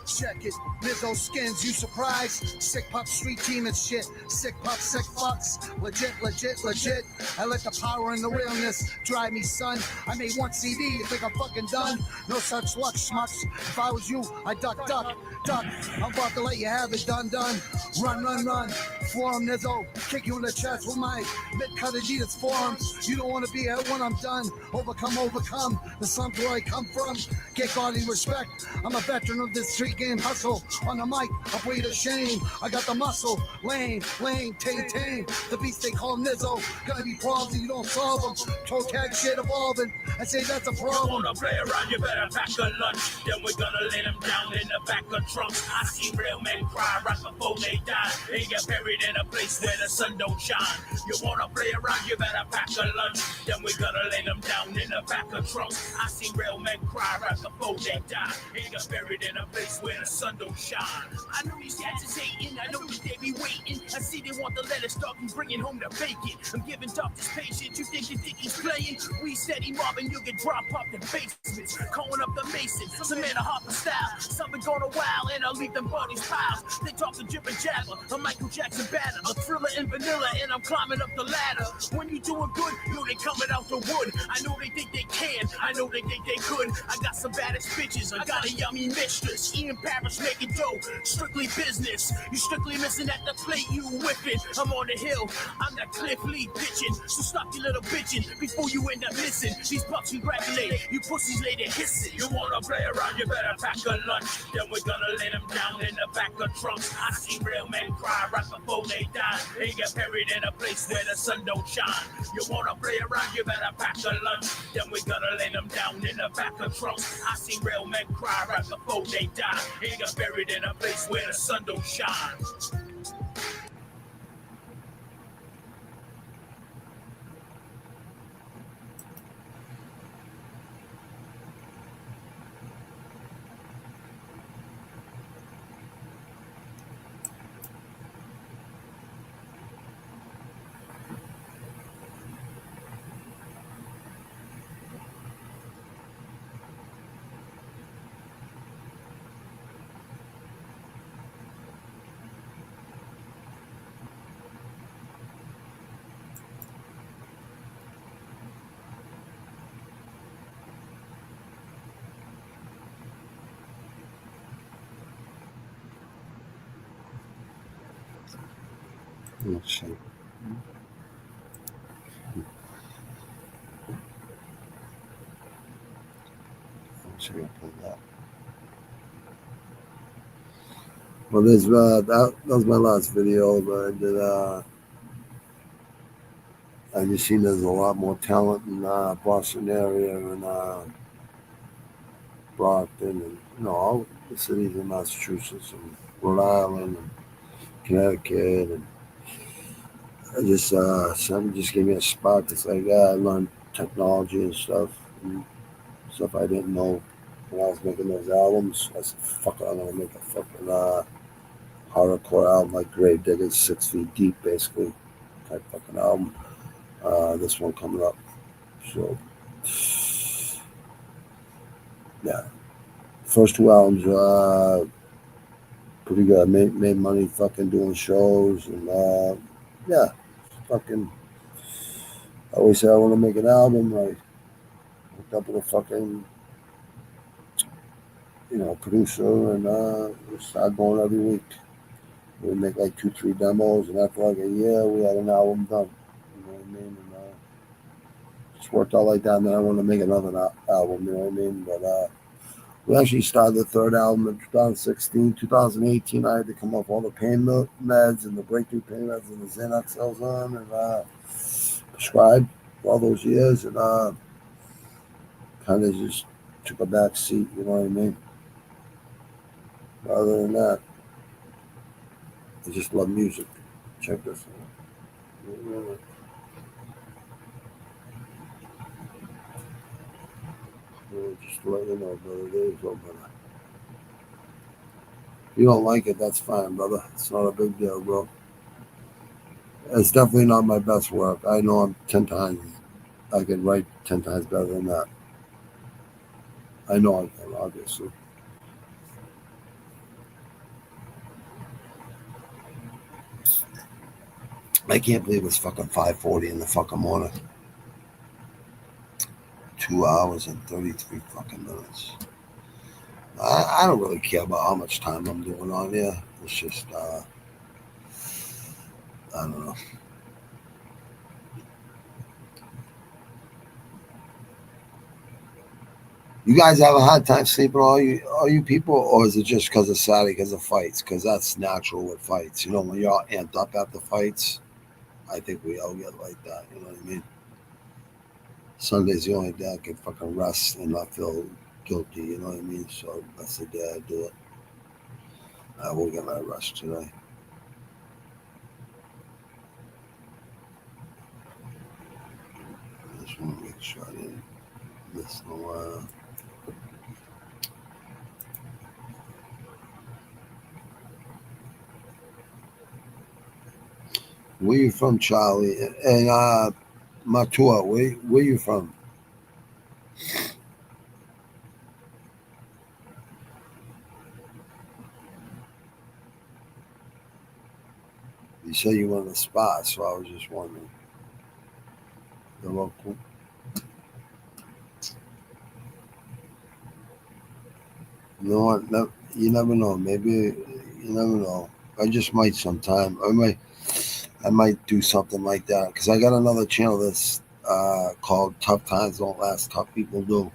Check it, Lizzo skins, you surprised? Sick pup, street team and shit. Sick pup, sick fucks. Legit, legit, legit. I let the power and the realness drive me, son. I made one CD, you think I'm fucking done? No such luck, schmucks. If I was you, I'd duck, duck, duck. I'm about to let you have it, done, done. Run, run, run. Forum, Lizzo. Kick you in the chest with my mid-cut Adidas forums. You don't want to be here when I'm done. Overcome, overcome. The sun's where I come from. Get godly respect. I'm a veteran of this street game hustle. On the mic, I breed of shame. I got the muscle. Lame, lame, tame, tame. The beast they call Nizzo. Gonna be problems and you don't solve them. Toe tag shit evolving. I say that's a You problem. wanna play around, you better pack a lunch. Then we're gonna lay them down in the back of trunks. I seen real men cry right before they die. They get buried in a place where the sun don't shine. You wanna play around, you better pack a lunch. Then we're gonna lay them down in the back of trunks. I seen real men cry right before they die. They get buried in a place where the sun don't shine. I know these cats is hating, I know that they be waiting. I see they want the lettuce dog and bringing home the bacon. I'm giving doctors patience, you think he's playing? We steady mobbing, you can drop up the basements. Calling up the Masons, Samantha Harper style. Something going a while and I'll leave them bodies piles. They talk to Jibber Jabber, a Michael Jackson batter, a Thriller and Vanilla, and I'm climbing up the ladder. When you doing good, you know they coming out the wood. I know they think they can, I know they think they could. I got some baddest bitches, I got a yummy mistress. Ian Parrish making dough, strictly business. You strictly missing at the plate, you whipping. I'm on the hill, I'm that Cliff Lee bitchin'. So stop your little bitchin' before you end up missing. These pups congratulate, you pussies later hissing. You wanna play around, you better pack a lunch. then we're gonna lay them down in the back of trunks. I see real men cry right before they die. They get buried in a place where the sun don't shine. You wanna play around, you better pack a lunch. Then we're gonna lay them down in the back of trunks. I see real men cry right before they die. They get buried in a place where the sun don't shine. Let's see. Let's see if I put that. Well, there's that was my last video, but I did I just seen there's a lot more talent in Boston area and Brockton and all the cities in Massachusetts and Rhode Island and Connecticut, and I just somebody just gave me a spot. It's like I learned technology and stuff I didn't know when I was making those albums. I said, "Fuck it, I'm gonna make a fucking hardcore album like Grave Diggers, 6 feet deep, basically type fucking album." This one coming up, so yeah. First 2 albums pretty good. Made money fucking doing shows and yeah, fucking. I always say I want to make an album. I hooked up with a fucking producer and we started going every week. We make like 2-3 demos, and after like a year, we had an album done. You know what I mean? And just worked out like that. And then I wanted to make another album. You know what I mean? But we actually started the 3rd album in 2016. 2018, I had to come up with all the pain meds and the breakthrough pain meds and the Xanax I was on and prescribed for all those years, and kind of just took a back seat. You know what I mean? Other than that, I just love music. Check this out. Just to let you know, brother. There you go, brother. If you don't like it, that's fine, brother. It's not a big deal, bro. It's definitely not my best work. I know I'm 10 times. I can write 10 times better than that. I know I can, obviously. I can't believe it's fucking 5:40 in the fucking morning. 2 hours and 33 fucking minutes. I don't really care about how much time I'm doing on here. It's just, I don't know. You guys have a hard time sleeping, all you people, or is it just because of Saturday, because of fights? Because that's natural with fights. You know, when you're all amped up after fights, I think we all get like that. You know what I mean? Sunday's the only day I can fucking rest and not feel guilty. You know what I mean? So that's the day I do it. I will get my rest today. I just want to make sure I didn't miss no. Where you from, Charlie? And Matua, where you from? You said you went to the spot, so I was just wondering. The local. You know what? No, you never know. Maybe you never know. I just might sometime. I might do something like that because I got another channel that's called "Tough Times Don't Last, Tough People Do."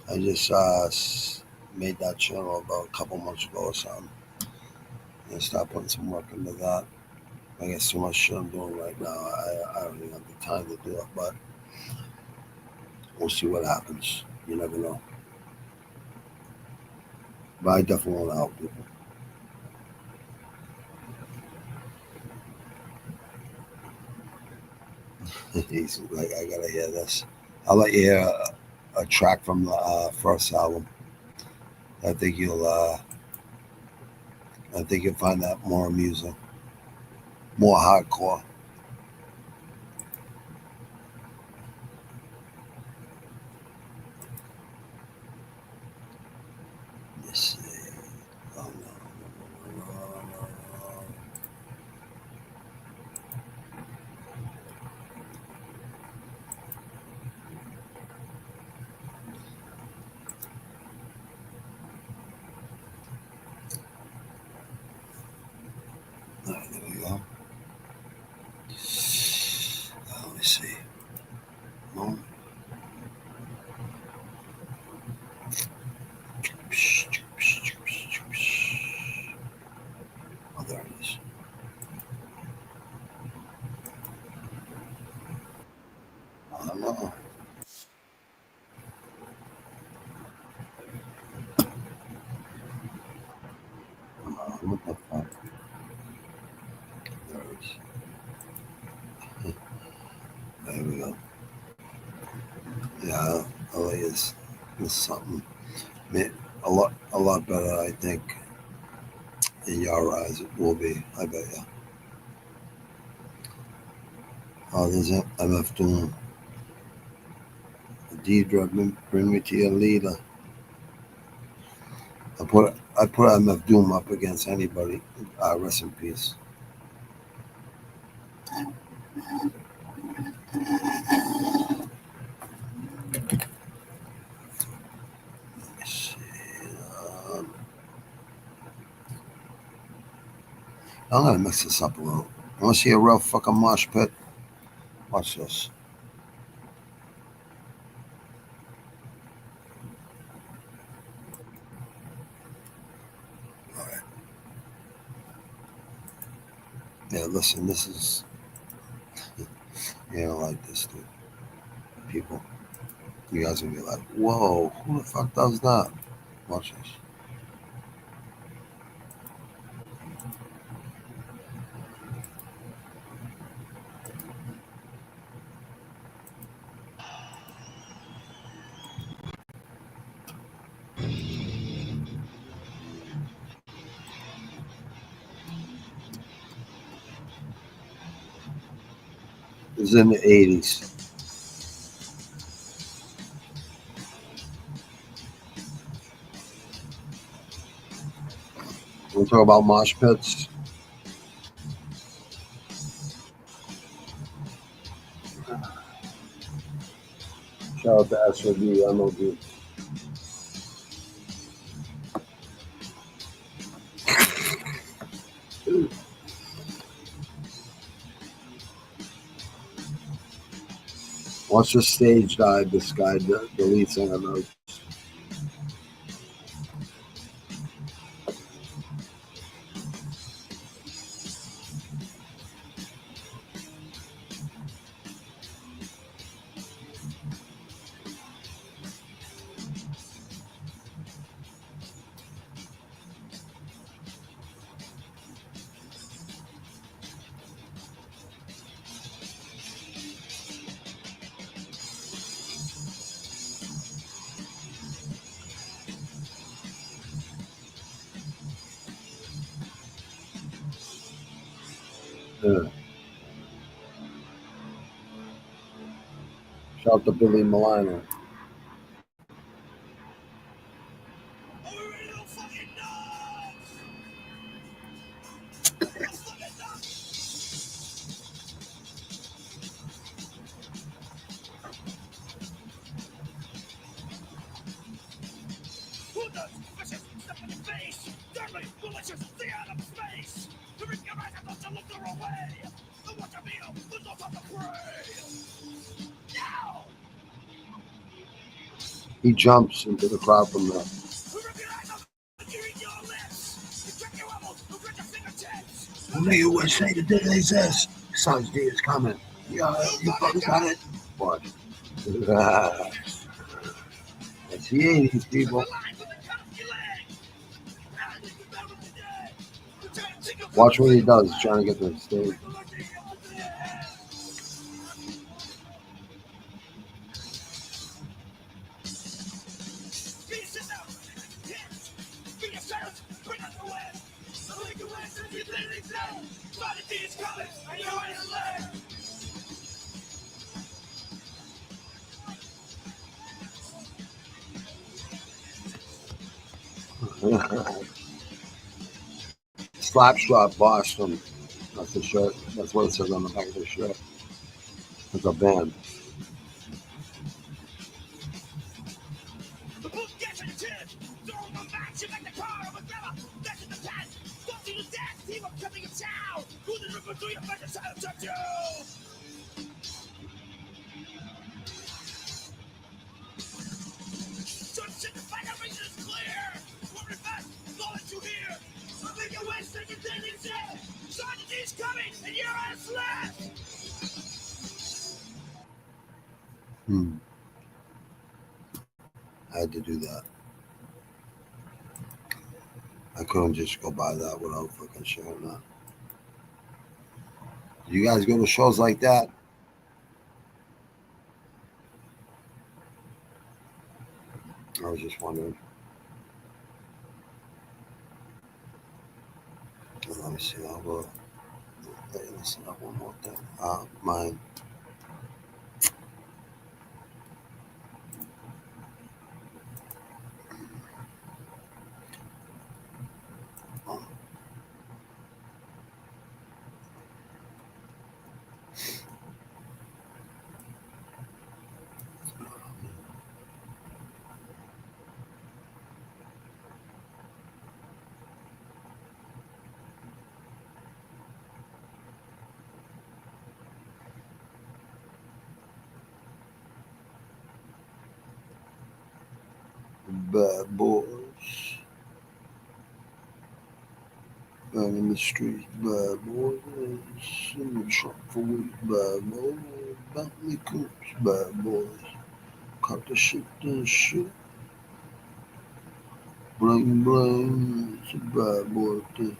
I just made that channel about a couple months ago or something. And start putting some work into that. I got so much shit I'm doing right now. I don't even have the time to do it, but we'll see what happens. You never know. But I definitely want to help people. He's like, I gotta hear this. I'll let you hear a track from the first album. I think you'll find that more amusing, more hardcore. Let's see. Oh no. All right, there we go. Let me see. No. Oh, there it is. I don't know. What the fuck? There it is. There we go. Yeah, LA is something. A lot better, I think. In your eyes, it will be. I bet you. Oh, there's MF Doom. Deidre, bring me to your leader. I put MF Doom up against anybody. Rest in peace. Let's see. I'm gonna mix this up a little. You wanna see a real fucking mosh pit? Watch this. All right. Yeah, listen, this is. You don't like this, dude. People. You guys will be like, whoa, who the fuck does that? Watch this. This is in the 80s. We'll talk about mosh pits. Shout out to SOD, MOD. Once the stage died, this guy, the lead singer, knows. Yeah. Shout out to Billy Milano. He jumps into the crowd from there. Make it wish say the day they exist. Sun's day is coming. Yeah, you fucking got it. What? It's the 80s, people. Watch what he does. He's trying to get to the stage. Slapstrap Boston. That's the shirt. That's what it says on the back of the shirt. It's a band. I had to do that. I couldn't just go by that without fucking showing that. You guys go to shows like that? I was just wondering. Let me see. I'll go. Listen up one more thing. Mine. Bad boys. Bad in the streets, bad boys. In the truck for weeks, bad boys. Bentley coupes, bad boys. Cut the shit to shit. Bling bling, it's a bad boy thing.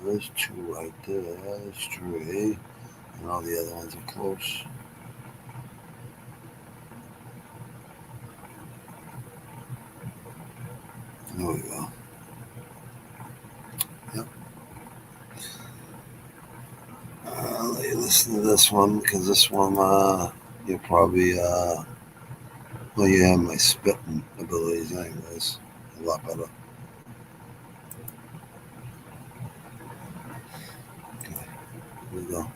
There's two right there. That's three. And all the other ones are close. There we go. Yep. I'll let you listen to this one because this one, you'll probably, well, you have my spitting abilities anyways. A lot better. Here we go.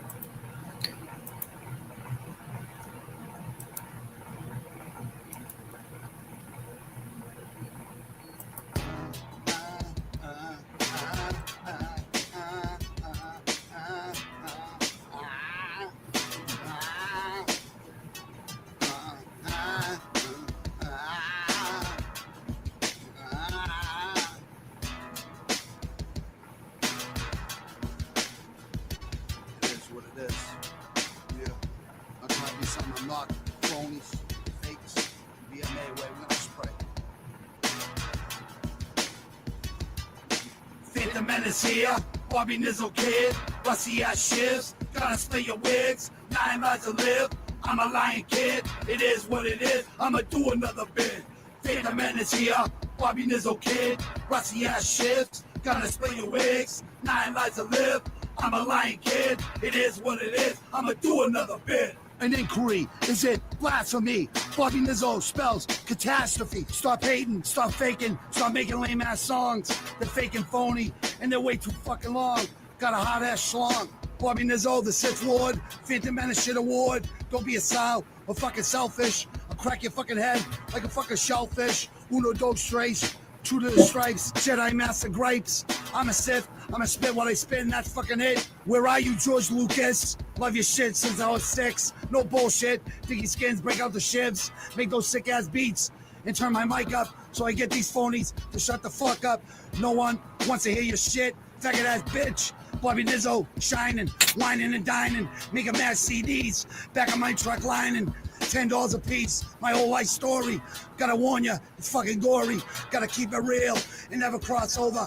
Here, Bobby Nizzle kid, rusty ass shifts, gotta split your wigs, 9 lives to live, I'm a lion kid, it is what it is, I'ma do another bit. Phantom Menace here, Bobby Nizzle kid, rusty ass shifts, gotta split your wigs, 9 lives to live, I'm a lion kid, it is what it is, I'ma do another bit. An inquiry, is it blasphemy? Bobby Nizzle spells catastrophe. Stop hating, stop faking, stop making lame ass songs. They're fake and phony, and they're way too fucking long. Got a hot ass schlong. Bobby Nizzle, the 6th Ward, Phantom Menace shit award. Don't be a sow or fucking selfish. I'll crack your fucking head like a fucking shellfish. Uno, dos, tres, true to the stripes. Jedi Master gripes. I'm a Sith. I'm a spit while I spin. That's fucking it. Where are you, George Lucas? Love your shit since I was 6. No bullshit. Diggy skins, break out the shivs. Make those sick ass beats. And turn my mic up so I get these phonies to shut the fuck up. No one wants to hear your shit. Faggot ass bitch. Bobby Nizzo, shining, whining and dining, making mad CDs. Back on my truck lining. $10 a piece, my whole life story. Gotta warn ya, it's fucking gory. Gotta keep it real and never cross over.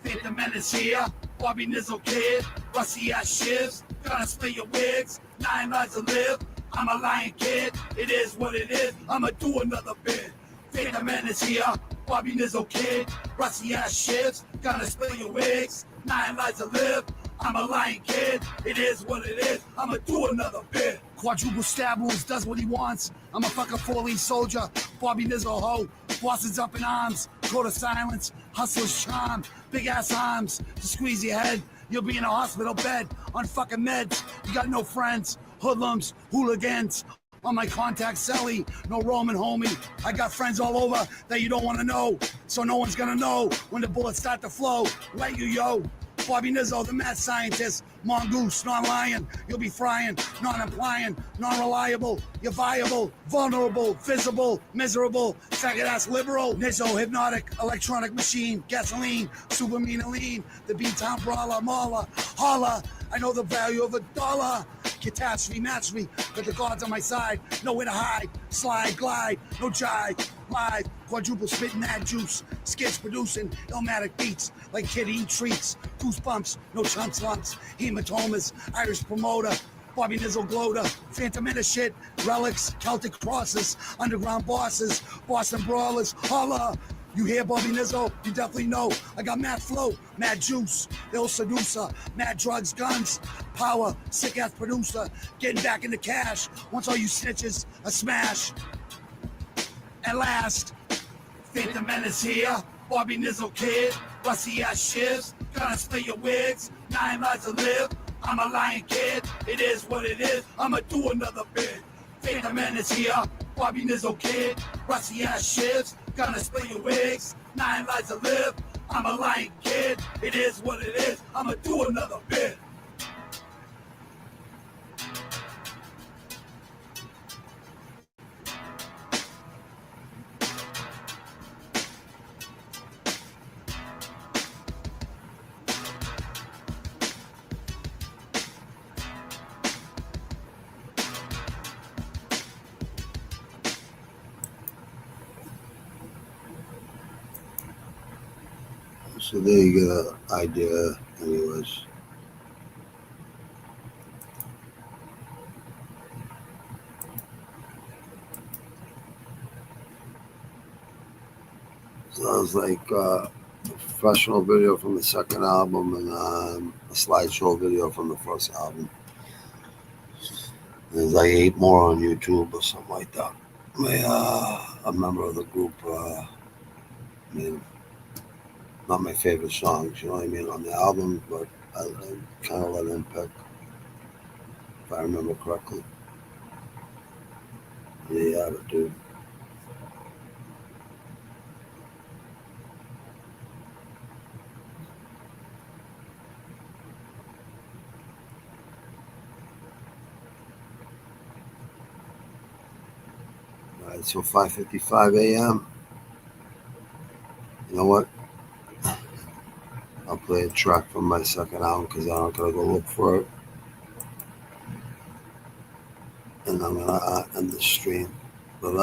Phantom Menace here, Bobby Nizzle kid, rusty ass shivs. Gonna split your wigs, 9 lives to live. I'm a lion kid, it is what it is. I'ma do another bit. Phantom Menace here, Bobby Nizzle kid, rusty ass shivs. Gonna split your wigs, 9 lives to live. I'm a lion kid, it is what it is. I'ma do another bit. Quadruple stab wounds, does what he wants. I'm a fucking 4-leaf soldier. Bobby Nizzle ho, bosses up in arms. Code of silence, hustler's charm. Big ass arms to squeeze your head. You'll be in a hospital bed on fucking meds. You got no friends, hoodlums, hooligans. On my contact celly, no Roman homie. I got friends all over that you don't want to know. So no one's gonna know when the bullets start to flow. Let you yo. Bobby Nizzo, the mad scientist, mongoose, non-lion, you'll be frying, non-implying, non-reliable, you're viable, vulnerable, visible, miserable, faggot-ass liberal, Nizzo, hypnotic, electronic machine, gasoline, super mean and lean, the B-town brawler, mauler, holla, I know the value of $1, catastrophe, match me, got the gods on my side, nowhere to hide, slide, glide, no jive, live, quadruple spit mad juice, skits producing, illmatic beats, like kid eat treats, goosebumps, no chumps lumps, hematomas, Irish promoter, Bobby Nizzle gloater, Phantom Menace shit, relics, Celtic crosses, underground bosses, Boston brawlers, holla. You hear Bobby Nizzle? You definitely know. I got mad flow, mad juice, ill seducer, mad drugs, guns, power, sick ass producer, getting back into cash. Once all you snitches, a smash. At last, Phantom Menace here, Bobby Nizzle kid, rusty ass shivs, gonna split your wigs, 9 lives to live. I'm a lion kid, it is what it is. I'ma do another bit. Phantom Menace here, Bobby Nizzle kid, rusty ass shivs, gonna split your wigs, 9 lives to live. I'm a lion kid, it is what it is. I'ma do another bit. So there you get an idea, anyways. Sounds like a professional video from the second album and a slideshow video from the first album. There's like 8 more on YouTube or something like that. A member of the group, I mean, not my favorite songs, you know what I mean, on the album, but I kind of let him pick, if I remember correctly. The attitude. All right, so 5:55 a.m. You know what? I'll play a track from my second album because I'm not gonna go look for it, and I'm gonna end the stream. But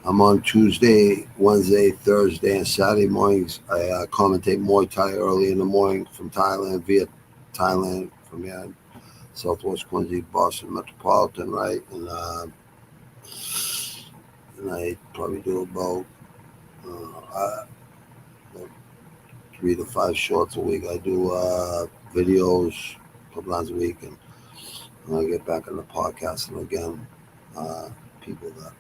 I'm on Tuesday, Wednesday, Thursday, and Saturday mornings. I commentate Muay Thai early in the morning from Thailand, via Thailand, from here, Southwest Quincy, Boston Metropolitan, right? And I probably do about 3 to 5 shorts a week. I do videos a couple times a week, and when I get back on the podcasting again, people that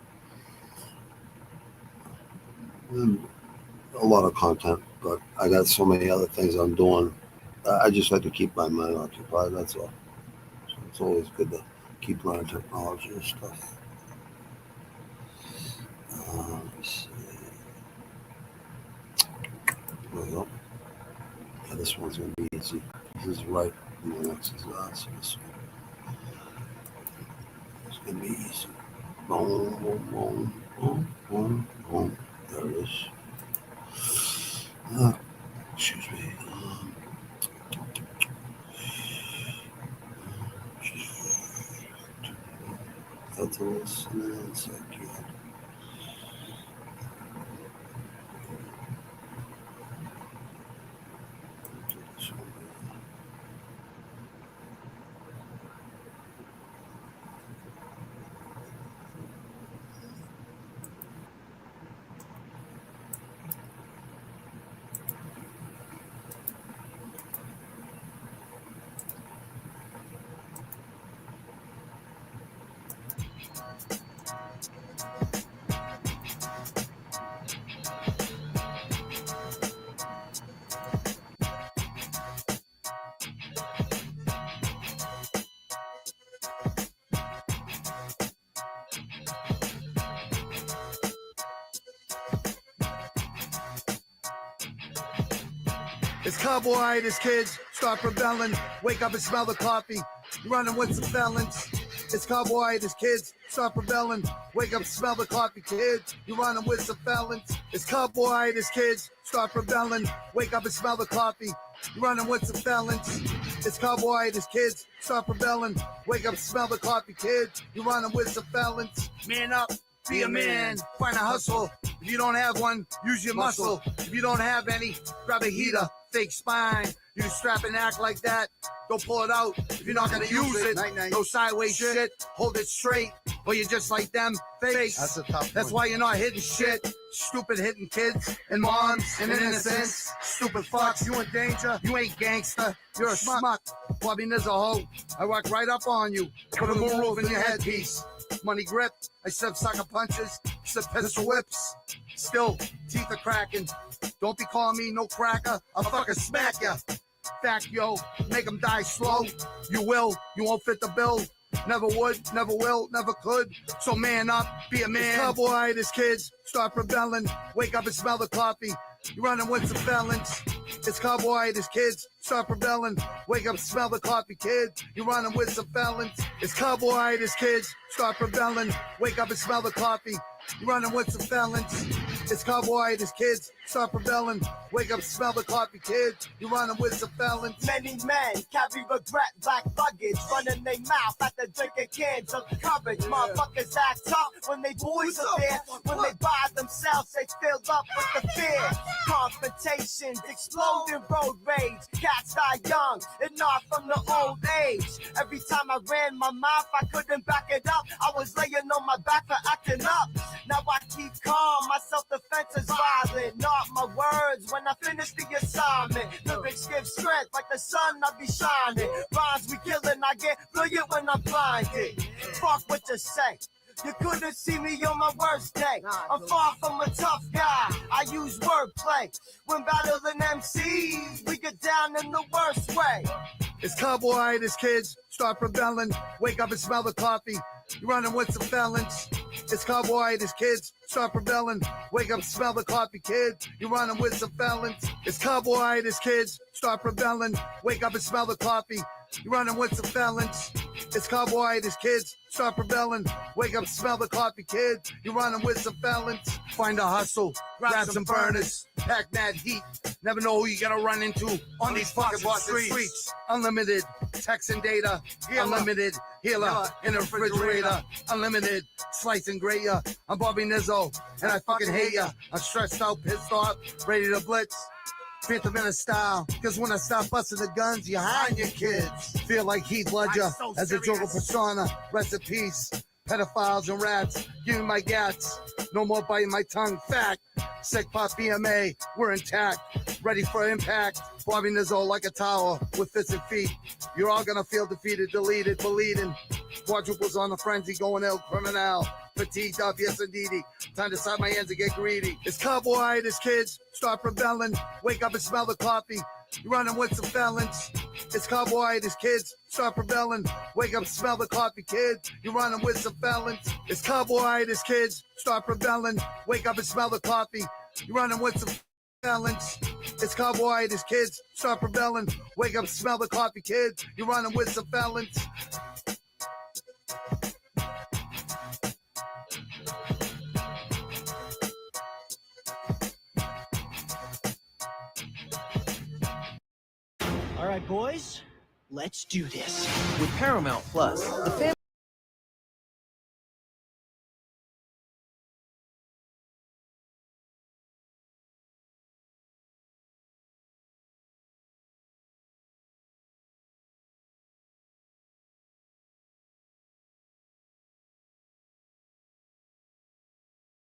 a lot of content, but I got so many other things I'm doing. I just like to keep my mind occupied, that's all. So it's always good to keep learning technology and stuff. Let's see. There we go. Yeah, this one's going to be easy. This is right in the next exercise. This one. It's going to be easy. Boom, boom, boom, boom, boom, boom. There it is. Excuse me. That's and second. It's carbohydrates, kids. Start rebelling. Wake up and smell the coffee. You're running with some felons. It's carbohydrates, kids. Start rebelling. Wake up and smell the coffee, kids. You're running with some felons. It's carbohydrates, kids. Start rebelling. Wake up and smell the coffee. You're running with some felons. It's carbohydrates, kids. Start rebelling. Wake up and smell the coffee, kids. You're running with some felons. Man up. Be a man, find a hustle. If you don't have one, use your muscle. If you don't have any, grab a heater, fake spine. You can strap and act like that. Don't pull it out if you're not gonna use it. No sideways shit, hold it straight. Or you're just like them, face. That's a tough That's why you're not hitting shit. Stupid hitting kids and moms and innocents. Stupid fucks, you in danger. You ain't gangster, you're a schmuck. Bobby Nizza hoe, I walk right up on you. Put a groove in your headpiece. Money grip, I serve sucker punches, serve pistol whips. Still, teeth are cracking. Don't be calling me no cracker, I'll fucking smack ya. Fact, yo, make them die slow. You will, you won't fit the bill. Never would, never will, never could. So man up, be a man. It's carbohydrates, kids. Start rebelling. Wake up and smell the coffee. You're running with some felons. It's carbohydrates, kids. Start rebelling. Wake up and smell the coffee, kids. You're running with some felons. It's carbohydrates, kids. Start rebelling. Wake up and smell the coffee. You're running with some felons. It's carbohydrates, kids. Start rebelling. Wake up, smell the coffee, kids. You're running with some felons. Many men carry regret, black luggage, running their mouth after drinking cans of courage. Motherfuckers act tough when they boys are there. When they by themselves, they filled up with the fear. Confrontations, exploding road rage. Cats die young and not from the old age. Every time I ran my mouth, I couldn't back it up. I was laying on my back for acting up. Now I keep calm, my self-defense is violent. Not my words when I finish the assignment. Lyrics give strength like the sun, I be shining. Rhymes we killing, I get brilliant when I'm blinded. Fuck what you say. You couldn't see me on my worst day. I'm far from a tough guy. I use wordplay. When battling MCs, we get down in the worst way. It's carbohydrates, kids. Start rebelling. Wake up and smell the coffee. You're running with some felons. It's carbohydrates, kids. Start rebelling. Wake up and smell the coffee, kids. You're running with some felons. It's carbohydrates, kids. Start rebelling. Wake up and smell the coffee. You're running with some felons. It's carbohydrates, kids. Start rebelling. Wake up and smell the coffee, kids. You're running with some felons. Find a hustle. Grab some burners. Pack that heat. Never know who you're gonna run into on these fucking streets. Unlimited text and data. Unlimited healer in a refrigerator. Unlimited slice and grate ya. I'm Bobby Nizzo, and I fucking hate ya. I'm stressed out, pissed off, ready to blitz. Phantom in a style, cause when I stop busting the guns, you hide your kids. Feel like Heath Ledger as a Joker persona. Rest in peace. Pedophiles and rats, give me my gats. No more biting my tongue. Fact. Sick pop BMA, we're intact. Ready for impact. Bobby Nizzo like a tower with fists and feet. You're all gonna feel defeated, deleted, bleeding. Quadruples on the frenzy, going ill, criminal. Fatigued up, yes indeedy. Time to side my hands and get greedy. It's carbohydrates, kids. Start rebelling. Wake up and smell the coffee. You're running with some felons. It's carbohydrates, kids. Start rebelling. Wake up and smell the coffee, kids. You're running with some felons. It's carbohydrates, kids. Start rebelling. Wake up and smell the coffee. You're running with some felons. It's cowboy, his kids start rebelling. Wake up, smell the coffee, kids. You're running with some felons. All right, boys, let's do this. With Paramount Plus, the family.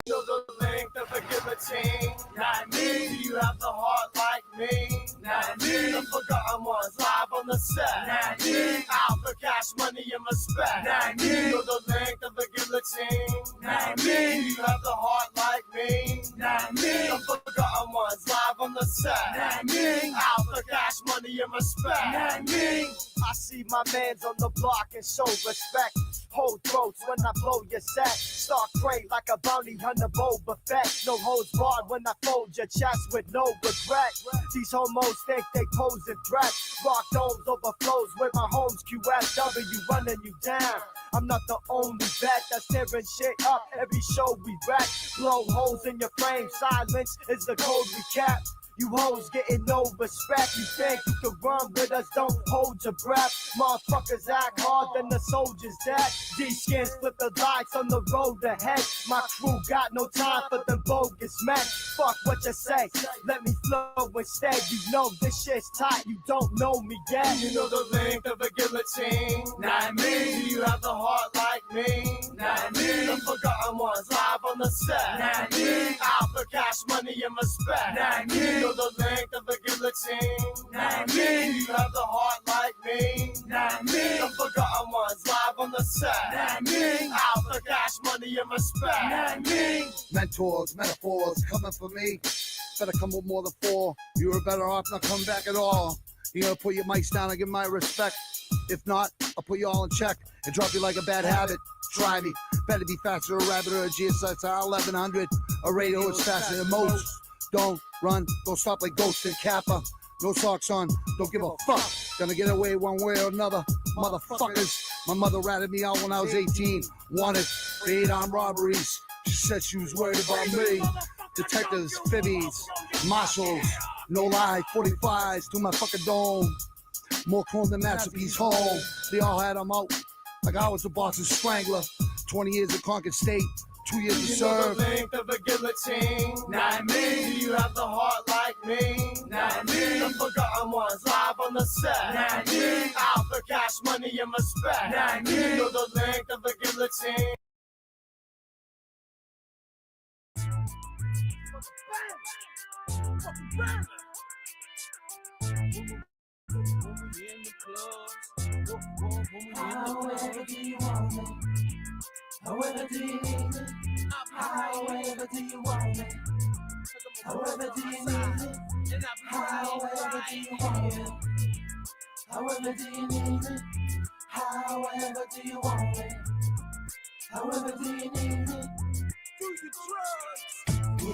Know the length of a guillotine. Not me. Do you have the heart like me? Not me. The forgotten ones live on the set. Not me. Out for cash, money, and respect. Not me. Know the length of a guillotine. Not me. Do you have the heart like me? Not me. The forgotten ones live on the set. Not me. Out for cash, money, and respect. Not me. I see my mans on the block and show respect. Hold throats when I blow your set. Start crate like a bounty hunter, Boba Fett. No holds barred when I fold your chest with no regret. These homos think they pose a threat. Rock domes overflows with my homes. QFW running you down. I'm not the only vet that's tearing shit up every show we wreck. Blow holes in your frame. Silence is the code we kept. You hoes getting no respect. You think you can run with us, don't hold your breath. Motherfuckers act hard, then the soldiers dead. G-skins flip the lights on the road ahead. My crew got no time for them bogus men. Fuck what you say, let me flow instead. You know this shit's tight, you don't know me yet. You know the length of a guillotine. Not me. Do you have the heart like me? Not me. The forgotten ones live on the set. Not me. Out for cash, money, and respect. Not me. The length of a guillotine. Not me. You have the heart like me. Not me. The forgotten ones live on the set. Not me. Out for cash, money, and respect. Not me. Mentors, metaphors coming for me. Better come with more than 4. You were better off not coming back at all. You gotta put your mics down and give my respect. If not, I'll put you all in check and drop you like a bad habit. Try me. Better be faster, a rabbit or a GSXR 1100. A radio is faster than most. Don't run, don't stop like Ghost and Kappa. No socks on, don't give a fuck. Gonna get away one way or another, motherfuckers. My mother ratted me out when I was 18. Wanted, paid on robberies. She said she was worried about me. Detectives, fibbies, marshals, no lie, 45s to my fucking dome. More chrome than masterpiece home. They all had them out like I was a Boston Strangler. 20 years of Concord State. 2 years to serve. The length of a guillotine. Not me. Do you have the heart like me? Not me. The forgotten ones live on the set. Not me. Out for cash, money, and respect. Not me. You know the length of a guillotine. However do you want me? However do you need me? However do you want me? However do you need me? However do you want me? However do you need me? However do you want me? However do you need me? Do your drugs. We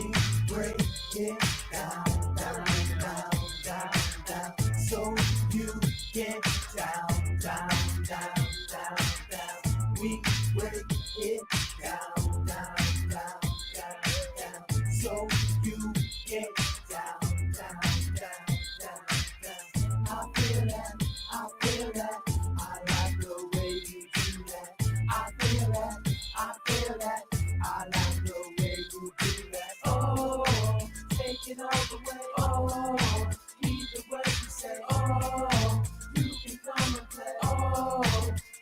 break it down, down, down, down, down, so you get down, down, down, down, down. We break it down, down, down, down, down, so you get down, down, down, down, down. I feel that, I feel that. I like the way you do that. I feel that, I feel that. I like the way you do that. Oh, take it all the way. Oh, heed the word you say. Oh, you can come and play. Oh,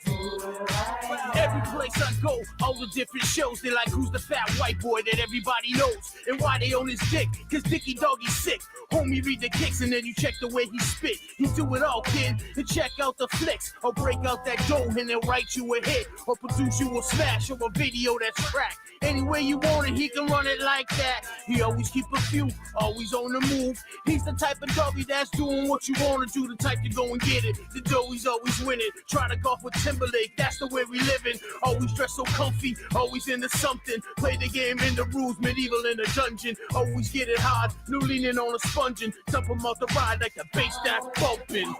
do it right. Every place I go, all the different shows, they like who's the fat white boy that everybody knows, and why they on his dick, cause Dickie Doggy's sick. Homie read the kicks and then you check the way he spit. He do it all, kid, and check out the flicks, or break out that dough and then write you a hit, or produce you a smash or a video that's cracked. Any way you want it, he can run it like that. He always keep a few, always on the move. He's the type of doggy that's doing what you wanna do, the type to go and get it. The doughy's always winning, try to golf with Timberlake, that's the way we living. Always dressed so comfy, always into something. Play the game in the rules, medieval in the dungeon. Always get it hard, new leaning on a spot. sponging, dump them off the ride like the bass that's bumping.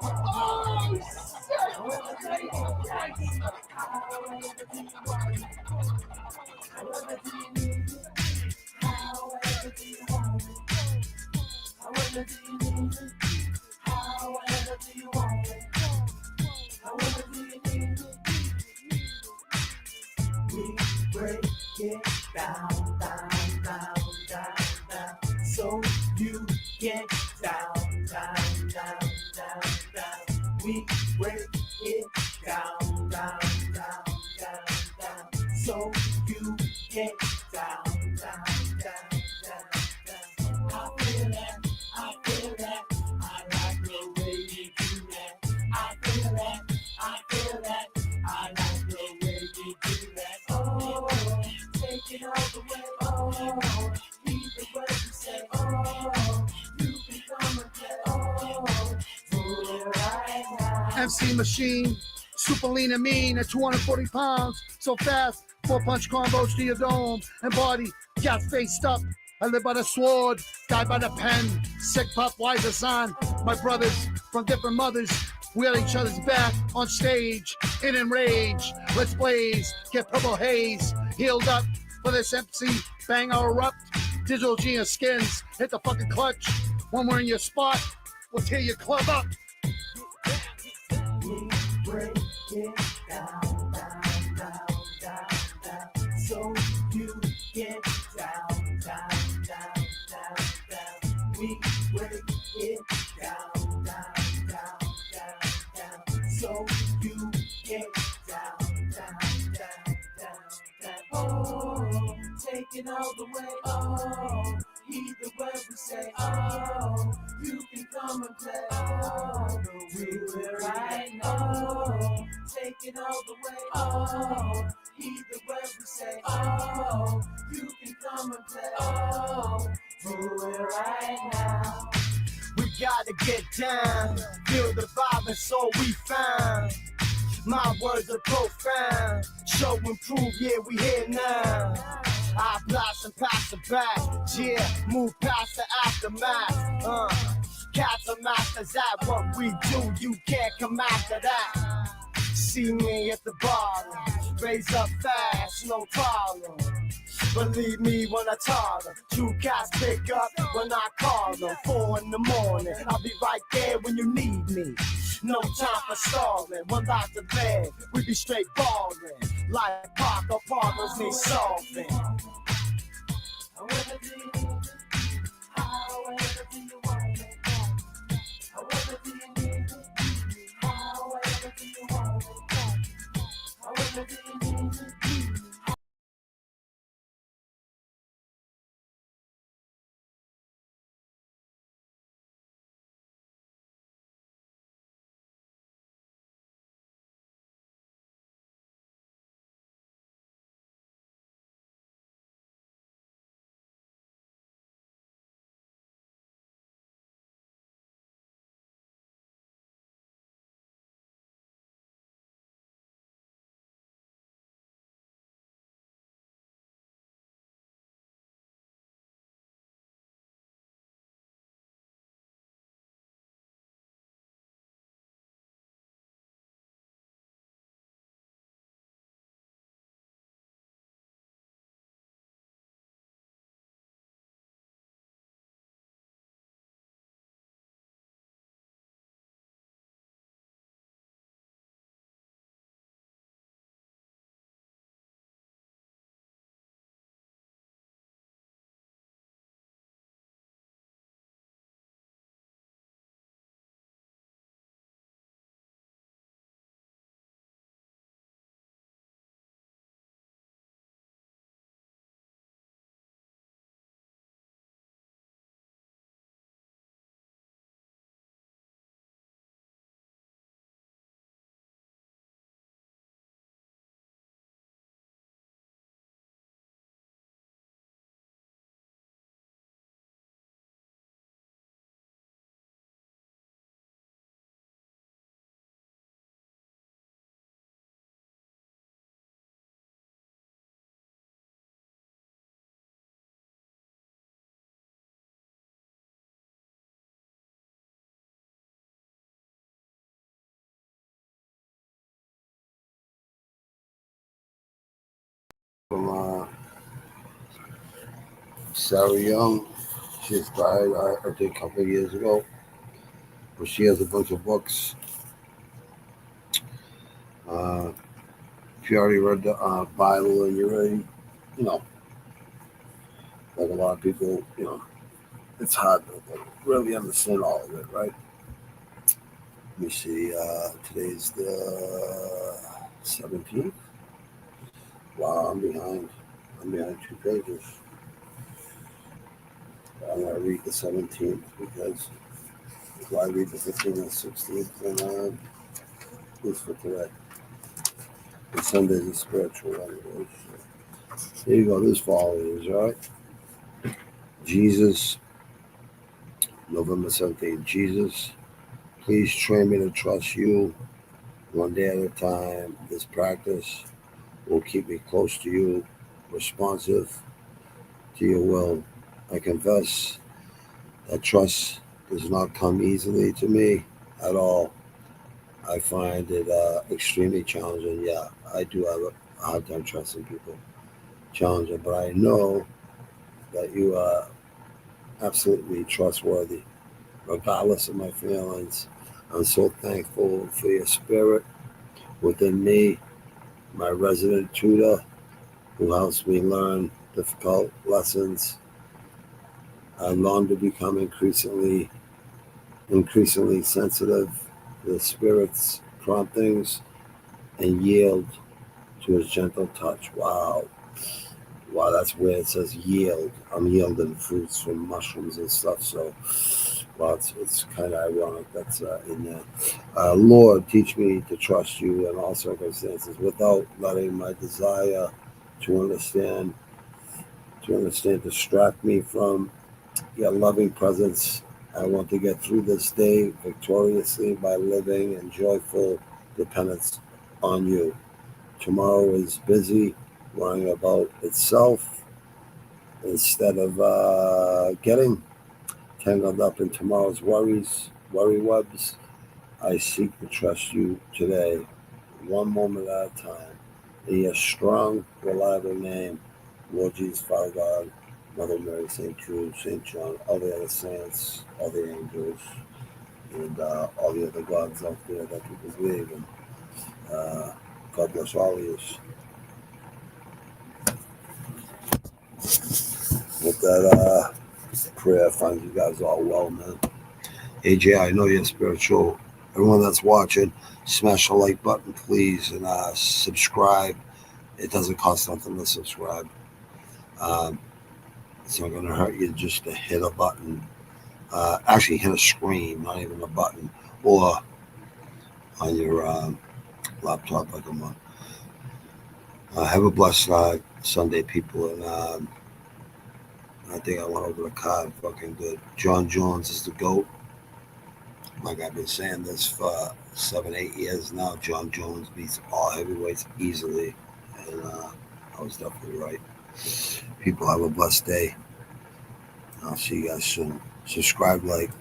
Break it down, down, down, down, down. So you get down, down, down, down, down. We break it down, down, down, down, down. So you get down, down, down, down, down. I feel that, I feel that. I like the way you do that. I feel that, I feel that. I like the way you do that. Oh, take it all the way. Oh, heed the words you say. Oh, you can come and play. Oh, do it right now. MC Machine, super lean and mean at 240 pounds. So fast, 4-punch combos to your dome and body. Got faced up. I live by the sword, die by the pen. Sick pup, wise as son. My brothers from different mothers. We at each other's back on stage, in enrage. Let's blaze, get purple haze. Healed up for this MC, bang or erupt. Digital genius skins, hit the fucking clutch. When we're in your spot, we'll tear your club up. We break it down, down, down, down, down. So you get down, down, down, down, down. We break it down, down, down, down, down. So you get down, down, down, down, down. Oh, take it all the way. Oh, heed the words we say. Oh, you can come and play. Oh, do it right now. Take it all the way. Oh, heed the words we say. Oh, you can come and play. Oh, do it right now. We gotta get down, feel the vibe, and so we found. My words are profound, show and prove, yeah, we here now. I blast and pass it back, yeah, move past the aftermath. Cats are masters at what we do, you can't come after that. See me at the bar, raise up fast, no problem. Believe me when I tell them, true cats pick up when I call them. 4 in the morning, I'll be right there when you need me. No time for stalling, one life to live, we be straight ballin'. Like Parker problems need solving. However do you need it? However do you want it? However do you need it? However do you want it? However do you need it? from Sarah Young. She died, I think, a couple of years ago. But she has a bunch of books. If you already read the Bible and you're already, you know, like a lot of people, you know, it's hard to really understand all of it, right? Let me see. Today's the 17th. Wow, I'm behind. I'm behind 2 pages. I'm going to read the 17th because if I read the 15th and 16th, then it's for today. And Sunday's a spiritual anyway. So. There you go. This follows, all right? Jesus, November 17th. Jesus, please train me to trust you one day at a time. This practice will keep me close to you, responsive to your will. I confess that trust does not come easily to me at all. I find it extremely challenging. Yeah, I do have a hard time trusting people. Challenging, but I know that you are absolutely trustworthy, regardless of my feelings. I'm so thankful for your spirit within me, my resident tutor, who helps me learn difficult lessons. I long to become increasingly sensitive to the Spirit's promptings and yield to his gentle touch. Wow, that's where it says yield. I'm yielding fruits from mushrooms and stuff. So, well, it's kind of ironic that's in there. Lord, teach me to trust you in all circumstances without letting my desire to understand distract me from your loving presence. I want to get through this day victoriously by living in joyful dependence on you. Tomorrow is busy worrying about itself instead of getting tangled up in tomorrow's worry webs. I seek to trust you today, one moment at a time. In your strong, reliable name, Lord Jesus, Father God, Mother Mary, St. Jude, St. John, all the other saints, all the angels, and all the other gods out there that people believe in. God bless all of you. With that prayer, I find you guys all well, man. AJ, I know you're spiritual. Everyone that's watching, smash the like button, please, and subscribe. It doesn't cost nothing to subscribe. It's not going to hurt you just to hit a button. Actually, hit a screen, not even a button, or on your laptop like I'm on. Have a blessed Sunday, people. And I think I went over the card fucking good. John Jones is the GOAT. Like I've been saying this for 7-8 years now. John Jones beats all heavyweights easily. And I was definitely right. People have a blessed day. I'll see you guys soon. Subscribe, like,